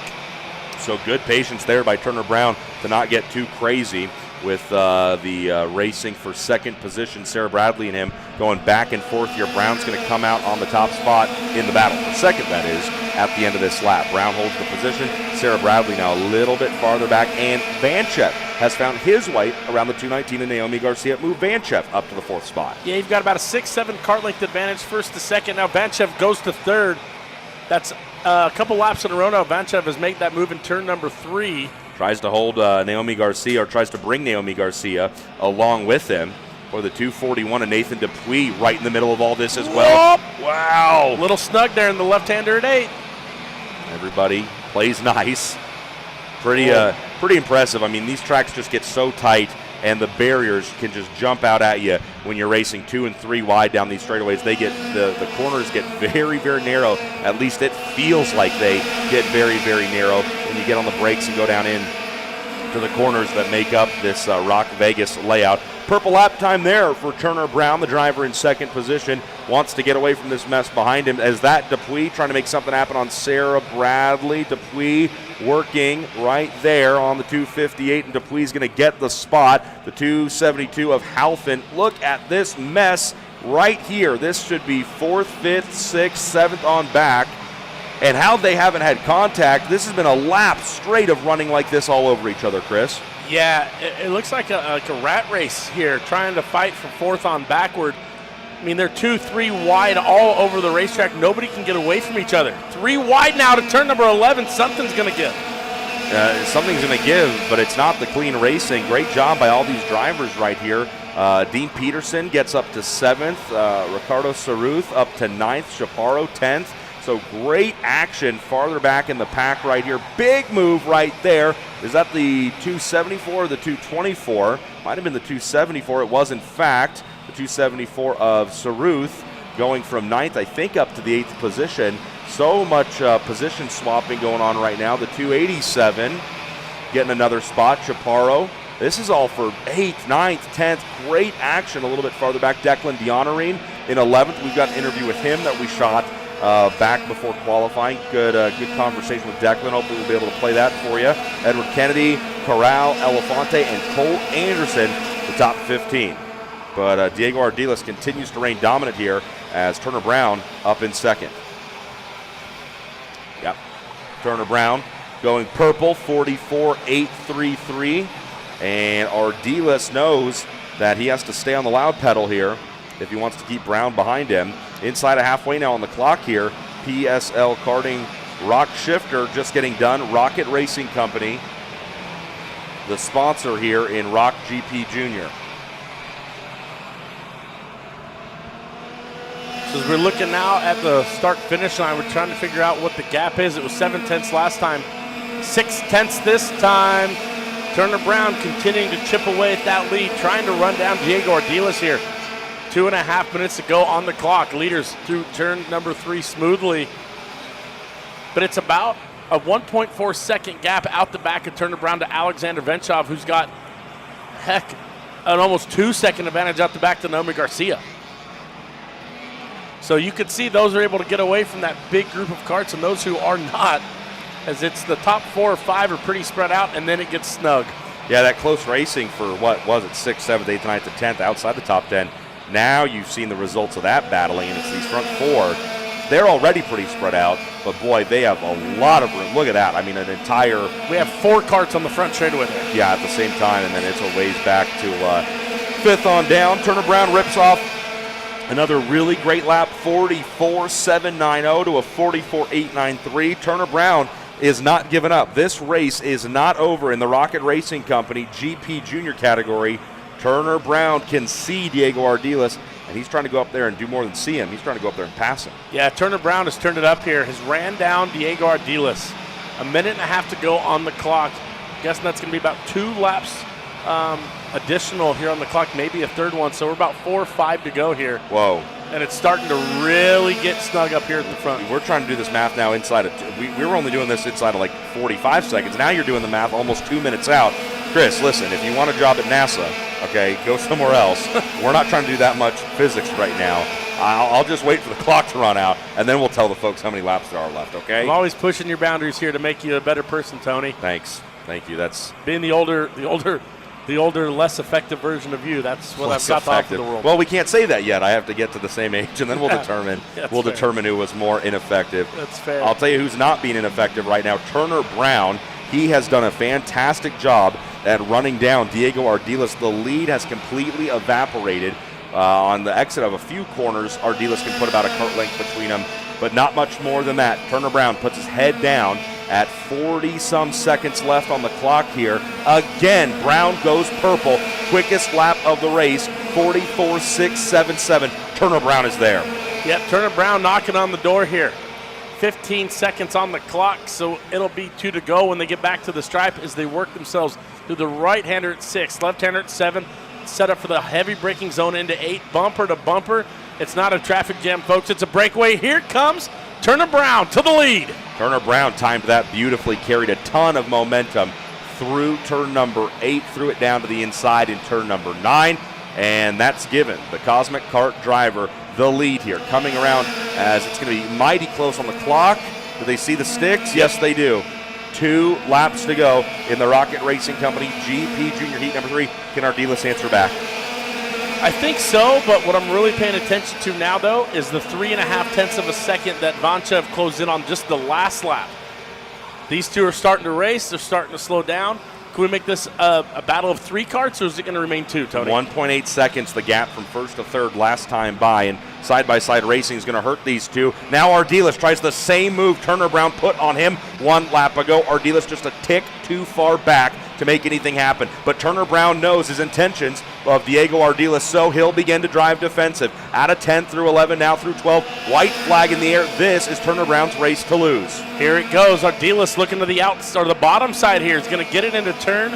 So good patience there by Turner Brown to not get too crazy with the racing for second position. Sarah Bradley and him going back and forth here. Brown's going to come out on the top spot in the battle for second, that is, at the end of this lap. Brown holds the position. Sarah Bradley now a little bit farther back, and Vanchev has found his way around the 219 and Naomi Garcia. Move Vanchev up to the 4th spot. Yeah, you've got about a 6-7 cart length advantage first to second. Now Vanchev goes to third. That's a couple laps in a row now. Vanchev has made that move in turn number 3. Tries to hold Naomi Garcia, or tries to bring Naomi Garcia along with him. For the 241 of Nathan Dupuis right in the middle of all this as well. Whoop. Wow. Little snug there in the left-hander at 8. Everybody plays nice. Pretty impressive. I mean, these tracks just get so tight, and the barriers can just jump out at you when you're racing 2 and 3 wide down these straightaways. They get the corners get very, very narrow. At least it feels like they get very, very narrow when you get on the brakes and go down in to the corners that make up this ROK Vegas layout. Purple lap time there for Turner Brown, the driver in second position. Wants to get away from this mess behind him. As that, Dupuis trying to make something happen on Sarah Bradley. Dupuis working right there on the 258, and Dupuis is going to get the spot. The 272 of Halfin. Look at this mess right here. This should be 4th, 5th, 6th, 7th on back. And how they haven't had contact, this has been a lap straight of running like this all over each other, Chris. Yeah, it looks like a rat race here, trying to fight for 4th on backward. I mean, they're 2, 3 wide all over the racetrack. Nobody can get away from each other. 3 wide now to turn number 11. Something's going to give. Something's going to give, but it's not the clean racing. Great job by all these drivers right here. Dean Peterson gets up to 7th. Ricardo Saruth up to 9th. Chaparro 10th. So great action farther back in the pack right here. Big move right there. Is that the 274 or the 224? Might have been the 274. It was, in fact, the 274 of Saruth going from 9th, I think, up to the 8th position. So much position swapping going on right now. The 287 getting another spot. Chaparro. This is all for 8th, 9th, 10th. Great action a little bit farther back. Declan Dionorine in 11th. We've got an interview with him that we shot back before qualifying. Good conversation with Declan. Hopefully we'll be able to play that for you. Edward Kennedy, Corral, Elefante, and Cole Anderson, the top 15. But Diego Ardiles continues to reign dominant here as Turner Brown up in second. Yep. Turner Brown going purple, 44.833. And Ardiles knows that he has to stay on the loud pedal here if he wants to keep Brown behind him. Inside of halfway now on the clock here. PSL Karting Rock Shifter just getting done. Rocket Racing Company the sponsor here in ROK GP Junior. So as we're looking now at the start-finish line, we're trying to figure out what the gap is. It was 7/10 last time, 6/10 this time. Turner Brown continuing to chip away at that lead, trying to run down Diego Ardiles here. 2.5 minutes to go on the clock. Leaders through turn number 3 smoothly. But it's about a 1.4 second gap out the back of Turner Brown to Alexander Venchov, who's got, an almost 2-second advantage out the back to Naomi Garcia. So you could see those are able to get away from that big group of karts, and those who are not, as it's the top 4 or 5 are pretty spread out, and then it gets snug. Yeah, that close racing for what was it, 6th, 7th, 8th, 9th, and 10th outside the top 10. Now you've seen the results of that battling, and it's these front 4. They're already pretty spread out, but boy, they have a lot of room. Look at that. I mean, an entire... We have 4 karts on the front straightaway there. Yeah, at the same time, and then it's a ways back to 5th on down. Turner Brown rips off another really great lap, 44.790 to a 44.893. Turner Brown is not giving up. This race is not over in the Rocket Racing Company GP Junior category. Turner Brown can see Diego Ardiles, and he's trying to go up there and do more than see him. He's trying to go up there and pass him. Yeah, Turner Brown has turned it up here, has ran down Diego Ardiles. 1.5 minutes to go on the clock. I'm guessing that's going to be about 2 laps additional here on the clock, maybe a third one. So we're about 4 or 5 to go here. Whoa. And it's starting to really get snug up here at the front. We're trying to do this math now inside of, we were only doing this inside of like 45 seconds. Now you're doing the math almost 2 minutes out. Chris, listen, if you want a job at NASA, okay, go somewhere else. We're not trying to do that much physics right now. I'll just wait for the clock to run out, and then we'll tell the folks how many laps there are left, okay? I'm always pushing your boundaries here to make you a better person, Tony. Thanks. Thank you. That's being the older, less effective version of you. That's what I've got to offer the world. Well, we can't say that yet. I have to get to the same age, and then we'll determine. Determine who was more ineffective. That's fair. I'll tell you who's not being ineffective right now. Turner Brown. He has done a fantastic job at running down Diego Ardiles. The lead has completely evaporated. On the exit of a few corners, Ardiles can put about a kart length between them, but not much more than that. Turner Brown puts his head down at 40-some seconds left on the clock here. Again, Brown goes purple. Quickest lap of the race, 44.677. Turner Brown is there. Yep, Turner Brown knocking on the door here. 15 seconds on the clock, so it'll be 2 to go when they get back to the stripe as they work themselves through the right-hander at 6, left-hander at 7, set up for the heavy braking zone into 8, bumper to bumper. It's not a traffic jam, folks. It's a breakaway. Here comes Turner Brown to the lead. Turner Brown timed that beautifully, carried a ton of momentum through turn number 8, threw it down to the inside in turn number 9, and that's given the Cosmic Kart driver the lead here, coming around as it's going to be mighty close on the clock. Do they see the sticks? Yes, they do. 2 laps to go in the Rocket Racing Company GP Junior Heat number 3. Can Ardiles answer back? I think so, but what I'm really paying attention to now, though, is the 3.5 tenths of a second that Vanchev closed in on just the last lap. These two are starting to race. They're starting to slow down. Can we make this a battle of 3 karts, or is it going to remain 2, Tony? 1.8 seconds, the gap from first to third last time by, and side-by-side racing is going to hurt these two. Now Ardiles tries the same move Turner Brown put on him 1 lap ago. Ardiles just a tick too far back to make anything happen. But Turner Brown knows his intentions of Diego Ardiles, so he'll begin to drive defensive. Out of 10 through 11, now through 12. White flag in the air. This is Turner Brown's race to lose. Here it goes. Ardiles looking to the or the bottom side here. He's going to get it into turn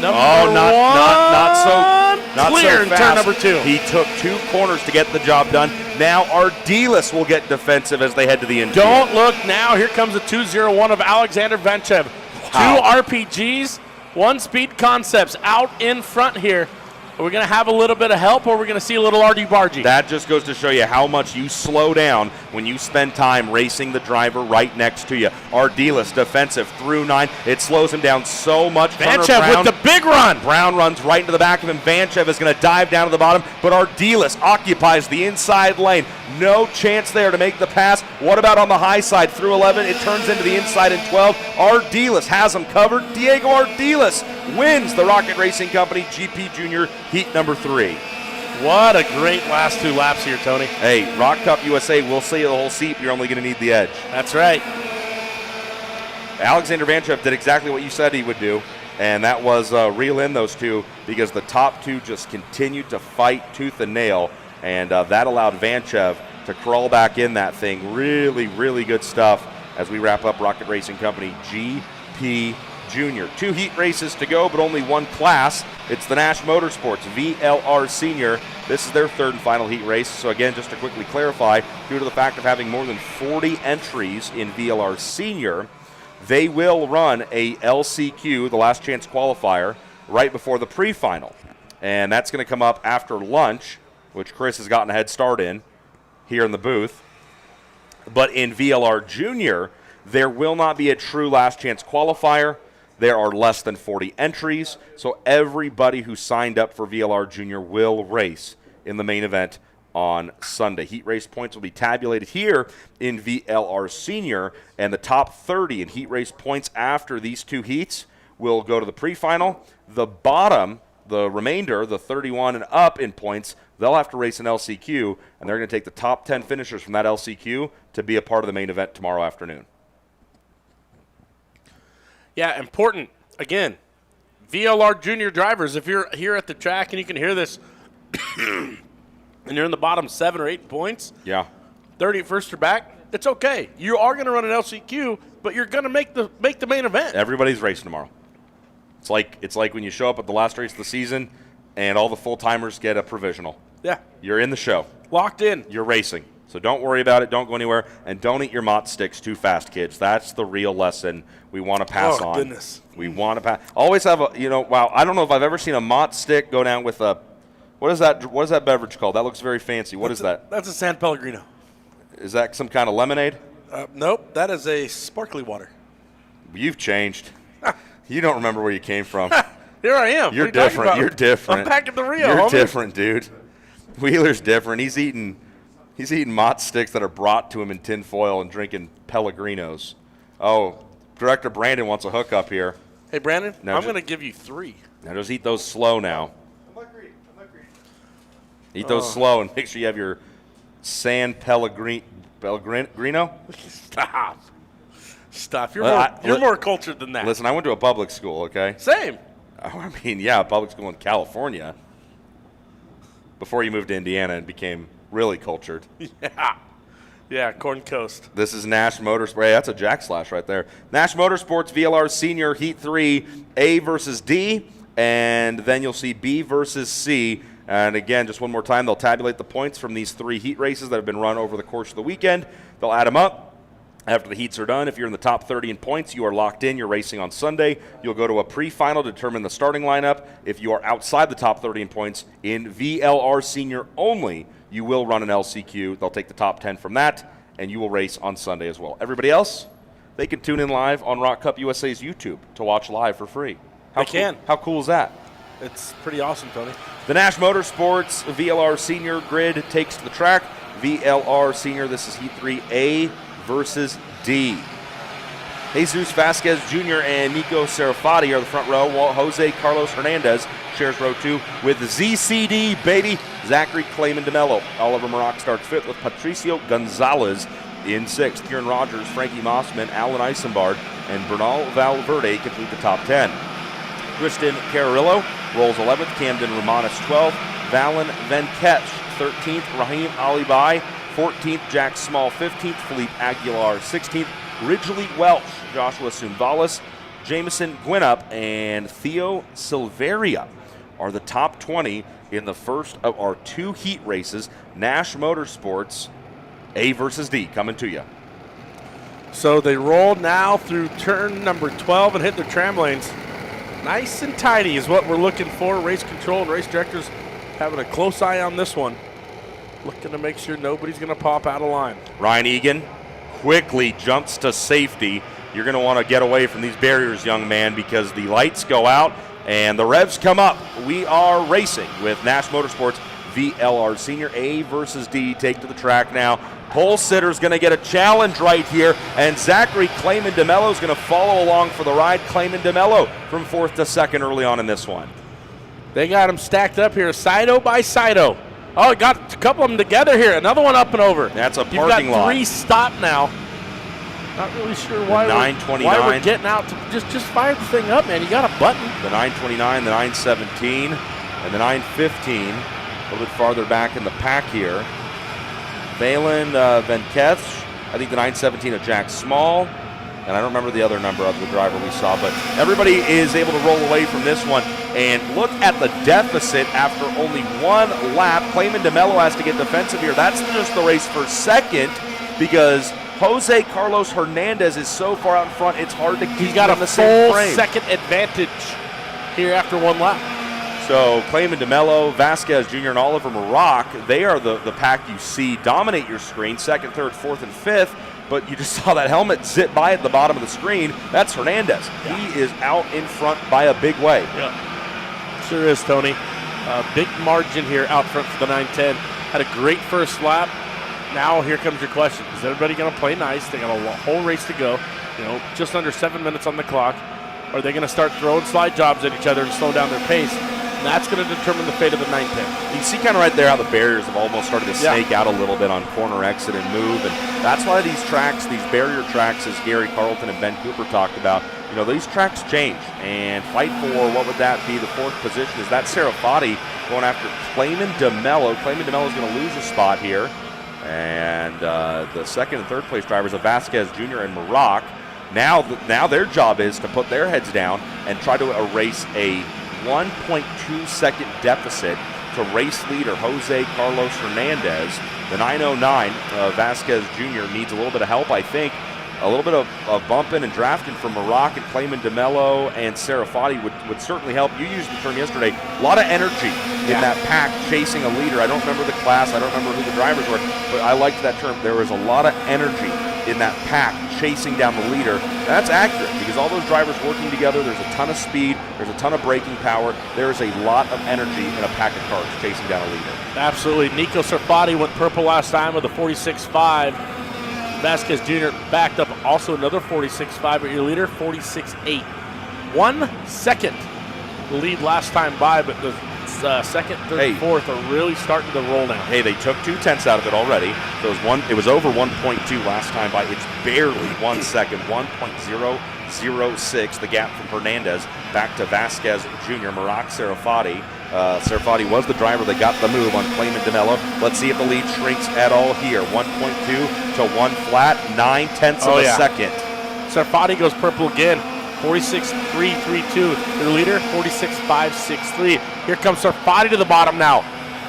number 1. Not clear so in fast. turn number 2. He took 2 corners to get the job done. Now Ardiles will get defensive as they head to the infield. Don't look now. Here comes the 201 of Alexander Venchev. Wow. 2 RPGs, 1 Speed Concepts out in front here. Are we going to have a little bit of help, or are we going to see a little argy-bargy? That just goes to show you how much you slow down when you spend time racing the driver right next to you. Ardiles defensive through 9. It slows him down so much. Vanchev with the big run. Brown runs right into the back of him. Vanchev is going to dive down to the bottom, but Ardiles occupies the inside lane. No chance there to make the pass. What about on the high side through 11? It turns into the inside in 12. Ardiles has him covered. Diego Ardiles wins the Rocket Racing Company GP Junior Heat number 3. What a great last 2 laps here, Tony. Hey, ROK Cup USA, we'll see you the whole seat. You're only going to need the edge. That's right. Alexander Vanchev did exactly what you said he would do. And that was reel in those two because the top two just continued to fight tooth and nail, and that allowed Vanchev to crawl back in that thing. Really, really good stuff as we wrap up Rocket Racing Company GP Junior. 2 heat races to go, but only one class. It's the Nash Motorsports VLR Senior. This is their 3rd and final heat race. So again, just to quickly clarify, due to the fact of having more than 40 entries in VLR Senior, they will run a LCQ, the last chance qualifier, right before the pre-final. And that's going to come up after lunch, which Chris has gotten a head start in here in the booth. But in VLR Junior, there will not be a true last chance qualifier. There are less than 40 entries, so everybody who signed up for VLR Junior will race in the main event on Sunday. Heat race points will be tabulated here in VLR Senior, and the top 30 in heat race points after these 2 heats will go to the pre-final. The bottom, the remainder, the 31 and up in points, they'll have to race an LCQ, and they're going to take the top 10 finishers from that LCQ to be a part of the main event tomorrow afternoon. Yeah, important. Again, VLR Junior drivers, if you're here at the track and you can hear this, and you're in the bottom 7 or 8 points, 31st or back, it's okay. You are going to run an LCQ, but you're going to make the main event. Everybody's racing tomorrow. It's like when you show up at the last race of the season and all the full-timers get a provisional. Yeah. You're in the show. Locked in. You're racing. So don't worry about it. Don't go anywhere. And don't eat your mott sticks too fast, kids. That's the real lesson we want to pass on. Oh, goodness. We want to pass. Always have a, wow, I don't know if I've ever seen a mott stick go down with a, what is that beverage called? That looks very fancy. What is that? That's a San Pellegrino. Is that some kind of lemonade? Nope. That is a sparkly water. You've changed. You don't remember where you came from. Here I am. You're different. You're different. I'm back at the Rio, You're homie. different, dude. Wheeler's different. He's eating mott sticks that are brought to him in tin foil and drinking Pellegrinos. Oh, Director Brandon wants a hookup here. Hey, Brandon, now I'm going to give you 3. Now just eat those slow now. I'm not greedy. Eat those slow and make sure you have your San Pellegrino. Stop. You're more cultured than that. Listen, I went to a public school, okay? Same. I mean, yeah, public school in California. Before you moved to Indiana and became really cultured. Yeah, Corn Coast. This is Nash Motorsports. Hey, that's a jack slash right there. Nash Motorsports VLR Senior Heat 3, A versus D, and then you'll see B versus C. And again, just one more time, they'll tabulate the points from these 3 heat races that have been run over the course of the weekend. They'll add them up. After the heats are done, if you're in the top 30 in points, you are locked in. You're racing on Sunday. You'll go to a pre-final to determine the starting lineup. If you are outside the top 30 in points in VLR Senior only, you will run an LCQ. They'll take the top 10 from that, and you will race on Sunday as well. Everybody else, they can tune in live on ROK Cup USA's YouTube to watch live for free. They can. How cool is that? It's pretty awesome, Tony. The Nash Motorsports VLR Senior grid takes to the track. VLR Senior, this is Heat 3A versus D. Jesus Vasquez Jr. and Nico Serafati are the front row, while Jose Carlos Hernandez shares row 2 with ZCD, baby. Zachary Clayman DeMello. Oliver Maroc starts 5th with Patricio Gonzalez in 6th. Kieran Rogers, Frankie Mossman, Alan Eisenbard, and Bernal Valverde complete the top 10. Tristan Cararillo rolls 11th. Camden Romanis 12th. Valen Venkech 13th. Raheem Alibai 14th. Jack Small 15th. Philippe Aguilar 16th. Ridgely Welch, Joshua Sumvalis, Jameson Gwinnett, and Theo Silveria are the top 20 in the first of our 2 heat races. Nash Motorsports A versus D coming to you. So they roll now through turn number 12 and hit their tram lanes. Nice and tidy is what we're looking for. Race control and race directors having a close eye on this one. Looking to make sure nobody's going to pop out of line. Ryan Egan quickly jumps to safety. You're going to want to get away from these barriers, young man, because the lights go out and the revs come up. We are racing with Nash Motorsports VLR Senior. A versus D take to the track now. Pole sitter's going to get a challenge right here, and Zachary Clayman DeMello is going to follow along for the ride. Clayman DeMello from 4th to 2nd early on in this one. They got them stacked up here, Saito by Saito. Oh, got a couple of them together here. Another one up and over. That's a You've parking got lot. 3 stop now. Not really sure why we're getting out to just fire the thing up, man. You got a button. The 929, the 917, and the 915. A little bit farther back in the pack here. Valen Venketh, I think the 917 of Jack Small, and I don't remember the other number of the driver we saw, but everybody is able to roll away from this one. And look at the deficit after only one lap. Clayman DeMello has to get defensive here. That's just the race for second because Jose Carlos Hernandez is so far out in front, it's hard to keep He's got him a in the same full frame. second advantage here after one lap. So Clayman DeMello, Vasquez Jr., and Oliver Maroc, they are the pack you see dominate your screen, second, third, fourth, and fifth. But you just saw that helmet zip by at the bottom of the screen. That's Hernandez. Yeah. He is out in front by a big way. Yeah, sure is, Tony. Big margin here out front for the 910. Had a great first lap. Now here comes your question. Is everybody going to play nice? They got a whole race to go. You know, just under 7 minutes on the clock. Are they going to start throwing slide jobs at each other and slow down their pace? And that's going to determine the fate of the 910. You see kind of right there how the barriers have almost started to snake out a little bit on corner exit and move. And that's why these tracks, these barrier tracks, as Gary Carlton and Ben Cooper talked about, you know, these tracks change. And fight for, what would that be, the fourth position? Is that Serafati going after Clayman DeMello. Clayman DeMello is going to lose a spot here. And the second and third place drivers of Vasquez Jr. and Maroc. Now their job is to put their heads down and try to erase a 1.2 second deficit to race leader Jose Carlos Hernandez. The 909, Vasquez Jr. needs a little bit of help, I think. A little bit of bumping and drafting from Maroc and Clayman DeMello and Serafati would certainly help. You used the term yesterday. A lot of energy in that pack chasing a leader. I don't remember the class. I don't remember who the drivers were, but I liked that term. There was a lot of energy in that pack chasing down the leader. That's accurate because all those drivers working together, there's a ton of speed, there's a ton of braking power, there's a lot of energy in a pack of cars chasing down a leader. Absolutely. Nico Serfati went purple last time with a 46.5. Vasquez Jr. backed up also another 46.5, but your leader 46.8. 1 second the lead last time by, but the second, third, fourth are really starting to roll now. Hey, they took 2/10 out of it already. So it was over 1.2 last time by. It's barely 1 second, 1.006, the gap from Hernandez back to Vasquez Jr., Maroc Serafati. Serafati was the driver that got the move on Clayman DeMello. Let's see if the lead shrinks at all here. 1.2 to 1 flat, 9/10 of a second. Serafati goes purple again. 46.332. Their leader, 46.563. Here comes Serafati to the bottom now.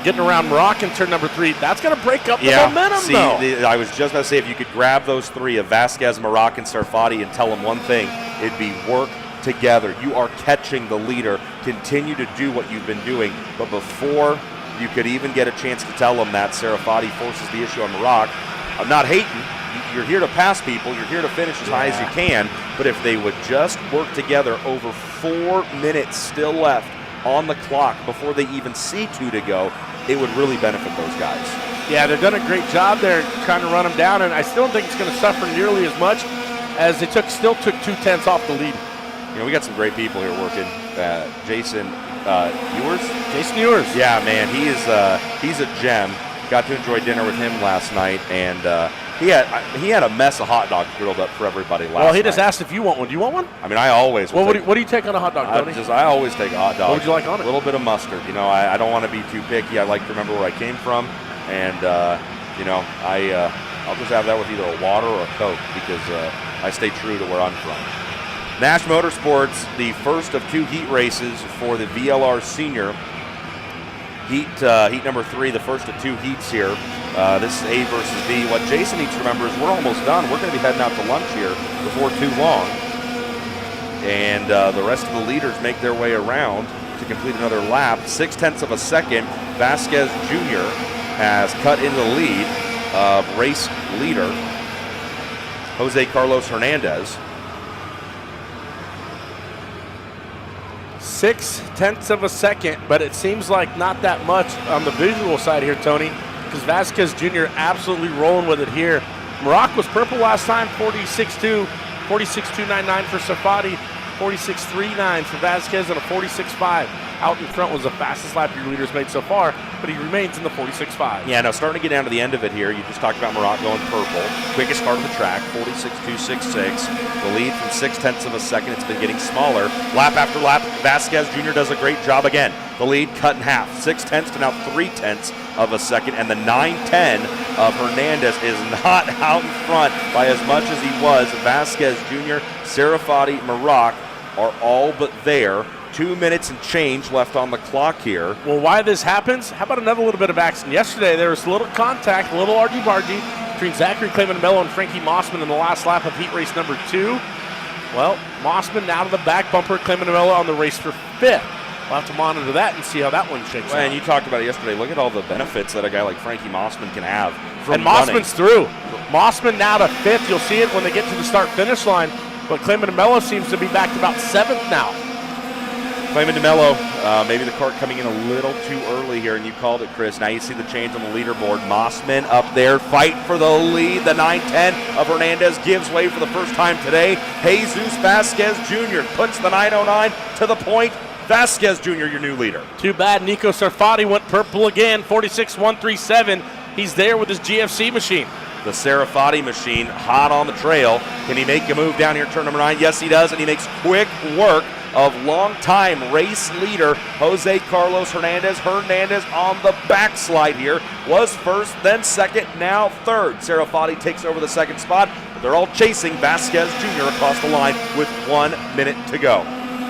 Getting around Maroc in turn number 3. That's going to break up the momentum, though. I was just going to say, if you could grab those three of Vasquez, Maroc, and Serafati and tell them one thing, it'd be work together. You are catching the leader. Continue to do what you've been doing. But before you could even get a chance to tell them that, Serafati forces the issue on Maroc. I'm not hating. You're here to pass people. You're here to finish as high as you can. But if they would just work together, over 4 minutes still left on the clock before they even see 2 to go, it would really benefit those guys. Yeah, they've done a great job there trying to run them down, and I still don't think it's going to suffer nearly as much as they still took 2/10 off the lead. You know, we got some great people here working. Jason Ewers? Jason Ewers. Yeah, man, he's a gem. Got to enjoy dinner with him last night, and he had a mess of hot dogs grilled up for everybody last night. Well, he just asked if you want one. Do you want one? I mean, I always Well, what do you take on a hot dog, Tony? I always take a hot dog. What would you like on it? A little bit of mustard. You know, I don't want to be too picky. I like to remember where I came from, and you know, I'll just have that with either a water or a Coke because I stay true to where I'm from. Nash Motorsports, the first of 2 heat races for the VLR Senior. Heat number 3, the first of 2 heats here. This is A versus B. What Jason needs to remember is we're almost done. We're going to be heading out to lunch here before too long. And the rest of the leaders make their way around to complete another lap. 0.6 of a second. Vasquez Jr. has cut into the lead of race leader Jose Carlos Hernandez. 0.6 of a second, but it seems like not that much on the visual side here, Tony, because Vasquez Jr. absolutely rolling with it here. Maroc was purple last time, 46.2, 46.299 for Serafati. 46.39 for Vasquez and a 46.5. Out in front was the fastest lap your leader's made so far, but he remains in the 46.5. Yeah, no, starting to get down to the end of it here. You just talked about Marat going purple. Quickest car of the track, 46.266. The lead from 0.6 of a second. It's been getting smaller. Lap after lap, Vasquez Jr. does a great job again. The lead cut in half, 0.6 to now 0.3 of a second, and the 9.10 of Hernandez is not out in front by as much as he was. Vasquez Jr., Serafati, Marat are all but there. 2 minutes and change left on the clock here. Well, why this happens, how about another little bit of action? Yesterday, there was a little contact, a little argy-bargy between Zachary Clayman-Mello and Frankie Mossman in the last lap of heat race number 2. Well, Mossman now to the back bumper, Clayman-Mello on the race for 5th. We'll have to monitor that and see how that one shakes out. And you talked about it yesterday. Look at all the benefits that a guy like Frankie Mossman can have from And Mossman's through. Mossman now to 5th. You'll see it when they get to the start-finish line. But Clayman-Mello seems to be back to about 7th now. Clayman DeMello, maybe the cart coming in a little too early here, and you called it, Chris. Now you see the change on the leaderboard. Mossman up there, fight for the lead. The 9.10 of Hernandez gives way for the first time today. Jesus Vasquez Jr. puts the 9.09 to the point. Vasquez Jr., your new leader. Too bad Nico Sarfati went purple again, 46.137. He's there with his GFC machine. The Serafati machine hot on the trail. Can he make a move down here, turn number 9? Yes, he does, and he makes quick work of longtime race leader Jose Carlos Hernandez. Hernandez on the backslide here. Was first, then second, now third. Serafati takes over the second spot, but they're all chasing Vasquez Jr. across the line with 1 minute to go.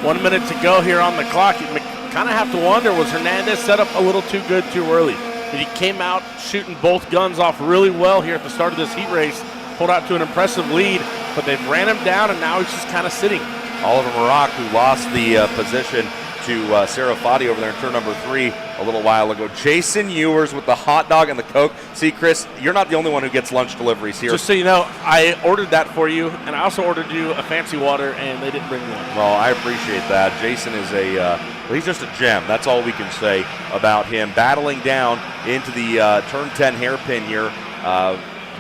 1 minute to go here on the clock. You kind of have to wonder, was Hernandez set up a little too good too early? But he came out shooting both guns off really well here at the start of this heat race. Pulled out to an impressive lead, but they've ran him down, and now he's just kind of sitting. Oliver Marak, who lost the position to Serafati over there in turn number 3 a little while ago. Jason Ewers with the hot dog and the Coke. See, Chris, you're not the only one who gets lunch deliveries here. Just so you know, I ordered that for you, and I also ordered you a fancy water, and they didn't bring one. Well, I appreciate that. Jason is he's just a gem. That's all we can say about him. Battling down into the turn 10 hairpin here.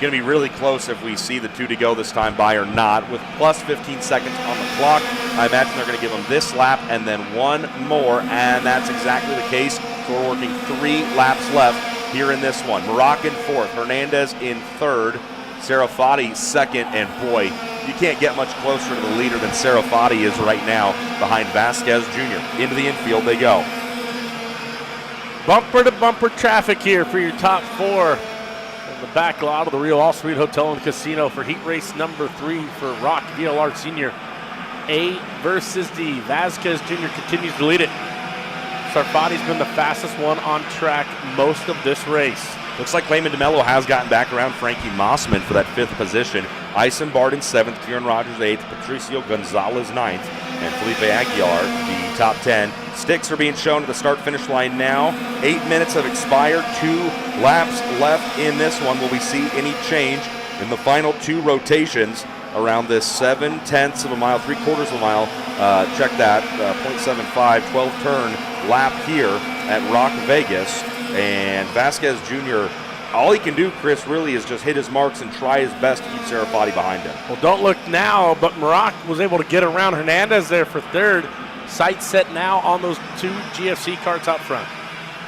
Going to be really close if we see the 2 to go this time by or not. With plus 15 seconds on the clock, I imagine they're going to give him this lap and then one more, and that's exactly the case. So we're working 3 laps left here in this one. Marak in 4th, Hernandez in 3rd, Serafati 2nd, and boy, you can't get much closer to the leader than Serafati is right now behind Vasquez Jr. Into the infield they go. Bumper-to-bumper traffic here for your top 4. The back lot of the Rio All Suite Hotel and Casino for heat race number 3 for ROK VLR Senior. A versus D. Vasquez Jr. continues to lead it. Sarfati's been the fastest one on track most of this race. Looks like Clayman DeMello has gotten back around Frankie Mossman for that 5th position. Ison Bard in 7th, Kieran Rogers 8th, Patricio Gonzalez 9th, and Felipe Aguilar the top 10. Sticks are being shown at the start-finish line now. 8 minutes have expired, 2 laps left in this one. Will we see any change in the final 2 rotations around this 7/10 of a mile, 3/4 of a mile? Check that, 0.75, 12-turn lap here at ROK Vegas. And Vasquez Jr., all he can do, Chris, really is just hit his marks and try his best to keep Serafati behind him. Well, don't look now, but Marak was able to get around Hernandez there for 3rd. Sights set now on those 2 GFC carts out front.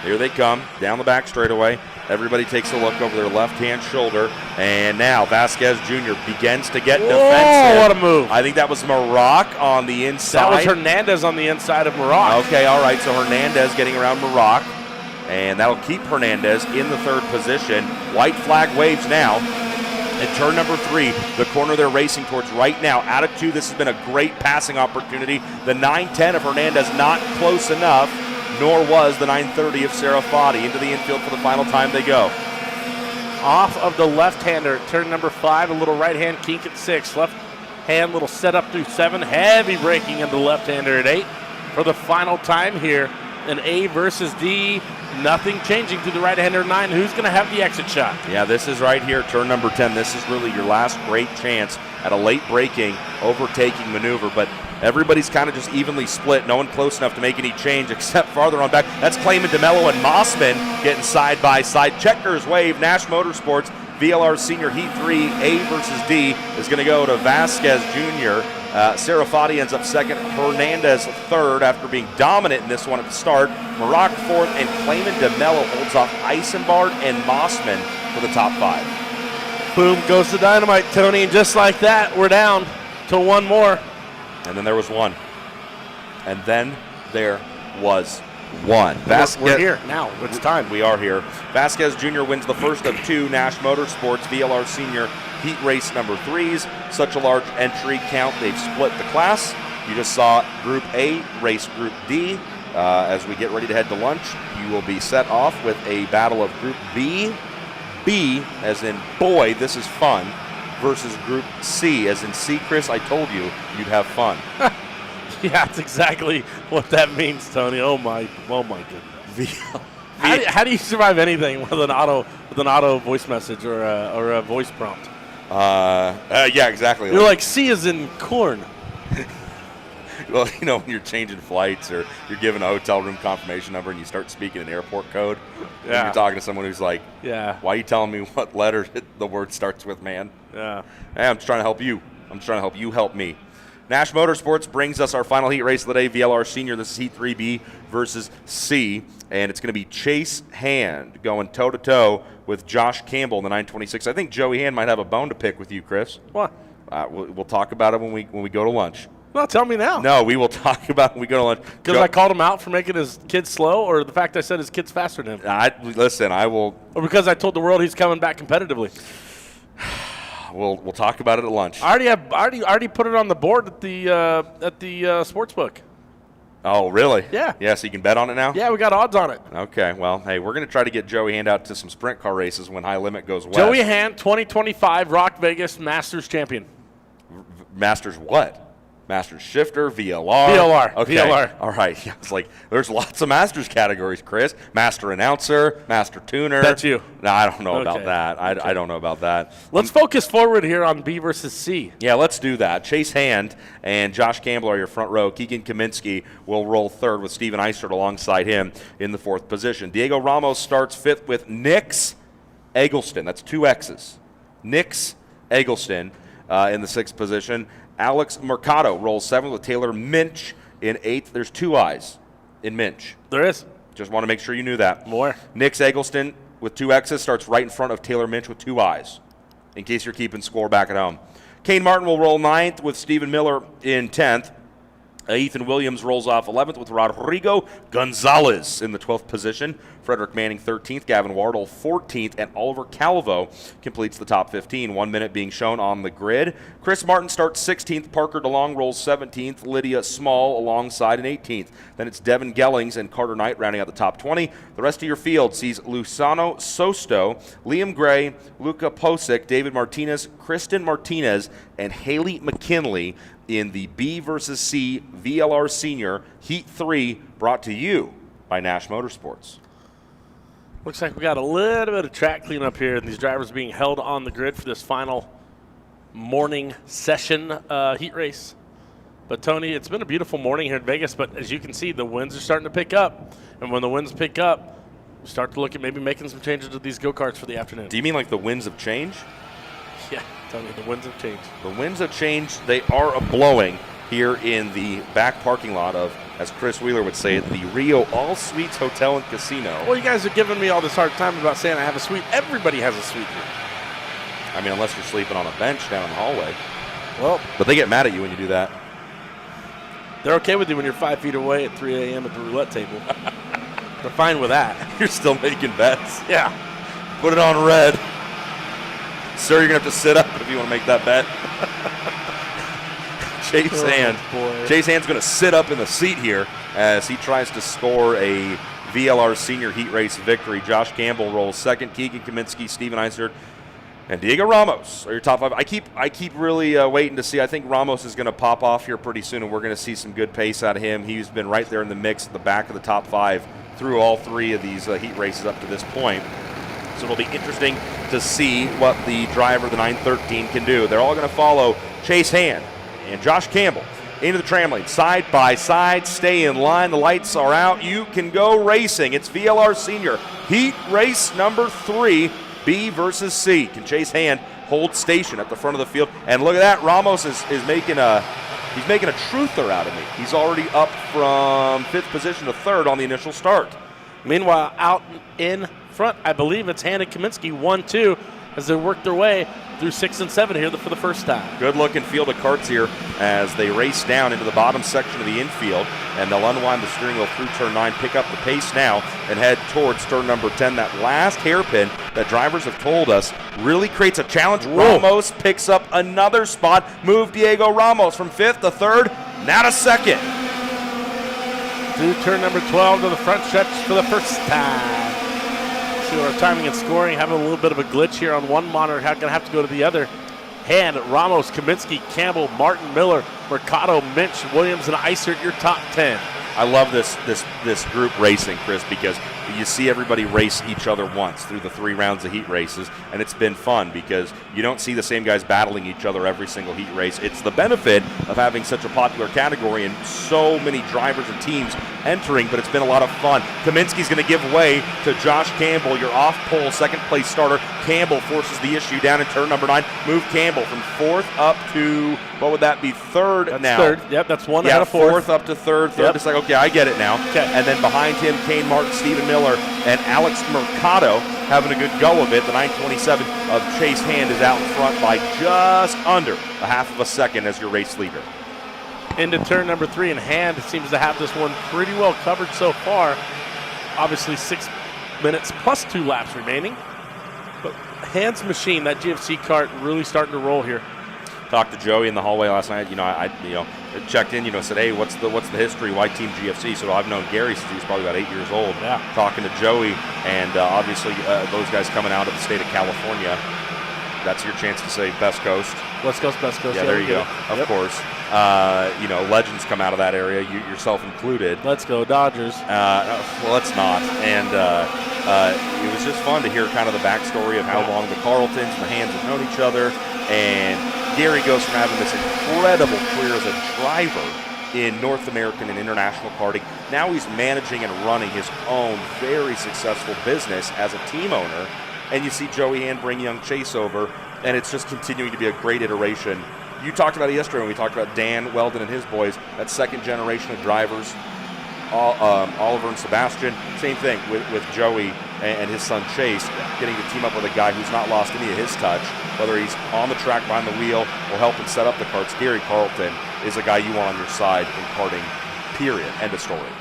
Here they come, down the back straightaway. Everybody takes a look over their left-hand shoulder. And now Vasquez Jr. begins to get defensive. What a move. I think that was Marak on the inside. That was Hernandez on the inside of Marak. Okay, all right, so Hernandez getting around Marak. And that'll keep Hernandez in the 3rd position. White flag waves now. At turn number 3, the corner they're racing towards right now. Out of 2, this has been a great passing opportunity. The 9.10 of Hernandez not close enough, nor was the 9.30 of Serafati. Into the infield for the final time they go. Off of the left-hander at turn number 5, a little right-hand kink at 6. Left hand little set up through 7. Heavy braking into the left-hander at 8. For the final time here, an A versus D. Nothing changing to the right-hander 9. Who's going to have the exit shot? Yeah, this is right here, turn number 10. This is really your last great chance at a late braking, overtaking maneuver. But everybody's kind of just evenly split. No one close enough to make any change except farther on back. That's Clayman DeMello and Mossman getting side by side. Checkers wave, Nash Motorsports, VLR Senior Heat 3, A versus D is going to go to Vasquez Jr. Serafati ends up second. Hernandez third after being dominant in this one at the start. Maroc fourth, and Clayman DeMello holds off Eisenbart and Mossman for the top 5. Boom goes the dynamite, Tony, and just like that, we're down to one more. And then there was one. And then there was one. We're here now. It's time. We are here. Vasquez Jr. wins the first of 2 Nash Motorsports VLR Senior heat race number 3s. Such a large entry count, they've split the class. You just saw Group A race Group D. As we get ready to head to lunch, you will be set off with a battle of Group B, as in boy, this is fun, versus Group C, as in see, Chris, I told you you'd have fun. Yeah, that's exactly what that means, Tony. Oh my goodness. How do you survive anything with an auto voice message or a voice prompt? Yeah, exactly. You're like C as in corn. Well, when you're changing flights or you're giving a hotel room confirmation number and you start speaking an airport code, and you're talking to someone who's like, yeah, why are you telling me what letter the word starts with, man? Yeah. Hey, I'm just trying to help you. I'm trying to help you help me. Nash Motorsports brings us our final heat race of the day, VLR Senior. This is Heat 3B versus C, and it's going to be Chase Hand going toe-to-toe with Josh Campbell in the 926. I think Joey Hand might have a bone to pick with you, Chris. What? We'll talk about it when we go to lunch. No, tell me now. No, we will talk about it when we go to lunch. Because I called him out for making his kids slow, or the fact I said his kid's faster than him? Listen, I will. Or because I told the world he's coming back competitively. We'll talk about it at lunch. I already put it on the board at the sports book. Oh, really? Yeah. Yeah, so you can bet on it now? Yeah, we got odds on it. Okay, well, hey, we're going to try to get Joey Hand out to some sprint car races when High Limit goes west. Joey Hand, 2025 ROK Vegas Masters champion. Masters what? Masters shifter, VLR? VLR. Okay. VLR. All right. Yeah, it's like there's lots of Masters categories, Chris. Master announcer, master tuner. That's you. No, I don't know about Okay. that. I don't know about that. Let's focus forward here on B versus C. Yeah, let's do that. Chase Hand and Josh Campbell are your front row. Keegan Kaminsky will roll third with Steven Eisert alongside him in the 4th position. Diego Ramos starts 5th with Nix Eggleston. That's 2 X's. Nix Eggleston in the 6th position. Alex Mercado rolls 7th with Taylor Minch in 8th. There's 2 I's in Minch. There is. Just want to make sure you knew that. More. Nix Eggleston with 2 X's starts right in front of Taylor Minch with 2 I's, in case you're keeping score back at home. Kane Martin will roll 9th with Stephen Miller in 10th. Ethan Williams rolls off 11th with Rodrigo Gonzalez in the 12th position. Frederick Manning 13th, Gavin Wardle 14th, and Oliver Calvo completes the top 15, 1 minute being shown on the grid. Chris Martin starts 16th, Parker DeLong rolls 17th, Lydia Small alongside in 18th. Then it's Devin Gellings and Carter Knight rounding out the top 20. The rest of your field sees Luciano Sosto, Liam Gray, Luca Posick, David Martinez, Kristen Martinez, and Haley McKinley in the B versus C VLR Senior Heat 3, brought to you by Nash Motorsports. Looks like we got a little bit of track cleanup here, and these drivers being held on the grid for this final morning session heat race. But, Tony, it's been a beautiful morning here in Vegas, but as you can see, the winds are starting to pick up. And when the winds pick up, we start to look at maybe making some changes to these go-karts for the afternoon. Do you mean like the winds of change? Yeah, Tony, the winds have changed. The winds have changed. They are a-blowing here in the back parking lot of, as Chris Wheeler would say, the Rio All Suites Hotel and Casino. Well, you guys are giving me all this hard time about saying I have a suite. Everybody has a suite here. I mean, unless you're sleeping on a bench down in the hallway. Well, But they get mad at you when you do that. they're okay with you when you're 5 feet away at 3 a.m. at the roulette table. They're fine with that. You're still making bets. Yeah. Put it on red. Sir, you're going to have to sit up if you want to make that bet. Chase Hand. Boy. Chase Hand's going to sit up in the seat here as he tries to score a VLR Senior Heat Race victory. Josh Campbell rolls 2nd. Keegan Kaminsky, Steven Eisert, and Diego Ramos are your top 5. I keep really waiting to see. I think Ramos is going to pop off here pretty soon, and we're going to see some good pace out of him. He's been right there in the mix at the back of the top 5 through all 3 of these heat races up to this point. So it'll be interesting to see what the driver, the 913, can do. They're all going to follow Chase Hand and Josh Campbell into the tram lane, side by side. Stay in line. The lights are out. You can go racing. It's VLR Senior Heat Race number 3, B versus C. Can Chase Hand hold station at the front of the field? And look at that. Ramos is making a He's making a truther out of me. He's already up from 5th position to 3rd on the initial start. Meanwhile, out in front, I believe it's Han and Kaminsky 1-2 as they work their way through 6 and 7 here for the first time. Good looking field of karts here as they race down into the bottom section of the infield, and they'll unwind the steering wheel through turn 9, pick up the pace now, and head towards turn number 10. That last hairpin that drivers have told us really creates a challenge. Whoa. Ramos picks up another spot. Move Diego Ramos from 5th to 3rd, now to 2nd. Through turn number 12 to the front stretch for the first time. See our timing and scoring, having a little bit of a glitch here on one monitor, going to have to go to the other. Han, Ramos, Kaminsky, Campbell, Martin, Miller, Mercado, Minch, Williams, and Eisert, your top 10. I love this group racing, Chris, because you see everybody race each other once through the 3 rounds of heat races, and it's been fun because you don't see the same guys battling each other every single heat race. It's the benefit of having such a popular category and so many drivers and teams entering, but it's been a lot of fun. Kaminsky's going to give way to Josh Campbell, your off-pole second-place starter. Campbell forces the issue down in turn number 9. Move Campbell from 4th up to, what would that be, 3rd that's now? 3rd. Yep, that's one ahead of 4th. Up to 3rd. 3rd Yep. is like, okay, I get it now. Okay. And then behind him, Kane Martin, Stephen Miller, and Alex Mercado having a good go of it. The 927 of Chase Hand is out in front by just under a half of a second as your race leader. Into turn number 3, and Hand seems to have this one pretty well covered so far. Obviously 6 minutes plus 2 laps remaining. But Hand's machine, that GFC kart, really starting to roll here. Talked to Joey in the hallway last night. I checked in. Said, hey, what's the history? Why Team GFC? So I've known Gary since he was probably about 8 years old. Yeah. Talking to Joey, and obviously those guys coming out of the state of California. That's your chance to say best coast. West Coast, best coast. Yeah, there you go. Of course. Legends come out of that area, yourself included. Let's go Dodgers. Well, let's not. And it was just fun to hear kind of the backstory of how long the Carltons and the Hands have known each other. And Gary goes from having this incredible career as a driver in North American and international karting. Now he's managing and running his own very successful business as a team owner. And you see Joey Hand bring young Chase over, and it's just continuing to be a great iteration. You talked about it yesterday when we talked about Dan Weldon and his boys, that second generation of drivers, Oliver and Sebastian. Same thing with Joey and his son Chase, getting to team up with a guy who's not lost any of his touch, whether he's on the track behind the wheel or helping set up the karts. Gary Carlton is a guy you want on your side in karting, period. End of story.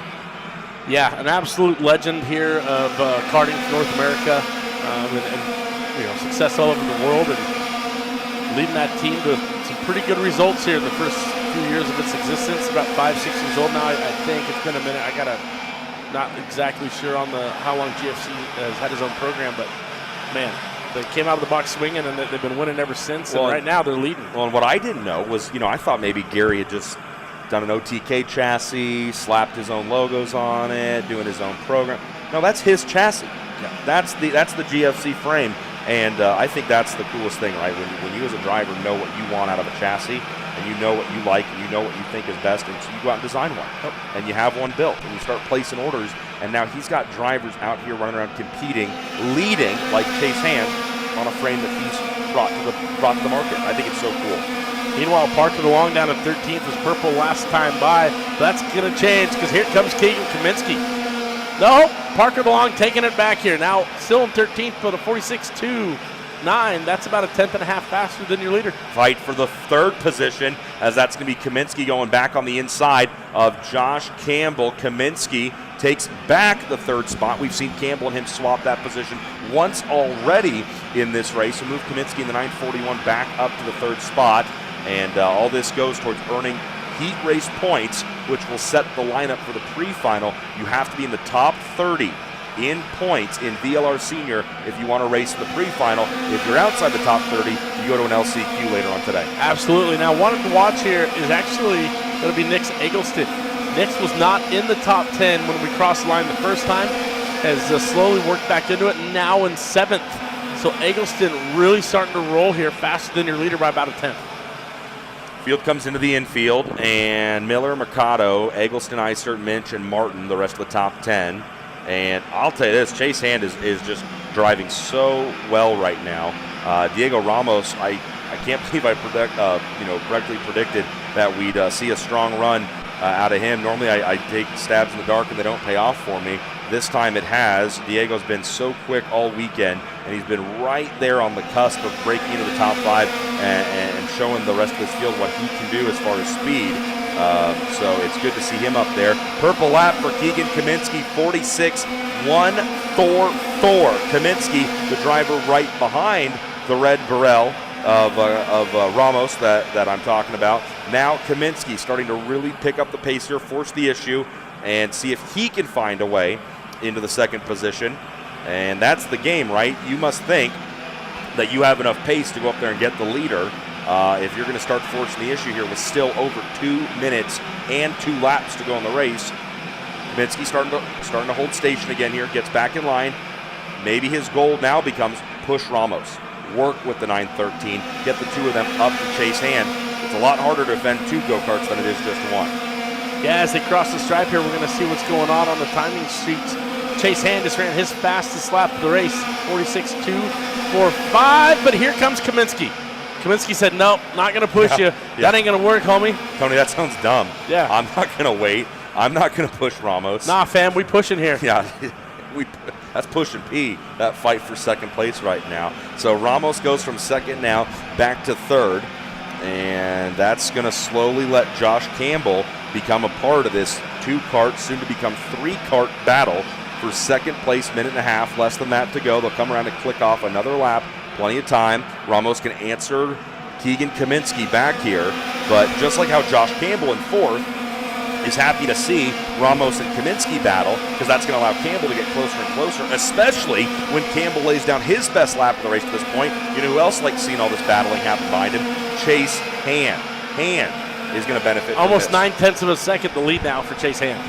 Yeah, an absolute legend here of karting for North America, and success all over the world, and leading that team to some pretty good results here in the first few years of its existence. About 5-6 years old now, I think. It's been a minute. Not exactly sure on how long GFC has had his own program, but man, they came out of the box swinging, and they've been winning ever since. And right now they're leading. Well, and what I didn't know was, I thought maybe Gary had just done an OTK chassis, slapped his own logos on it, doing his own program. No, that's his chassis. That's the GFC frame, and I think that's the coolest thing, right? When you as a driver know what you want out of a chassis, and you know what you like, and you know what you think is best, and so you go out and design one, and you have one built, and you start placing orders, and now he's got drivers out here running around competing, leading like Chase Hand on a frame that he's brought to the market. I think it's so cool. Meanwhile, Parker DeLong down at 13th was purple last time by. That's going to change because here comes Keegan Kaminsky. No, Parker DeLong taking it back here. Now still in 13th, but a 46.29. That's about a tenth and a half faster than your leader. Fight for the 3rd position, as that's going to be Kaminsky going back on the inside of Josh Campbell. Kaminsky takes back the 3rd spot. We've seen Campbell and him swap that position once already in this race. So move Kaminsky in the 941 back up to the 3rd spot. And all this goes towards earning heat race points, which will set the lineup for the pre-final. You have to be in the top 30 in points in VLR Senior if you want to race in the pre-final. If you're outside the top 30, you go to an LCQ later on today. Absolutely. Now, one to watch here is actually going to be Nick's Eggleston. Nick's was not in the top 10 when we crossed the line the first time, has slowly worked back into it, now in 7th. So Eggleston really starting to roll here, faster than your leader by about a tenth. Field comes into the infield, and Miller, Mercado, Eggleston, Eisert, Minch, and Martin, the rest of the top 10. And I'll tell you this, Chase Hand is just driving so well right now. Diego Ramos, I can't believe I correctly predicted that we'd see a strong run out of him. Normally I take stabs in the dark and they don't pay off for me. This time it has. Diego's been so quick all weekend, and he's been right there on the cusp of breaking into the top 5 and showing the rest of this field what he can do as far as speed. So it's good to see him up there. Purple lap for Keegan Kaminsky, 46.144. Kaminsky, the driver right behind the red Burrell of Ramos that I'm talking about. Now Kaminsky starting to really pick up the pace here, force the issue, and see if he can find a way into the second position. And that's the game, right? You must think that you have enough pace to go up there and get the leader. If you're going to start forcing the issue here with still over 2 minutes and 2 laps to go in the race. Kaminsky starting to hold station again here, gets back in line. Maybe his goal now becomes push Ramos, work with the 913, get the 2 of them up to Chase Hand. It's a lot harder to defend 2 go-karts than it is just 1. Yeah, as they cross the stripe here, we're going to see what's going on the timing sheets. Chase Hand just ran his fastest lap of the race, 46.245, but here comes Kaminsky. Kaminsky said, nope, not going to push you. That ain't going to work, homie. Tony, that sounds dumb. Yeah. I'm not going to wait. I'm not going to push Ramos. Nah, fam, we pushing here. Yeah, that's pushing P, that fight for second place right now. So Ramos goes from second now back to third, and that's going to slowly let Josh Campbell become a part of this 2-kart, soon to become 3-kart battle for second place, minute and a half, less than that to go. They'll come around and click off another lap, plenty of time. Ramos can answer Keegan Kaminsky back here, but just like how Josh Campbell in fourth is happy to see Ramos and Kaminsky battle, because that's going to allow Campbell to get closer and closer, especially when Campbell lays down his best lap of the race to this point. You know who else likes seeing all this battling happen behind him? Chase Hand. Hand is going to benefit almost from this. 9/10 of a second the lead now for Chase Hand.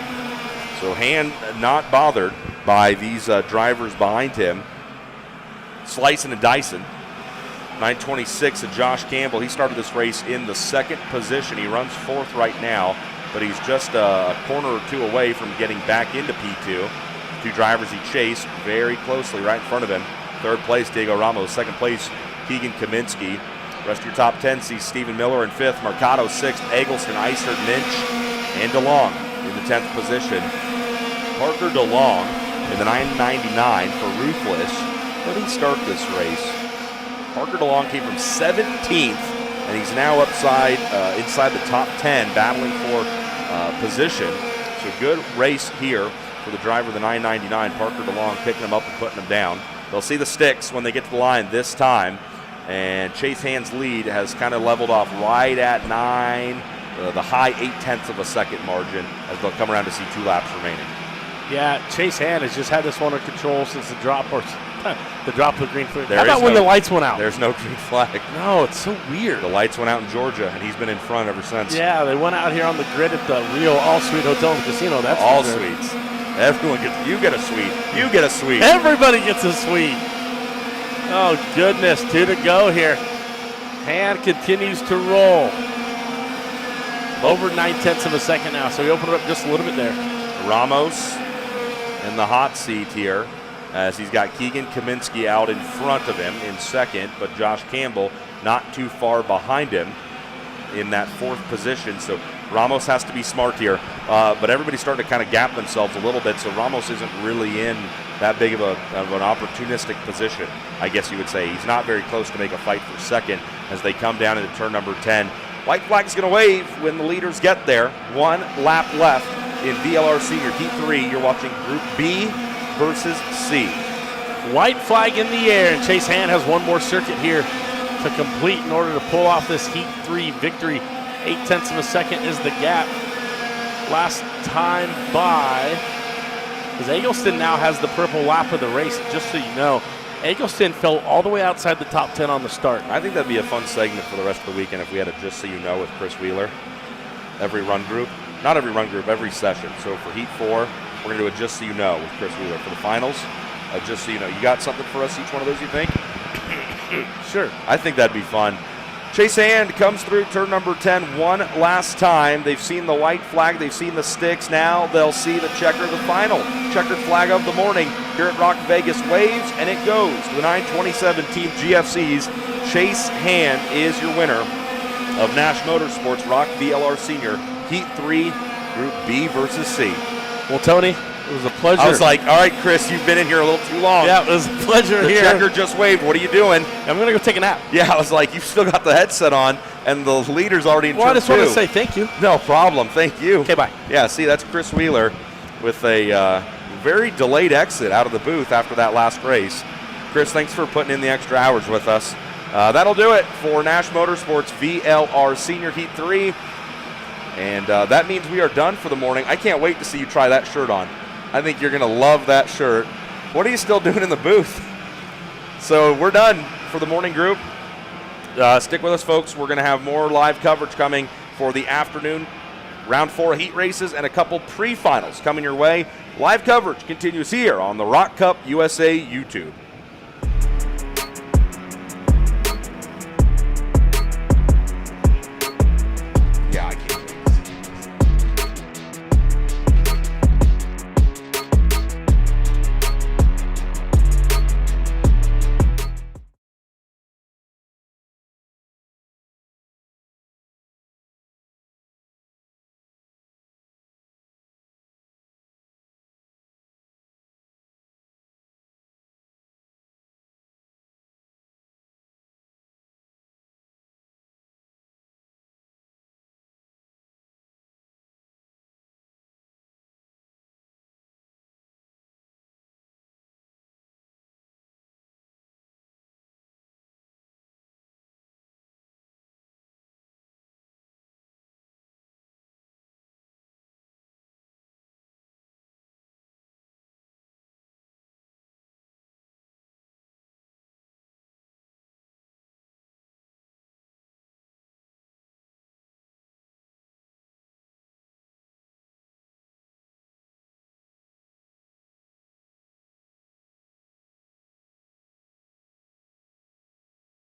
So Hand not bothered by these drivers behind him, slicing and dicing. 9:26 of Josh Campbell. He started this race in the second position. He runs fourth right now, but he's just a corner or 2 away from getting back into P2. 2 drivers he chased very closely right in front of him. Third place, Diego Ramos. Second place, Keegan Kaminsky. Rest of your top 10 sees Stephen Miller in 5th, Mercado 6th, Eggleston, Eisert, Minch, and DeLong in the 10th position. Parker DeLong in the 999 for Ruthless. Where did he start this race? Parker DeLong came from 17th, and he's now inside the top 10, battling for position. So good race here for the driver of the 999, Parker DeLong, picking him up and putting him down. They'll see the sticks when they get to the line this time, and Chase Hand's lead has kind of leveled off right at 9, the high 8/10 of a second margin, as they'll come around to see 2 laps remaining. Yeah, Chase Hand has just had this one under control since the drop of the green flag. There How about when the lights went out? There's no green flag. No, it's so weird. The lights went out in Georgia, and he's been in front ever since. Yeah, they went out here on the grid at the Rio All Suite Hotel and Casino. That's all suites. Everyone gets. You get a suite. You get a suite. Everybody gets a suite. Oh goodness, 2 to go here. Hand continues to roll. Over 9/10 of a second now, so he opened it up just a little bit there. Ramos in the hot seat here, as he's got Keegan Kaminsky out in front of him in second, but Josh Campbell not too far behind him in that 4th position. So Ramos has to be smart here, but everybody's starting to kind of gap themselves a little bit, so Ramos isn't really in that big of an opportunistic position, I guess you would say. He's not very close to make a fight for second as they come down into turn number 10. White flag is going to wave when the leaders get there. 1 lap left in VLR Senior Heat 3. You're watching Group B versus C. White flag in the air, and Chase Hand has one more circuit here to complete in order to pull off this Heat 3 victory. 8/10 of a second is the gap. Last time by, because Eggleston now has the purple lap of the race, just so you know. Eggleston fell all the way outside the top 10 on the start. I think that'd be a fun segment for the rest of the weekend if we had a Just So You Know with Chris Wheeler. Every run group. Not every run group, every session. So for Heat 4, we're going to do a Just So You Know with Chris Wheeler. For the finals, Just So You Know. You got something for us, each one of those, you think? Sure. I think that'd be fun. Chase Hand comes through turn number 10 one last time. They've seen the white flag. They've seen the sticks. Now they'll see the checker, the final checkered flag of the morning here at ROK Vegas. Waves, and it goes to the 927 Team GFC's. Chase Hand is your winner of Nash Motorsports ROK VLR Senior Heat 3, Group B versus C. Well, Tony, it was a pleasure. I was like, all right, Chris, you've been in here a little too long. Yeah, it was a pleasure The here. checker just waved. What are you doing? I'm going to go take a nap. Yeah, I was like, you've still got the headset on, and the leader's already in Well, I turn just 2. want to say thank you. No problem. Thank you. Okay, bye. Yeah, see, that's Chris Wheeler with a very delayed exit out of the booth after that last race. Chris, thanks for putting in the extra hours with us. That'll do it for Nash Motorsports VLR Senior Heat 3. And that means we are done for the morning. I can't wait to see you try that shirt on. I think you're going to love that shirt. What are you still doing in the booth? So we're done for the morning group. Stick with us, folks. We're going to have more live coverage coming for the afternoon round 4 heat races and a couple pre-finals coming your way. Live coverage continues here on the ROK Cup USA YouTube.